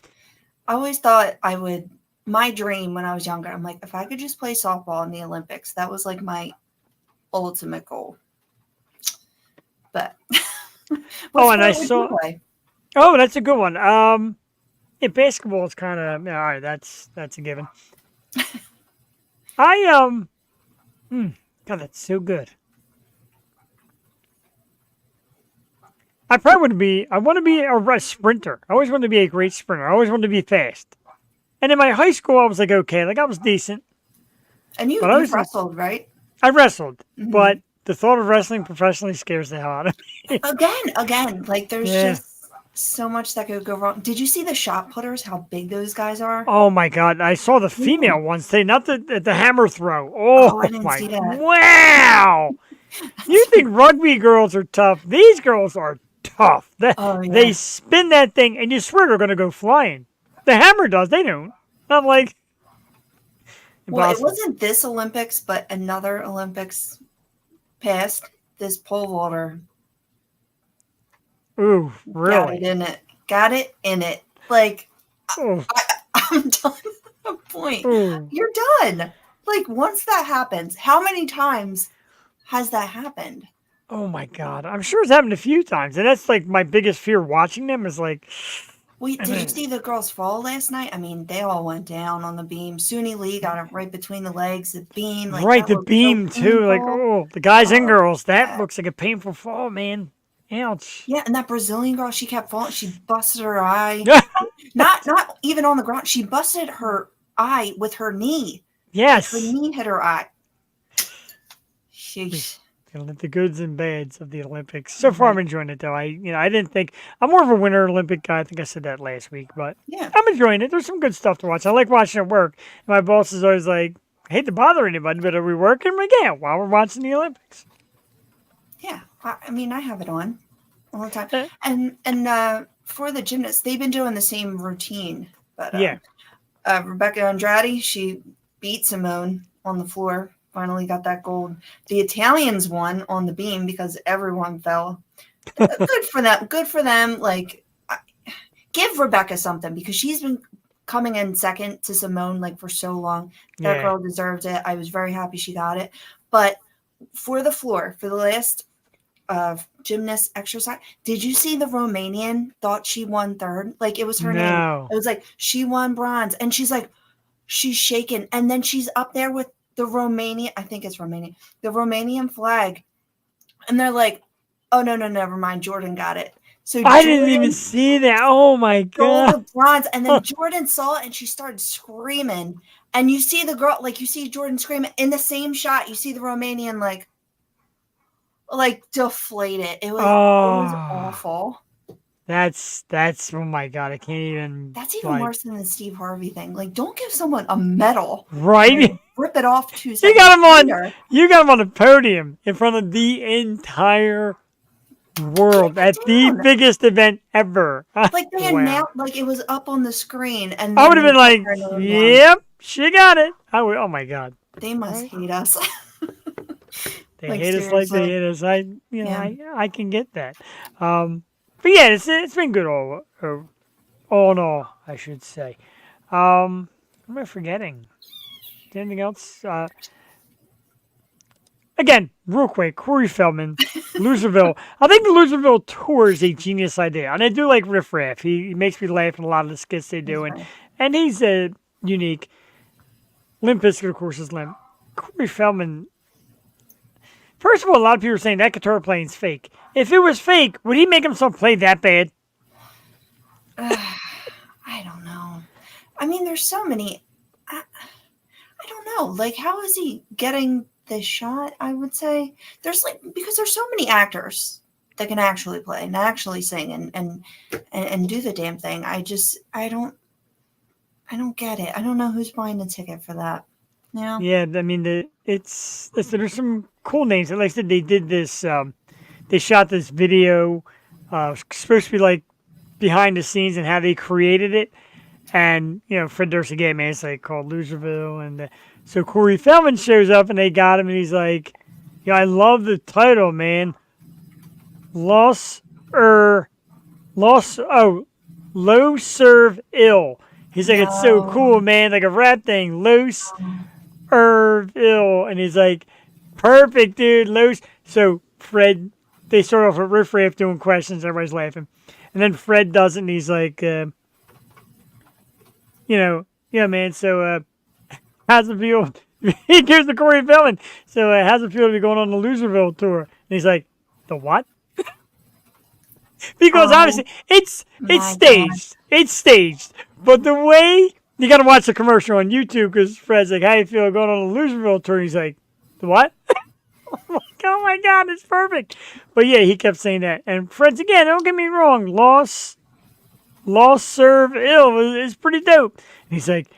I always thought I would. My dream when I was younger, I'm like, if I could just play softball in the Olympics, that was like my ultimate goal. But Oh, and I sport would saw- you play? Oh, that's a good one. Basketball is kind of all right. That's a given. God, that's so good. I probably want to be. I want to be a sprinter. I always wanted to be a great sprinter. I always wanted to be fast. And in my high school, I was like, okay, like I was decent. And you, But I you was wrestled, right? I wrestled, Mhm. but the thought of wrestling professionally scares the hell out of me. Again, like there's Yeah. just so much that could go wrong. Did you see the shot putters? How big those guys are? Oh my god! I saw the female ones today, not the hammer throw. Oh, I Oh didn't my! see that. Wow! You think rugby girls are tough? These girls are tough. Oh, They yeah. spin that thing, and you swear they're going to go flying. The hammer does. They don't. I'm like, Well, it impossible. wasn't this Olympics, but another Olympics past. This pole vaulter Ooh, got it really? in it. Got it in it. Like Ooh, I'm done at a point. ooh. You're done. Like once that happens, how many times has that happened? Oh my god! I'm sure it's happened a few times, and that's like my biggest fear watching them is like, Wait, did you see the girls fall last night? I mean, they all went down on the beam. Suni Lee got it right between the legs, the beam. Like right, that the looked so beam too. Like, painful. oh, the guys and Oh, girls. That yeah. looks like a painful fall, man. Ouch. Yeah, and that Brazilian girl, she kept falling. She busted her eye. Not even on the ground. She busted her eye with her knee. Yes. Her knee hit her eye. Sheesh. The goods and bads of the Olympics. So far, I'm enjoying it though. I didn't think I'm more of a Winter Olympic guy. I think I said that last week, but Yeah. I'm enjoying it. There's some good stuff to watch. I like watching it work. And my boss is always like, I hate to bother anybody, but are we working? I'm like, yeah, while we're watching the Olympics. Yeah. I mean, I have it on all the time. Eh. And for the gymnasts, they've been doing the same routine. But Yeah. Rebecca Andrade, she beat Simone on the floor. Finally got that gold. The Italians won on the beam because everyone fell. Good for them. Good for them. Like, give Rebecca something because she's been coming in second to Simone like for so long. That Yeah. girl deserved it. I was very happy she got it. But for the floor, for the last gymnast exercise, did you see the Romanian thought she won third? Like it was her name. No. It was like she won bronze, and she's like, she's shaking, and then she's up there with the Romanian. I think it's Romanian. The Romanian flag, and they're like, "Oh no, never mind. Jordan got it." So I didn't even see that. Oh my gold god. with bronze, and then Jordan saw it, and she started screaming. And you see the girl, like you see Jordan screaming in the same shot. You see the Romanian like deflate it. It was awful. That's oh my god. I can't even. That's even worse than the Steve Harvey thing. Like, don't give someone a medal. Right. Rip it off 2 seconds You got him on. later. You got him on the podium in front of the entire world at the biggest event ever. Like they Wow. announced, like it was up on the screen, and I would have then been like, they turned it down. "Yep, she got it." I would. Oh my god, They must hate us. they Like, hate us like they seriously. hate us. Yeah. I can get that. But yeah, it's been good all in all, I should say. What am I forgetting? Is there anything else? Again, real quick, Corey Feldman, Loserville. I think the Loserville tour is a genius idea, and I do like Riff Raff. He makes me laugh in a lot of the skits they do, and he's unique. Limp Bizkit, of course, is Limp. Corey Feldman. First of all, a lot of people are saying that guitar playing is fake. If it was fake, would he make himself play that bad? I don't know. I mean, there's so many. I don't know. Like, how is he getting the shot? I would say there's because there's so many actors that can actually play and actually sing and do the damn thing. I don't get it. I don't know who's buying the ticket for that. Yeah. Yeah, I mean, there's some cool names. Like I said, they did this. They shot this video. Supposed to be like behind the scenes and how they created it. And Fred Durst again, man, it's like called Loserville, and so Corey Feldman shows up and they got him, and he's like, I love the title, man. Low Serve Ill. He's like, it's so cool, man, like a rap thing, Low Serve Ill, and he's like, perfect, dude, So Fred, they start off with Riff Raff doing questions, everybody's laughing, and then Fred does it, and he's like, yeah, man. So, how's it feel? He gives the Corey Feldman. So, how's it feel to be going on the Loserville tour? And he's like, the what? Because Oh, obviously it's my staged. It's staged. But the way you got to watch the commercial on YouTube because Fred's like, "How you feel going on a Loserville tour?" He's like, "The what?" I'm like, "Oh my God, it's perfect." But yeah, he kept saying that. And Fred's again. Don't get me wrong. Lost, serve, ill is pretty dope. And he's like,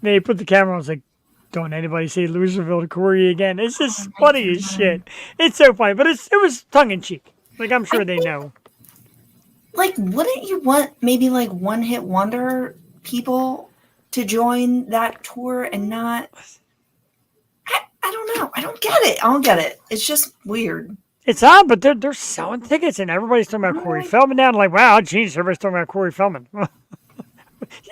then he put the camera on. I was like, "Don't anybody say Loserville to Corey again." It's just funny as shit. It's so funny, but it was tongue in cheek. Like I'm sure they know. Like, wouldn't you want maybe like one hit wonder people to join that tour and not? I don't know. I don't get it. I don't get it. It's just weird. It's odd, but they're selling tickets, and everybody's talking about Corey Feldman now. I'm like, wow, geez, everybody's talking about Corey Feldman. Yeah,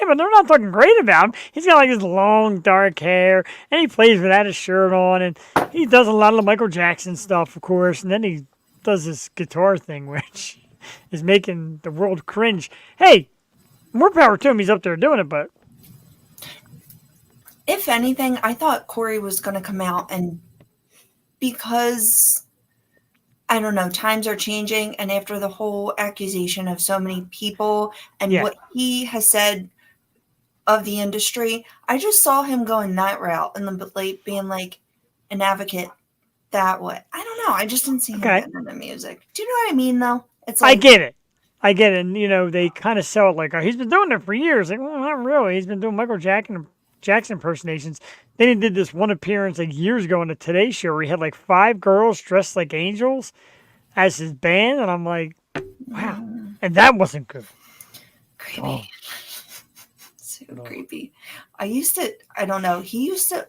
but they're not talking great about him. He's got like his long dark hair, and he plays without his shirt on, and he does a lot of the Michael Jackson stuff, of course, and then he does this guitar thing, which is making the world cringe. Hey, more power to him. He's up there doing it, but If anything, I thought Corey was going to come out and because I don't know, times are changing, and after the whole accusation of so many people and Yeah. what he has said of the industry, I just saw him going that route and then like being like an advocate that way. I don't know. I just didn't see him Okay. getting into music. Do you know what I mean, though? It's I like get it. And, they kind of sell it like, oh, he's been doing it for years. Like, well, not really. He's been doing Michael Jackson impersonations. Then he did this one appearance like years ago on the Today Show where he had like 5 girls dressed like angels as his band. And I'm like, wow. And that wasn't good. creepy. Oh. So creepy. I don't know. He used to,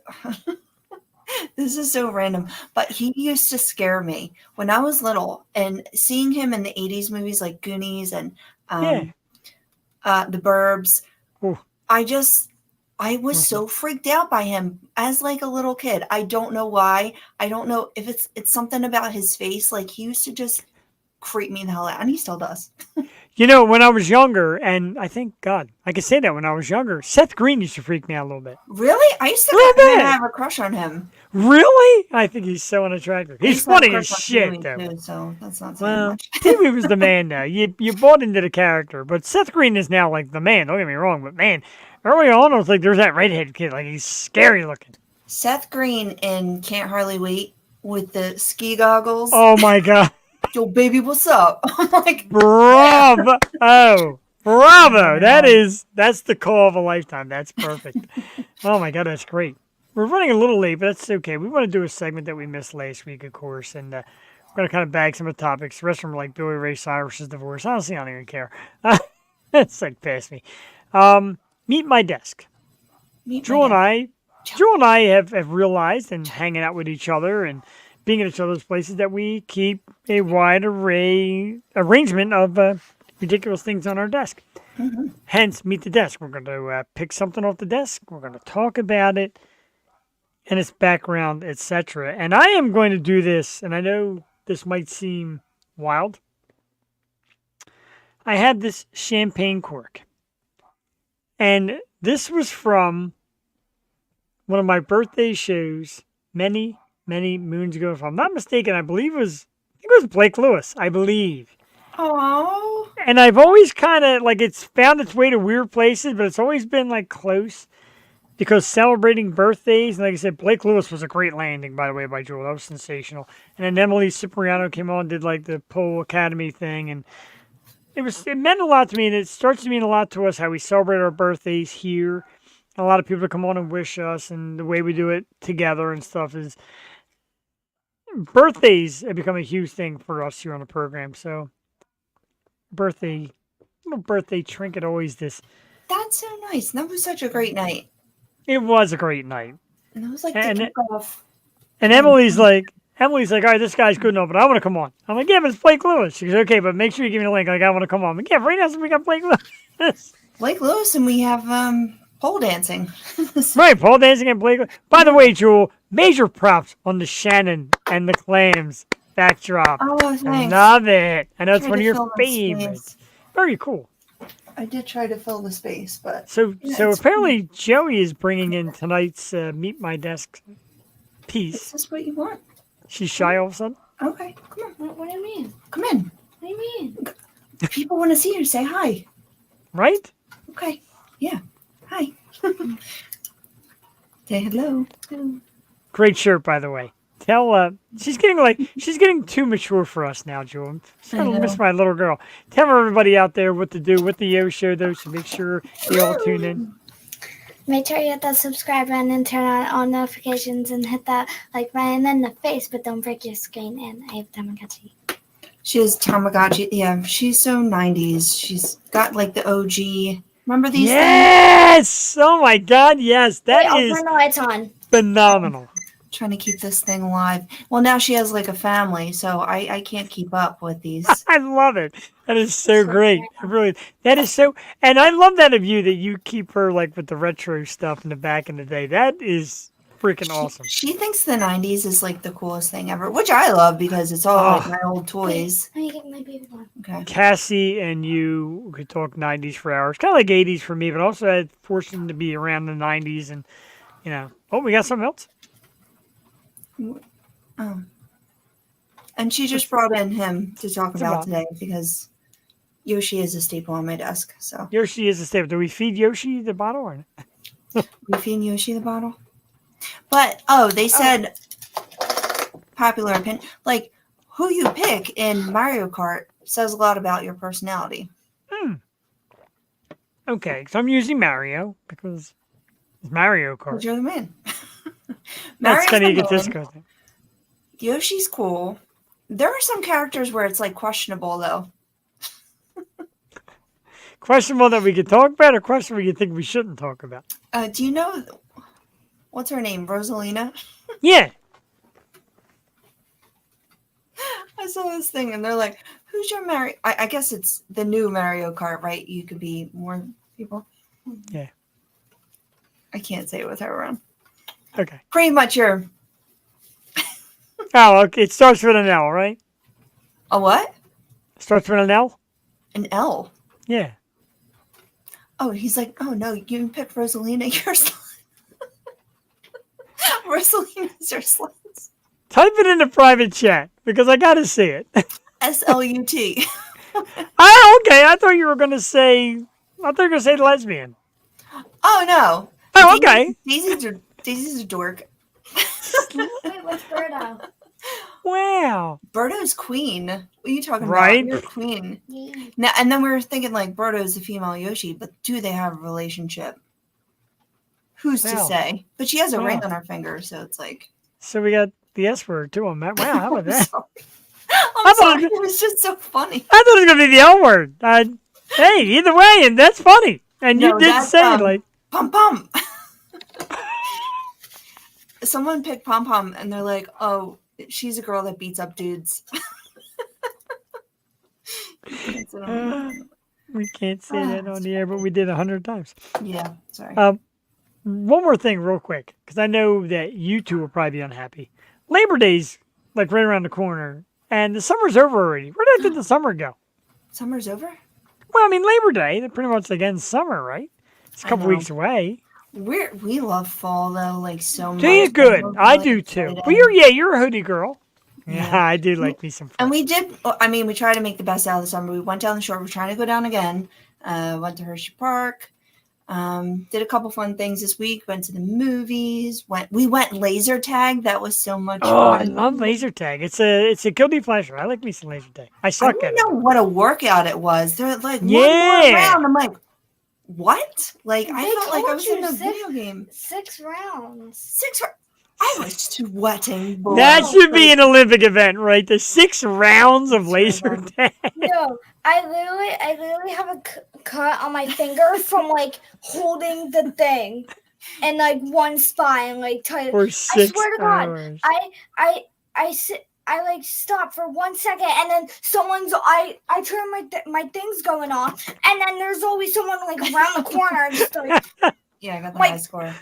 this is so random, but he used to scare me when I was little and seeing him in the 80s movies like Goonies and The Burbs. Ooh. I was so freaked out by him as like a little kid. I don't know why. I don't know if it's something about his face. Like he used to just creep me the hell out, and he still does. When I was younger, and I think, God, I could say that when I was younger, Seth Green used to freak me out a little bit. Really? I used to Little bit. have a crush on him. Really? I think he's so unattractive. I He's used to have a funny as crush on shit, Huey, though. too, so that's not saying Well, much. Huey was the man now. You bought into the character, but Seth Green is now like the man. Don't get me wrong, but man, early on, I was like, there's that redhead kid, like he's scary looking. Seth Green in Can't Hardly Wait with the ski goggles. Oh my God, Yo, baby, what's up? I'm like, bravo! Bravo! That's the call of a lifetime. That's perfect. Oh my God, that's great. We're running a little late, but that's okay. We want to do a segment that we missed last week, of course, and we're going to kind of bag some of the topics. The rest of them are like Billy Ray Cyrus's divorce. Honestly, I don't even care. It's like past me. Meet my desk. Jewel and I have realized, and hanging out with each other and being in each other's places, that we keep a wide arrangement of ridiculous things on our desk. Mm-hmm. Hence, meet the desk. We're going to pick something off the desk. We're going to talk about it and its background, etc. And I am going to do this, and I know this might seem wild. I had this champagne cork, and this was from one of my birthday shows many moons ago. If I'm not mistaken, I think it was Blake Lewis, I believe. oh, And I've always kind of, like, it's found its way to weird places, but it's always been, like, close. Because celebrating birthdays, and like I said, Blake Lewis was a great landing, by the way, by Jewel. That was sensational. And then Emily Cipriano came on, did, like, the Pole Academy thing, and it meant a lot to me, and it starts to mean a lot to us how we celebrate our birthdays here. A lot of people come on and wish us, and the way we do it together and stuff is... Birthdays have become a huge thing for us here on the program, so... little birthday trinket, always this. that's so nice. That was such a great night. It was a great night. And it was like And the it- kickoff. And Emily's like, all right, this guy's good enough, but I want to come on. I'm like, yeah, but it's Blake Lewis. She goes, okay, but make sure you give me the link. Like, I want to come on. I'm like, yeah, right now we got Blake Lewis. Blake Lewis, and we have pole dancing. Right, Paul dancing and Blake Lewis. By the way, Jewel, major props on the Shannon and the Clams backdrop. Oh, I thanks. love it. I know it's Tried one of to your fill the favorites. space. Very cool. I did try to fill the space, but So Yeah, it's apparently Joey is bringing in tonight's Meet My Desk is piece. this what you want? She's shy all of a sudden. Okay, come on. What do you mean? Come in. What do you mean? People want to see you. Say hi. Right? Okay. Yeah. Hi. Say hello. Great shirt, by the way. Tell she's getting too mature for us now, Jewel. I'm starting to miss my little girl. Tell everybody out there what to do with the Yo Show, though, so make sure they all tune in. Make sure you hit that subscribe button and turn on all notifications and hit that like button in the face, but don't break your screen. And I have Tamagotchi. She is Tamagotchi. Yeah, she's so 90s. She's got like the OG. Remember these things? Yes! Oh my God, yes. That Wait, I'll is turn the lights on. phenomenal. Trying to keep this thing alive. Well, now she has like a family, so I can't keep up with these. I love it. That is so great. That is so, and I love that of you that you keep her like with the retro stuff in the back in the day. That is freaking awesome. She thinks the 90s is like the coolest thing ever, which I love because it's all like my old toys. Let me get my baby one. Okay. Cassie and you could talk 90s for hours. Kind of like 80s for me, but also had forced them to be around the 90s. And, you know, oh, we got something else? And she just brought in him to talk about today because Yoshi is a staple on my desk. So Yoshi is a staple. Do we feed Yoshi the bottle or not? we feed Yoshi the bottle. But they said popular opinion, like who you pick in Mario Kart says a lot about your personality. Okay, so I'm using Mario because it's Mario Kart. Because you're the man. That's kind of Mario's the man. egotistical. Yoshi's cool. There are some characters where it's like questionable though. Questionable that we could talk about, or questionable you think we shouldn't talk about? Do you know what's her name? Rosalina? Yeah. I saw this thing and they're like, who's your Mario? I guess it's the new Mario Kart, right? You could be more people. Yeah. I can't say it with her around. Okay. Pretty much your Oh, okay. It starts with an L, right? a what? Starts with an L? An L. Yeah. Oh, he's like, oh no, you picked Rosalina. You're Rosalina's your slut. Type it in the private chat because I got to see it. SLUT. Oh, okay. I thought you were going to say lesbian. Oh no. Oh, okay. Daisy's a dork. Wait, what's Birdo? Wow. Birdo's queen. What are you talking Right. about? You're queen. Yeah. Now, and then we were thinking like Birdo's the female Yoshi, but do they have a relationship? Who's to Wow. say? But she has a ring Wow. on her finger, so it's like. So we got the S word too on that. Wow, how about I'm that? sorry. I I'm thought sorry. it It was just so funny. I thought it was going to be the L word. Hey, either way, and that's funny. And you No, did that's, say like, Pom Pom. Someone picked Pom Pom, and they're like, "Oh, she's a girl that beats up dudes." we can't say that on the air, but we did 100 times. Yeah, sorry. One more thing, real quick, because I know that you two will probably be unhappy. Labor Day's like right around the corner, and the summer's over already. Where did the summer go? Summer's over. Well, I mean, Labor Day, they're pretty much like ends summer, right? It's a couple know. weeks away. We love fall though, like so much. Do you good? I'm I really do too. excited. But you're a hoodie girl. Yeah, I do like me some. And we did. I mean, we try to make the best out of the summer. We went down the shore. We're trying to go down again. Went to Hershey Park. Did a couple fun things this week. Went to the movies. We went laser tag. That was so much Oh, I fun. love laser tag. It's a guilty pleasure. I like me some laser tag. I I suck at didn't it. know what a workout it was. They're like, one more Yeah. round. I'm like, what? Like, I They felt like I told was in you a six- video game. 6 rounds. I was sweating. Boy. That should be an Olympic event, right? The 6 rounds of laser tag. No, I literally have a cut on my finger from like holding the thing in like one spot and like tight. For I 6 swear to God, hours. I like stop for 1 second and then I turn my thing's going off and then there's always someone like around the corner just like Yeah, I got the Like- high score.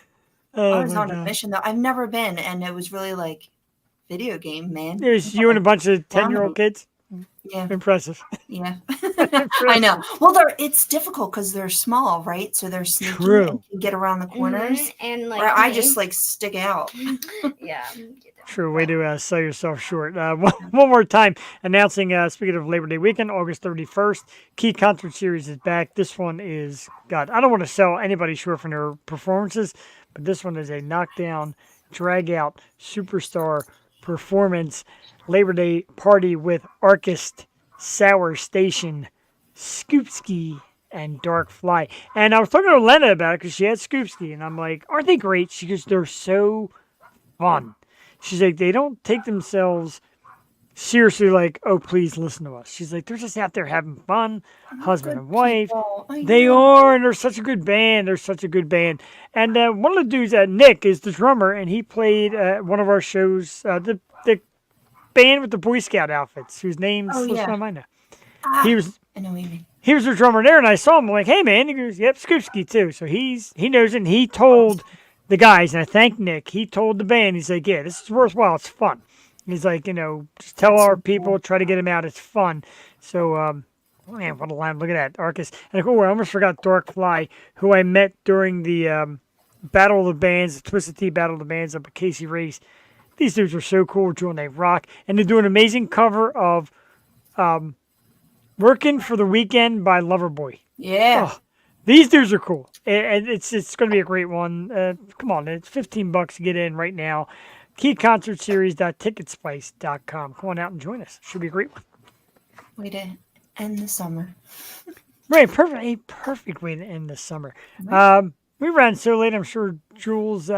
Oh, I was my on a God. mission though. I've never been, and it was really like video game, man. There's you and a bunch of 10-year-old kids. Yeah. Impressive. Yeah. I know. Well, it's difficult because they're small, right? So they're sneaky True. and can get around the corners. And like Or I me. just like stick out. Yeah. True way to sell yourself short. One more time, announcing, speaking of Labor Day weekend, August 31st, Key Concert Series is back. This one is, God, I don't want to sell anybody short from their performances, but this one is a knockdown, drag-out, superstar performance Labor Day party with Arcist, Sour Station, Scoopski, and Dark Fly. And I was talking to Lena about it because she had Scoopski, and I'm like, aren't they great? She goes, they're so fun. She's like, they don't take themselves seriously like, oh, please listen to us. She's like, they're just out there having fun, husband and wife. They are, and they're such a good band. They're such a good band. And one of the dudes, Nick, is the drummer, and he played one of our shows, the band with the Boy Scout outfits, whose name's slipping my mind now. He was I know what you mean. he was the drummer there, and I saw him. I'm like, hey, man. He goes, yep, Scoopski, too. So he knows it, and he told the guys, and I thank Nick, he told the band, he's like, yeah, this is worthwhile. It's fun. He's like, just tell our people, try to get them out. It's fun. So, man, what a line. Look at that. Arcus. And I almost forgot Dark Fly, who I met during the Battle of the Bands, the Twisted Tea Battle of the Bands up at Casey Race. These dudes are so cool. Doing they rock. And they're doing an amazing cover of Working for the Weekend by Loverboy. Yeah. Oh, these dudes are cool. And it's going to be a great one. Come on, it's $15 to get in right now. KeyConcertSeries.ticketspice.com. Come on out and join us. Should be a great one. Way to end the summer. Right, perfect. A perfect way to end the summer. We ran so late, I'm sure Jules'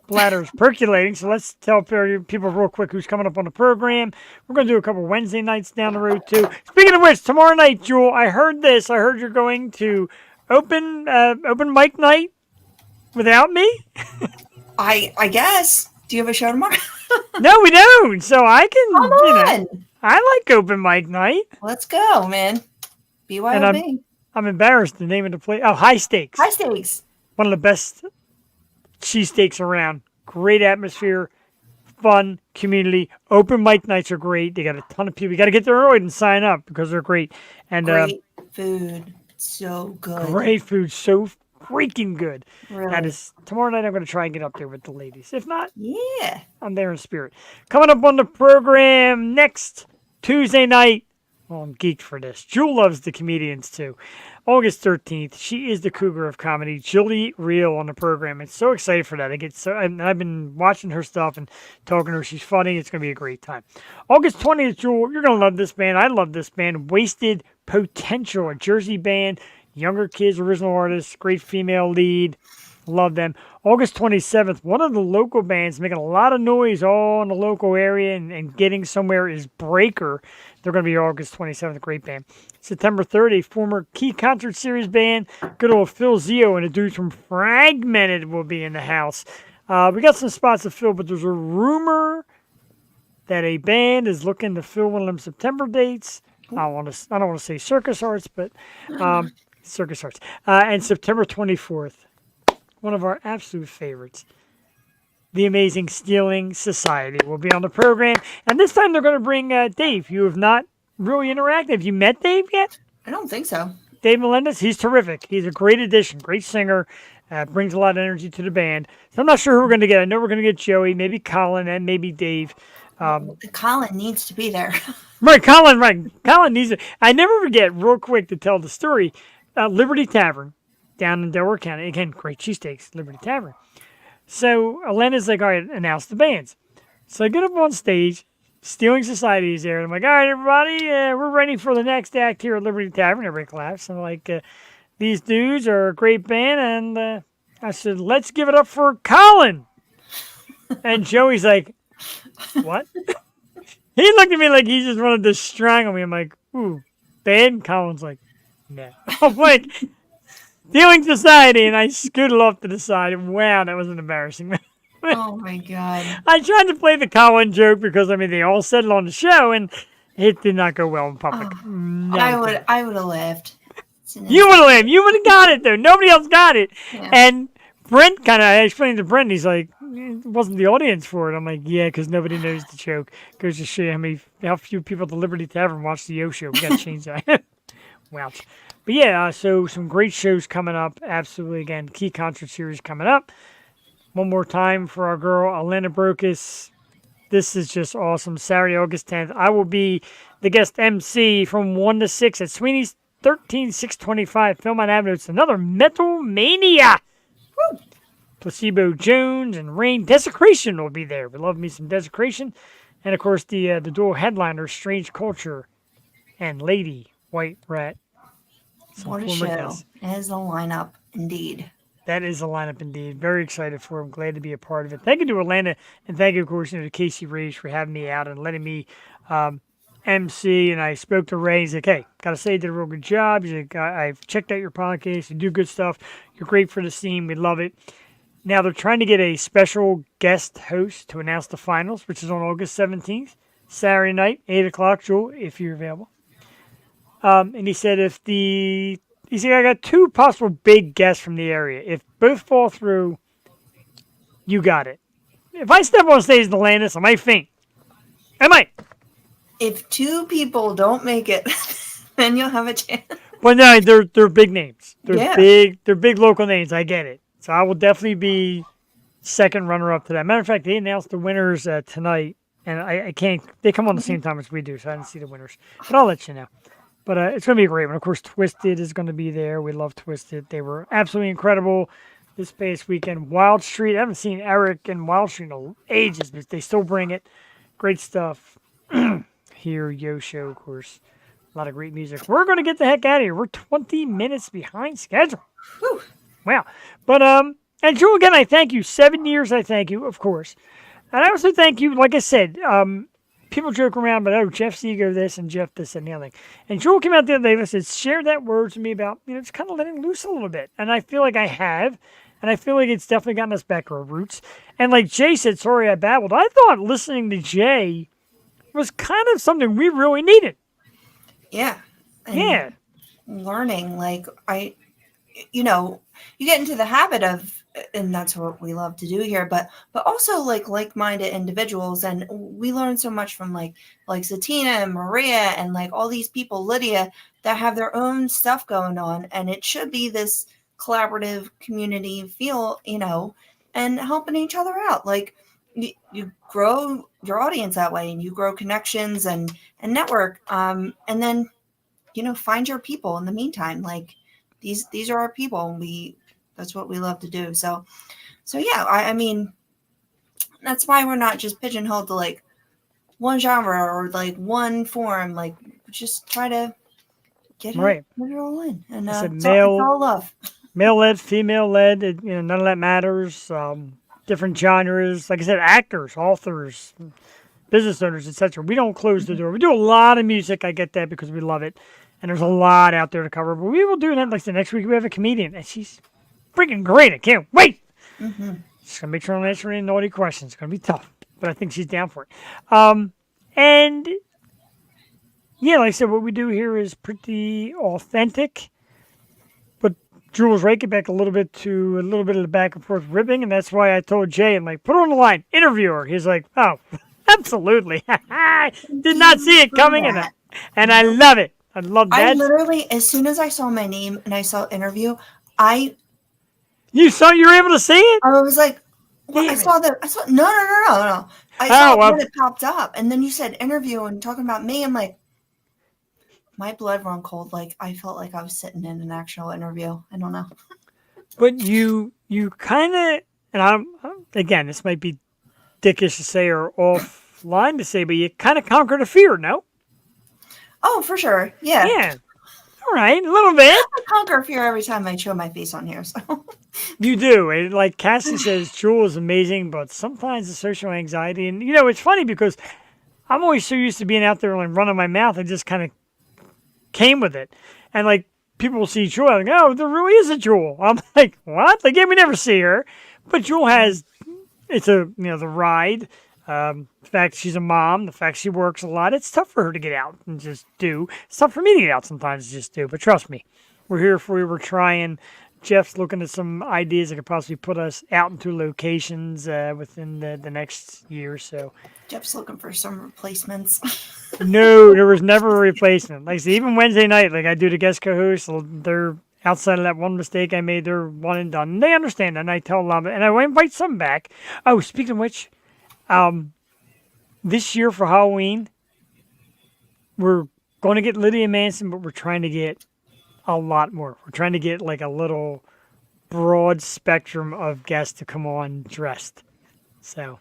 bladder's percolating. So let's tell people real quick who's coming up on the program. We're going to do a couple Wednesday nights down the road, too. Speaking of which, tomorrow night, Jewel, I heard this. I heard you're going to open mic night without me. I guess. Do you have a show tomorrow? No, we don't. So I can, Come on. I like open mic night. Let's go, man. BYOB. I'm embarrassed the name of the place. Oh, High Stakes. High Stakes. One of the best cheesesteaks around. Great atmosphere, fun, community. Open mic nights are great. They got a ton of people. You got to get there early and sign up because they're great. And Great food. So good. great food. So freaking good. Really. That is tomorrow night. I'm going to try and get up there with the ladies. If not, Yeah. I'm there in spirit. Coming up on the program next Tuesday night. Well, I'm geeked for this. Jewel loves the comedians too. August 13th, she is the cougar of comedy, Julie Reel, on the program. I'm so excited for that. I've been watching her stuff and talking to her. She's funny. It's going to be a great time. August 20th, Jewel, you're going to love this band. I love this band. Wasted Potential, a Jersey band. Younger kids, original artists, great female lead. Love them. August 27th, one of the local bands making a lot of noise all in the local area and getting somewhere is Breaker. They're going to be August 27th, great band. September 30th, former Key Concert Series band, good old Phil Zio and the dudes from Fragmented will be in the house. We got some spots to fill, but there's a rumor that a band is looking to fill one of them September dates. I don't want to say Circus Arts, but Circus Arts. And September 24th, one of our absolute favorites, the amazing Stealing Society will be on the program. And this time they're going to bring Dave. You have not really interacted. Have you met Dave yet? I don't think so. Dave Melendez, he's terrific. He's a great addition, great singer, brings a lot of energy to the band. So I'm not sure who we're going to get. I know we're going to get Joey, maybe Colin, and maybe Dave. Colin needs to be there. Right, Colin needs to. I never forget, real quick to tell the story, Liberty Tavern down in Delaware County. Again, great cheesesteaks, Liberty Tavern. So Elena's like, all right, announce the bands. So I get up on stage, Stealing Society is there. And I'm like, all right, everybody, we're ready for the next act here at Liberty Tavern. Everybody claps. I'm like, these dudes are a great band. And I said, let's give it up for Colin. And Joey's like, what? He looked at me like he just wanted to strangle me. I'm like, ooh, band? Colin's like, no. I'm like, Stealing Society, and I scooted off to the side. Wow, that was an embarrassing. Oh my God. I tried to play the Colin joke because they all said it on the show, and it did not go well in public. Oh, No. I would have laughed. You would have laughed. You would have got it though. Nobody else got it. Yeah. And Brent I explained to Brent. He's like, it wasn't the audience for it. I'm like, yeah, because nobody knows the joke. Goes to show you how few people at the Liberty Tavern watch the Yo Show. We got to change that. Wow. But yeah, so some great shows coming up. Absolutely. Again, key concert series coming up. One more time for our girl, Alana Brocus. This is just awesome. Saturday, August 10th. I will be the guest MC from 1 to 6 at Sweeney's 13625 Philmont Avenue. It's another Metal Mania. Woo! Placebo Jones and Rain Desecration will be there. We love me some Desecration. And, of course, the dual headliners, Strange Culture and Lady White Rat. What a show. As a lineup, indeed. That is a lineup indeed. Very excited for it. I'm glad to be a part of it. Thank you to Atlanta, and thank you, of course, to Casey Rage for having me out and letting me MC. And I spoke to Ray. He's like, hey, got to say you did a real good job. He's like, I've checked out your podcast. You do good stuff. You're great for the scene. We love it. Now they're trying to get a special guest host to announce the finals, which is on August 17th, Saturday night, 8 o'clock, Jewel, if you're available. And he said he said, I got 2 possible big guests from the area. If both fall through, you got it. If I step on stage in the Landis, I might faint. I might. If 2 people don't make it, then you'll have a chance. Well, no, they're big names. They're big local names. I get it. So I will definitely be second runner-up to that. Matter of fact, they announced the winners tonight, and I can't. They come on the same time as we do, so I didn't see the winners. But I'll let you know. But it's going to be a great one. Of course, Twisted is going to be there. We love Twisted. They were absolutely incredible this past weekend. Wild Street. I haven't seen Eric and Wild Street in ages, but they still bring it. Great stuff. Here, Yo Show, of course. A lot of great music. We're going to get the heck out of here. We're 20 minutes behind schedule. Whew. Wow. But, and Drew, again, I thank you. 7 years, I thank you, of course. And I also thank you, like I said, people joke around, but Jeff's ego this and Jeff this and the other thing. And Joel came out the other day and said, share that word to me about, just kind of letting loose a little bit. And I feel like I have. And I feel like it's definitely gotten us back to our roots. And like Jay said, sorry I babbled. I thought listening to Jay was kind of something we really needed. Yeah. And yeah. Learning, you get into the habit of, and that's what we love to do here, but also like-minded individuals, and we learn so much from like Satina and Maria and like all these people, Lydia, that have their own stuff going on, and it should be this collaborative community feel, and helping each other out. Like you grow your audience that way, and you grow connections and network, and then find your people in the meantime. Like these are our people, and that's what we love to do. So yeah, I mean, that's why we're not just pigeonholed to like one genre or like one form. Like, just try to get it all in. And it's all love. Male-led, female-led, none of that matters. Different genres. Like I said, actors, authors, business owners, etc. We don't close the door. We do a lot of music. I get that because we love it. And there's a lot out there to cover. But we will do that. Like the next week we have a comedian, and she's freaking great. I can't wait. Mm-hmm. Just going to make sure I'm answering any naughty questions. It's going to be tough, but I think she's down for it. And yeah, like I said, what we do here is pretty authentic. But Drew was right, get back a little bit of the back and forth ribbing, and that's why I told Jay, I'm like, put her on the line, interview her. He's like, oh, absolutely. Did not see it coming, and I love it. I love that. I literally, as soon as I saw my name and I saw interview, You were able to see it? I was like, well, I saw no. I saw when it popped up, and then you said interview and talking about me. I'm like, my blood run cold. Like, I felt like I was sitting in an actual interview. I don't know. But you kind of, and again, this might be dickish to say or offline to say, but you kind of conquered a fear, no? Oh, for sure. Yeah. Yeah. All right, a little bit. I conquer fear every time I show my face on here. So you do. And like Cassie says, Jewel is amazing, but sometimes the social anxiety, and it's funny because I'm always so used to being out there and running my mouth, I just kind of came with it. And like people will see Jewel, like, oh, there really is a Jewel. I'm like, what? Like, yeah, we never see her, but Jewel has. It's the ride. The fact she's a mom, the fact she works a lot, it's tough for her to get out and just do. It's tough for me to get out sometimes and just do. But trust me, we're here for you. We're trying Jeff's looking at some ideas that could possibly put us out into locations within the next year or so. Jeff's looking for some replacements. No, there was never a replacement. Like I said, even Wednesday night, like I do the guest co-host, so they're outside of that one mistake I made. They're one and done. And they understand that, and I tell them, and I invite some back. Oh, speaking of which, this year for Halloween, we're going to get Lydia Manson, but we're trying to get a lot more. We're trying to get like a little broad spectrum of guests to come on dressed. So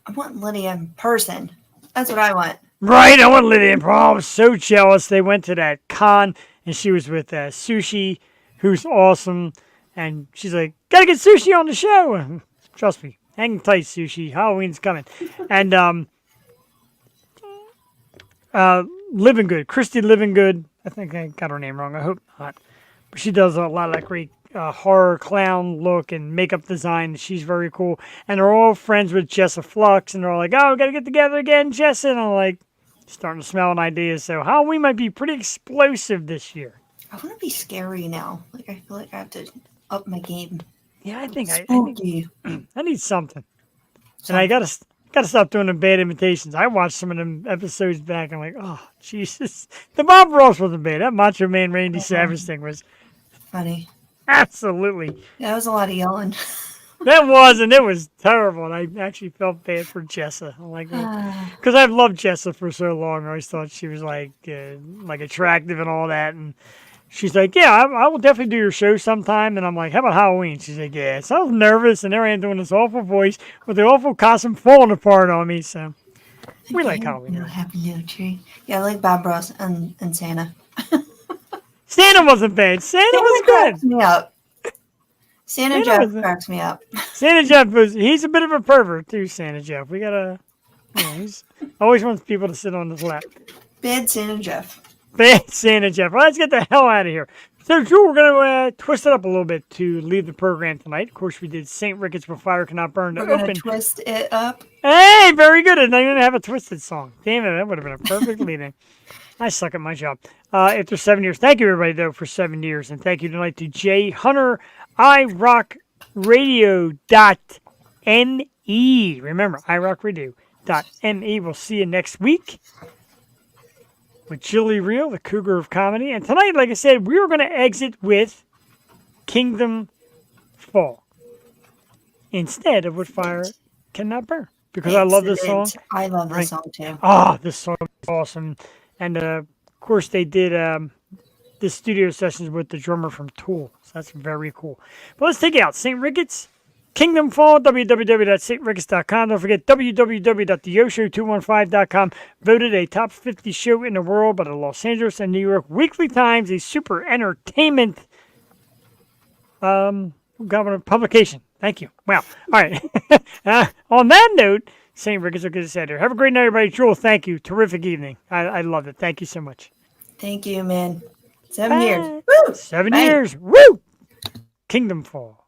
I want Lydia in person. That's what I want. right, I want Lydia in. Oh, I was so jealous. They went to that con and she was with Sushi, who's awesome. And she's like, gotta get Sushi on the show. Trust me, hang tight, Sushi. Halloween's coming. And Living Good, Christy Living Good. I think I got her name wrong. I hope not. But she does a lot of that great horror clown look and makeup design. She's very cool. And they're all friends with Jessa Flux. And they're all like, oh, we got to get together again, Jessa. And I'm like, starting to smell an idea. So Halloween might be pretty explosive this year. I want to be scary now. Like, I feel like I have to up my game. Yeah, I think I need something. And I got to stop doing the bad imitations. I watched some of them episodes back. I'm like, oh, Jesus. The Bob Ross wasn't bad. That Macho Man Randy Savage thing was Funny. absolutely. Yeah, that was a lot of yelling. That was, and it was terrible. And I actually felt bad for Jessa. I'm like, because I've loved Jessa for so long. I always thought she was like attractive and all that. And she's like, yeah, I will definitely do your show sometime. And I'm like, how about Halloween? She's like, yeah. So I was nervous, and there I am doing this awful voice with the awful costume falling apart on me. So we like Halloween. No happy little tree. Yeah, I like Bob Ross and Santa. Santa wasn't bad. Santa was cracks good. me up. Santa Santa Jeff cracks me up. Santa Jeff he's a bit of a pervert too, Santa Jeff. We gotta, he's always wants people to sit on his lap. Bad Santa Jeff. Bad Santa Jeff. Well, let's get the hell out of here. So, Drew, we're going to twist it up a little bit to leave the program tonight. Of course, we did St. Ricketts Where Fire Cannot Burn to We're going open. to twist it up. Hey, very good. And I'm going to have a twisted song. Damn it, that would have been a perfect lead-in. I suck at my job. After 7 years. Thank you, everybody, though, for 7 years. And thank you tonight to Jay Hunter, IRockRadio.me. Remember, IRockRadio.me. We'll see you next week with Julie Reel, the Cougar of Comedy. And tonight, like I said, we were going to exit with Kingdom Fall instead of What Fire Cannot Burn. Because I love this song. I love this song, too. Ah, this song is awesome. And, of course, they did the studio sessions with the drummer from Tool. So that's very cool. But let's take it out. St. Ricketts, Kingdom Fall, www.stricketts.com. Don't forget www.theyoshow215.com. Voted a top 50 show in the world by the Los Angeles and New York Weekly Times, a super entertainment government publication. Thank you. Wow. All right. On that note, St. Ricketts are good to say there. Have a great night, everybody. Joel, thank you. Terrific evening. I loved it. Thank you so much. Thank you, man. 7 years. Woo! 7 years. Woo! Kingdom Fall.